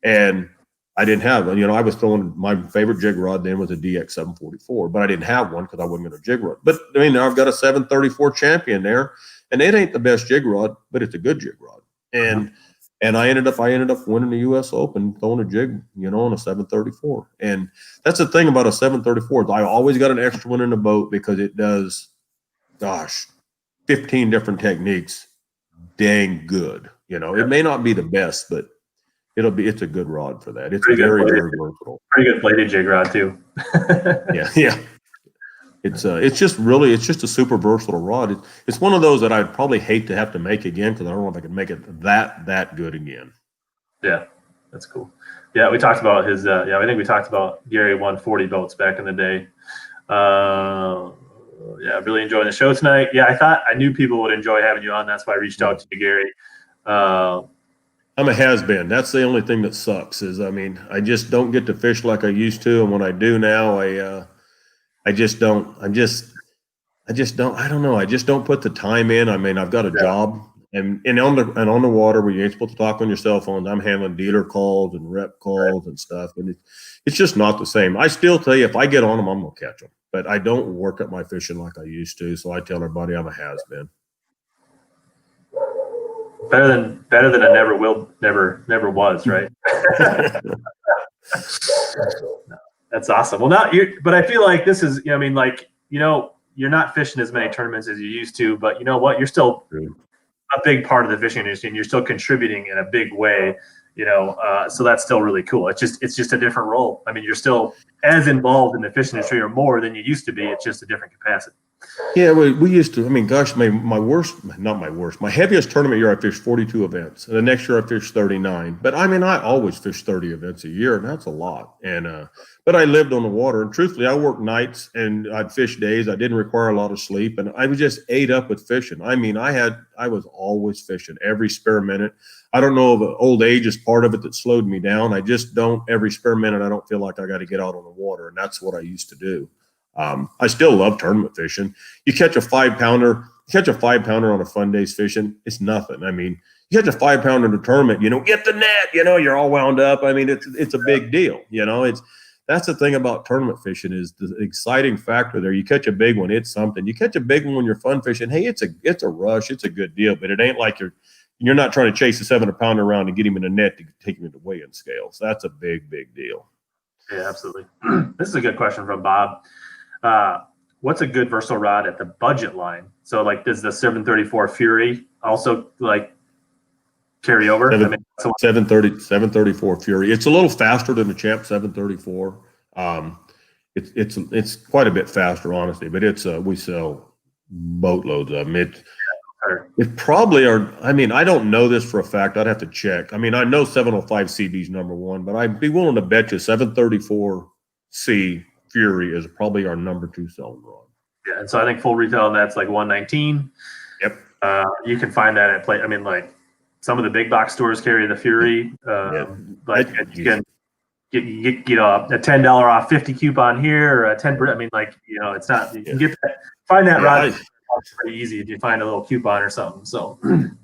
and I didn't have one. You know, I was throwing, my favorite jig rod then was a DX 744, but I didn't have one because I wasn't going to jig rod. But I mean, now I've got a 734 Champion there, and it ain't the best jig rod, but it's a good jig rod. And I ended up winning the U.S. Open throwing a jig, you know, on a 734. And that's the thing about a 734. I always got an extra one in the boat because it does, 15 different techniques, dang good. You know, it may not be the best, but it's a good rod for that. It's very versatile. Pretty good bladed jig rod too. yeah. It's just a super versatile rod. It's one of those that I'd probably hate to have to make again because I don't know if I could make it that good again. Yeah, that's cool. Yeah, we talked about his. I think we talked about Gary 140 boats back in the day. Really enjoying the show tonight. Yeah, I knew people would enjoy having you on. That's why I reached out to you, Gary. I'm a has-been. That's the only thing that sucks is, I mean, I just don't get to fish like I used to, and when I do now, I just don't I don't know. I just don't put the time in. I mean, I've got a job and on the water where you ain't supposed to talk on your cell phones, I'm handling dealer calls and rep calls and stuff. And it's just not the same. I still tell you, if I get on them, I'm going to catch them, but I don't work at my fishing like I used to. So I tell everybody I'm a has-been. Better than a never was, right? That's awesome. Well, but I feel like this is, I mean, like, you know, you're not fishing as many tournaments as you used to, but you know what? You're still a big part of the fishing industry, and you're still contributing in a big way, you know. So that's still really cool. It's just a different role. I mean, you're still as involved in the fishing industry or more than you used to be. It's just a different capacity. Yeah, we used to. I mean, gosh, my heaviest tournament year, I fished 42 events. And the next year, I fished 39. But I mean, I always fish 30 events a year, and that's a lot. And but I lived on the water, and truthfully, I worked nights and I'd fish days. I didn't require a lot of sleep, and I was just ate up with fishing. I mean, I was always fishing every spare minute. I don't know if old age is part of it that slowed me down. I just don't. Every spare minute, I don't feel like I got to get out on the water, and that's what I used to do. I still love tournament fishing. You catch a 5-pounder on a fun day's fishing, it's nothing. I mean, you catch a 5-pounder in a tournament, you know, get the net, you know, you're all wound up. I mean, it's a big deal, you know. That's the thing about tournament fishing is the exciting factor there. You catch a big one, it's something. You catch a big one when you're fun fishing, hey, it's a rush, it's a good deal, but it ain't like you're not trying to chase a 700-pounder around and get him in a net to take him into weigh-in scales. That's a big deal. Yeah, absolutely. This is a good question from Bob. What's a good versatile rod at the budget line? So like, does the 734 Fury also like carry over? 734 Fury. It's a little faster than the Champ 734. It's quite a bit faster, honestly, but we sell boatloads of them. It probably are. I mean, I don't know this for a fact. I'd have to check. I mean, I know 705 CB's #1, but I'd be willing to bet you 734C Fury is probably our #2 selling rod. Yeah, and so I think full retail on that's like $119. Yep. You can find that at I mean, like some of the big box stores carry the Fury. Like you can get a $10 off 50 coupon here or a 10%. I mean, like, you know, it's not. You can get that. Find that rod. It's pretty easy if you find a little coupon or something. So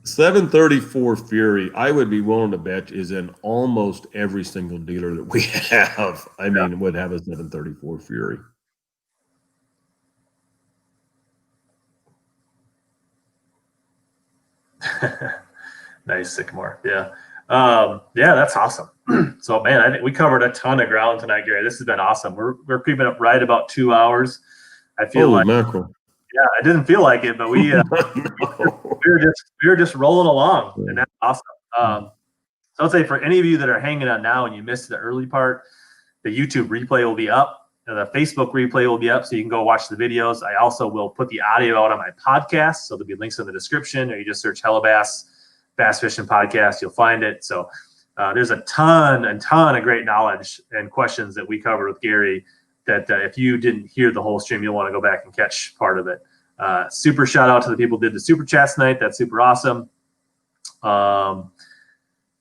734 Fury, I would be willing to bet is in almost every single dealer that we have. I mean, would have a 734 Fury. Nice, Sycamore. Yeah. Yeah, that's awesome. So, man, I think we covered a ton of ground tonight, Gary. This has been awesome. We're creeping up right about 2 hours. I feel Holy like, mackerel. yeah, I didn't feel like it, but we were just rolling along, and that's awesome. So I'd say for any of you that are hanging on now and you missed the early part, the YouTube replay will be up. The Facebook replay will be up, so you can go watch the videos. I also will put the audio out on my podcast, so there'll be links in the description, or you just search HellaBass Bass Fishing Podcast, you'll find it. So there's a ton of great knowledge and questions that we covered with Gary that if you didn't hear the whole stream, you'll want to go back and catch part of it. Super shout out to the people who did the super chats tonight. That's super awesome. Yeah,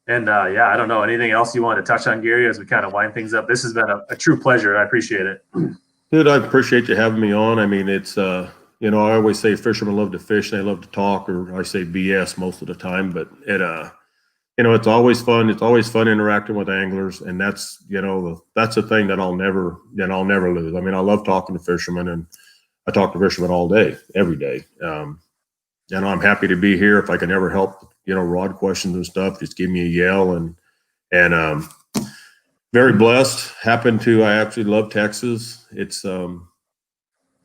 I don't know. Anything else you want to touch on, Gary, as we kind of wind things up? This has been a true pleasure. I appreciate it. Dude, I appreciate you having me on. I mean, it's, you know, I always say fishermen love to fish and they love to talk, or I say BS most of the time, but it, you know, it's always fun. It's always fun interacting with anglers. And that's, you know, that's the thing that I'll never lose. I mean, I love talking to fishermen, and I talk to fishermen all day, every day. And I'm happy to be here. If I can ever help, you know, rod questions and stuff, just give me a yell. And very blessed. I actually love Texas. It's,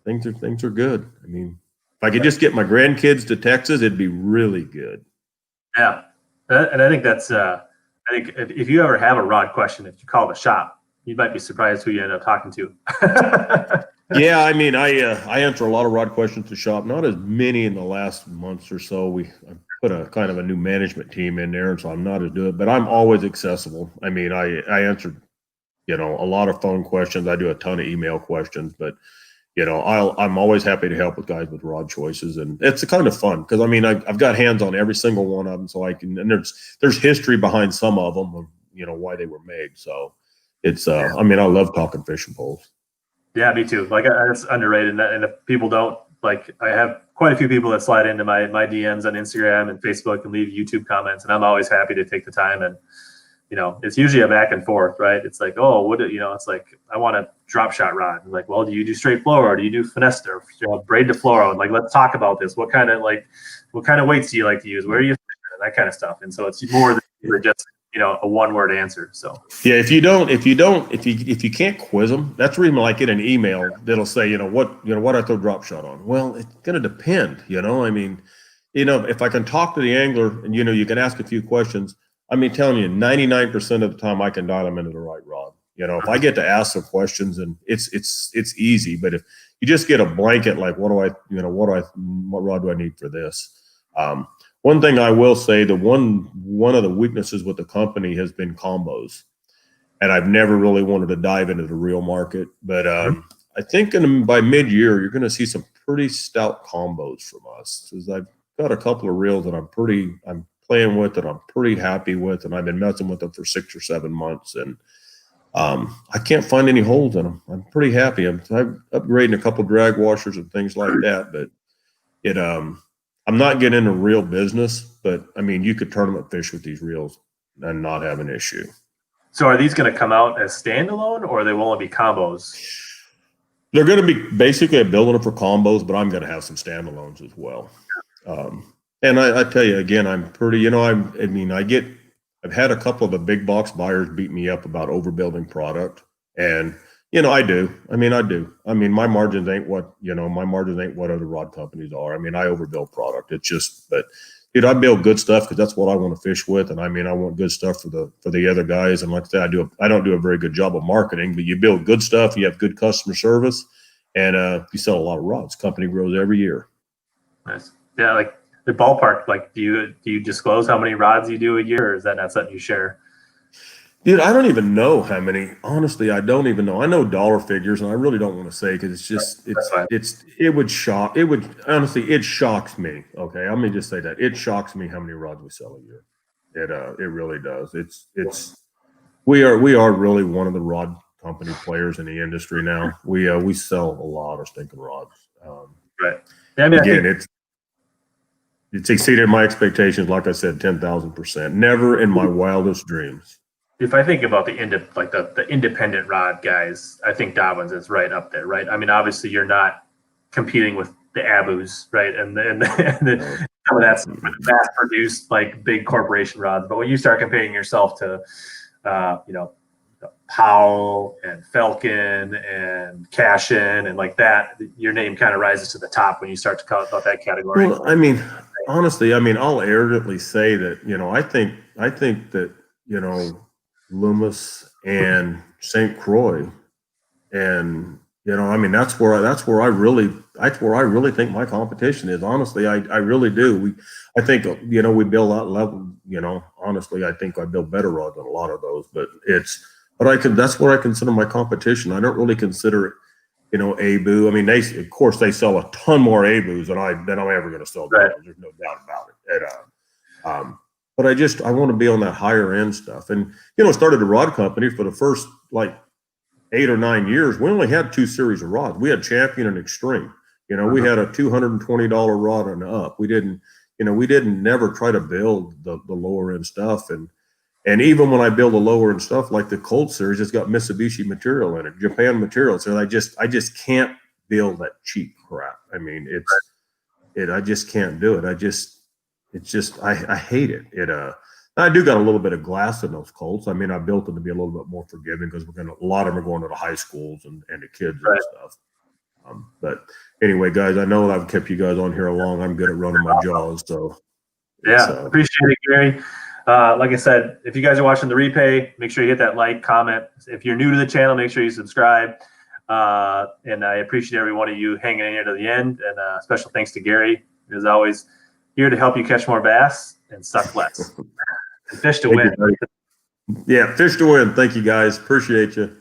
things are good. I mean, if I could just get my grandkids to Texas, it'd be really good. Yeah. And I think that's, I think if you ever have a rod question, if you call the shop, you might be surprised who you end up talking to. Yeah, I mean, I answer a lot of rod questions to shop, not as many in the last months or so. I put a kind of a new management team in there, and so I'm not as good, but I'm always accessible. I mean, I answered, you know, a lot of phone questions. I do a ton of email questions, but you know, I'm always happy to help with guys with rod choices, and it's kind of fun because I mean, I've got hands on every single one of them, so I can. And there's history behind some of them, of, you know, why they were made. So it's, I mean, I love talking fishing poles. Yeah, me too. Like, it's underrated. And if people don't, like, I have quite a few people that slide into my DMs on Instagram and Facebook and leave YouTube comments, and I'm always happy to take the time. And, you know, it's usually a back and forth, right? It's like, oh, you know, it's like, I want a drop shot rod. I'm like, well, do you do straight fluoro, or do you do finesse, or, you know, braid to fluoro? And like, let's talk about this. What kind of weights do you like to use? Where are you fishing? That kind of stuff. And so it's more than just, you know, a one-word answer. So yeah, if you can't quiz them, that's the reason I like get an email that'll say, what I throw drop shot on. Well, it's gonna depend, you know. I mean, you know, if I can talk to the angler and, you know, you can ask a few questions, I mean, telling you 99% of the time I can dial them into the right rod. You know, if I get to ask some questions, and it's easy, but if you just get a blanket, like, what rod do I need for this? One thing I will say, one of the weaknesses with the company has been combos, and I've never really wanted to dive into the real market. But I think by mid-year, you're going to see some pretty stout combos from us, because I've got a couple of reels that I'm playing with, that I'm pretty happy with, and I've been messing with them for 6 or 7 months, and I can't find any holes in them. I'm pretty happy. I'm upgrading a couple drag washers and things like that, but I'm not getting into real business, but I mean, you could tournament fish with these reels and not have an issue. So are these going to come out as standalone, or they will only be combos? They're going to be basically building them for combos, but I'm going to have some standalones as well. And I tell you again, I'm pretty, you know, I've had a couple of the big box buyers beat me up about overbuilding product, and you know, I do. I mean, my margins ain't what other rod companies are. I mean, I overbuild product. It's just, but dude, I build good stuff because that's what I want to fish with. And I mean, I want good stuff for the other guys. And like I said, I don't do a very good job of marketing, but you build good stuff, you have good customer service, and you sell a lot of rods. Company grows every year. Nice. Yeah, like the ballpark, like do you disclose how many rods you do a year, or is that not something you share? Dude, I don't even know how many. Honestly, I don't even know. I know dollar figures, and I really don't want to say, because it's just it shocks me. Okay, let me just say that it shocks me how many rods we sell a year. It really does. We are really one of the rod company players in the industry now. We sell a lot of stinking rods. Right. Yeah, I mean, again, it's exceeded my expectations. Like I said, 10,000%. Never in my wildest dreams. If I think about the independent rod guys, I think Dobyns is right up there, right? I mean, obviously you're not competing with the Abus, right, and the some of that's mass-produced, like big corporation rods. But when you start comparing yourself to, Powell and Falcon and Cashin and like that, your name kind of rises to the top when you start to call about that category. Well, I mean, honestly, I'll arrogantly say that, I think that, Loomis and St. Croix and, that's where I really think my competition is. Honestly, I really do. I think, we build that level, honestly, I think I build better rods than a lot of those, but that's where I consider my competition. I don't really consider it, ABU. I mean, they sell a ton more ABUs than I'm ever going to sell. Right. There's no doubt about it. But I want to be on that higher end stuff. And, started a rod company for the first 8 or 9 years. We only had 2 series of rods. We had Champion and Extreme. We had a $220 rod and up. We didn't never try to build the lower end stuff. And even when I build a lower end stuff like the Colt series, it's got Mitsubishi material in it, Japan material. So I just can't build that cheap crap. I mean, I just can't do it. I hate it. I do got a little bit of glass in those Colts. I mean, I built them to be a little bit more forgiving because a lot of them are going to the high schools and the kids and stuff. But anyway, guys, I know I've kept you guys on here long. I'm good at running my jaws. So appreciate it, Gary. Like I said, if you guys are watching the replay, make sure you hit that like, comment. If you're new to the channel, make sure you subscribe. And I appreciate every one of you hanging in here to the end. And special thanks to Gary, as always, here to help you catch more bass and suck less. And fish to win. Yeah, fish to win. Thank you, guys. Appreciate you.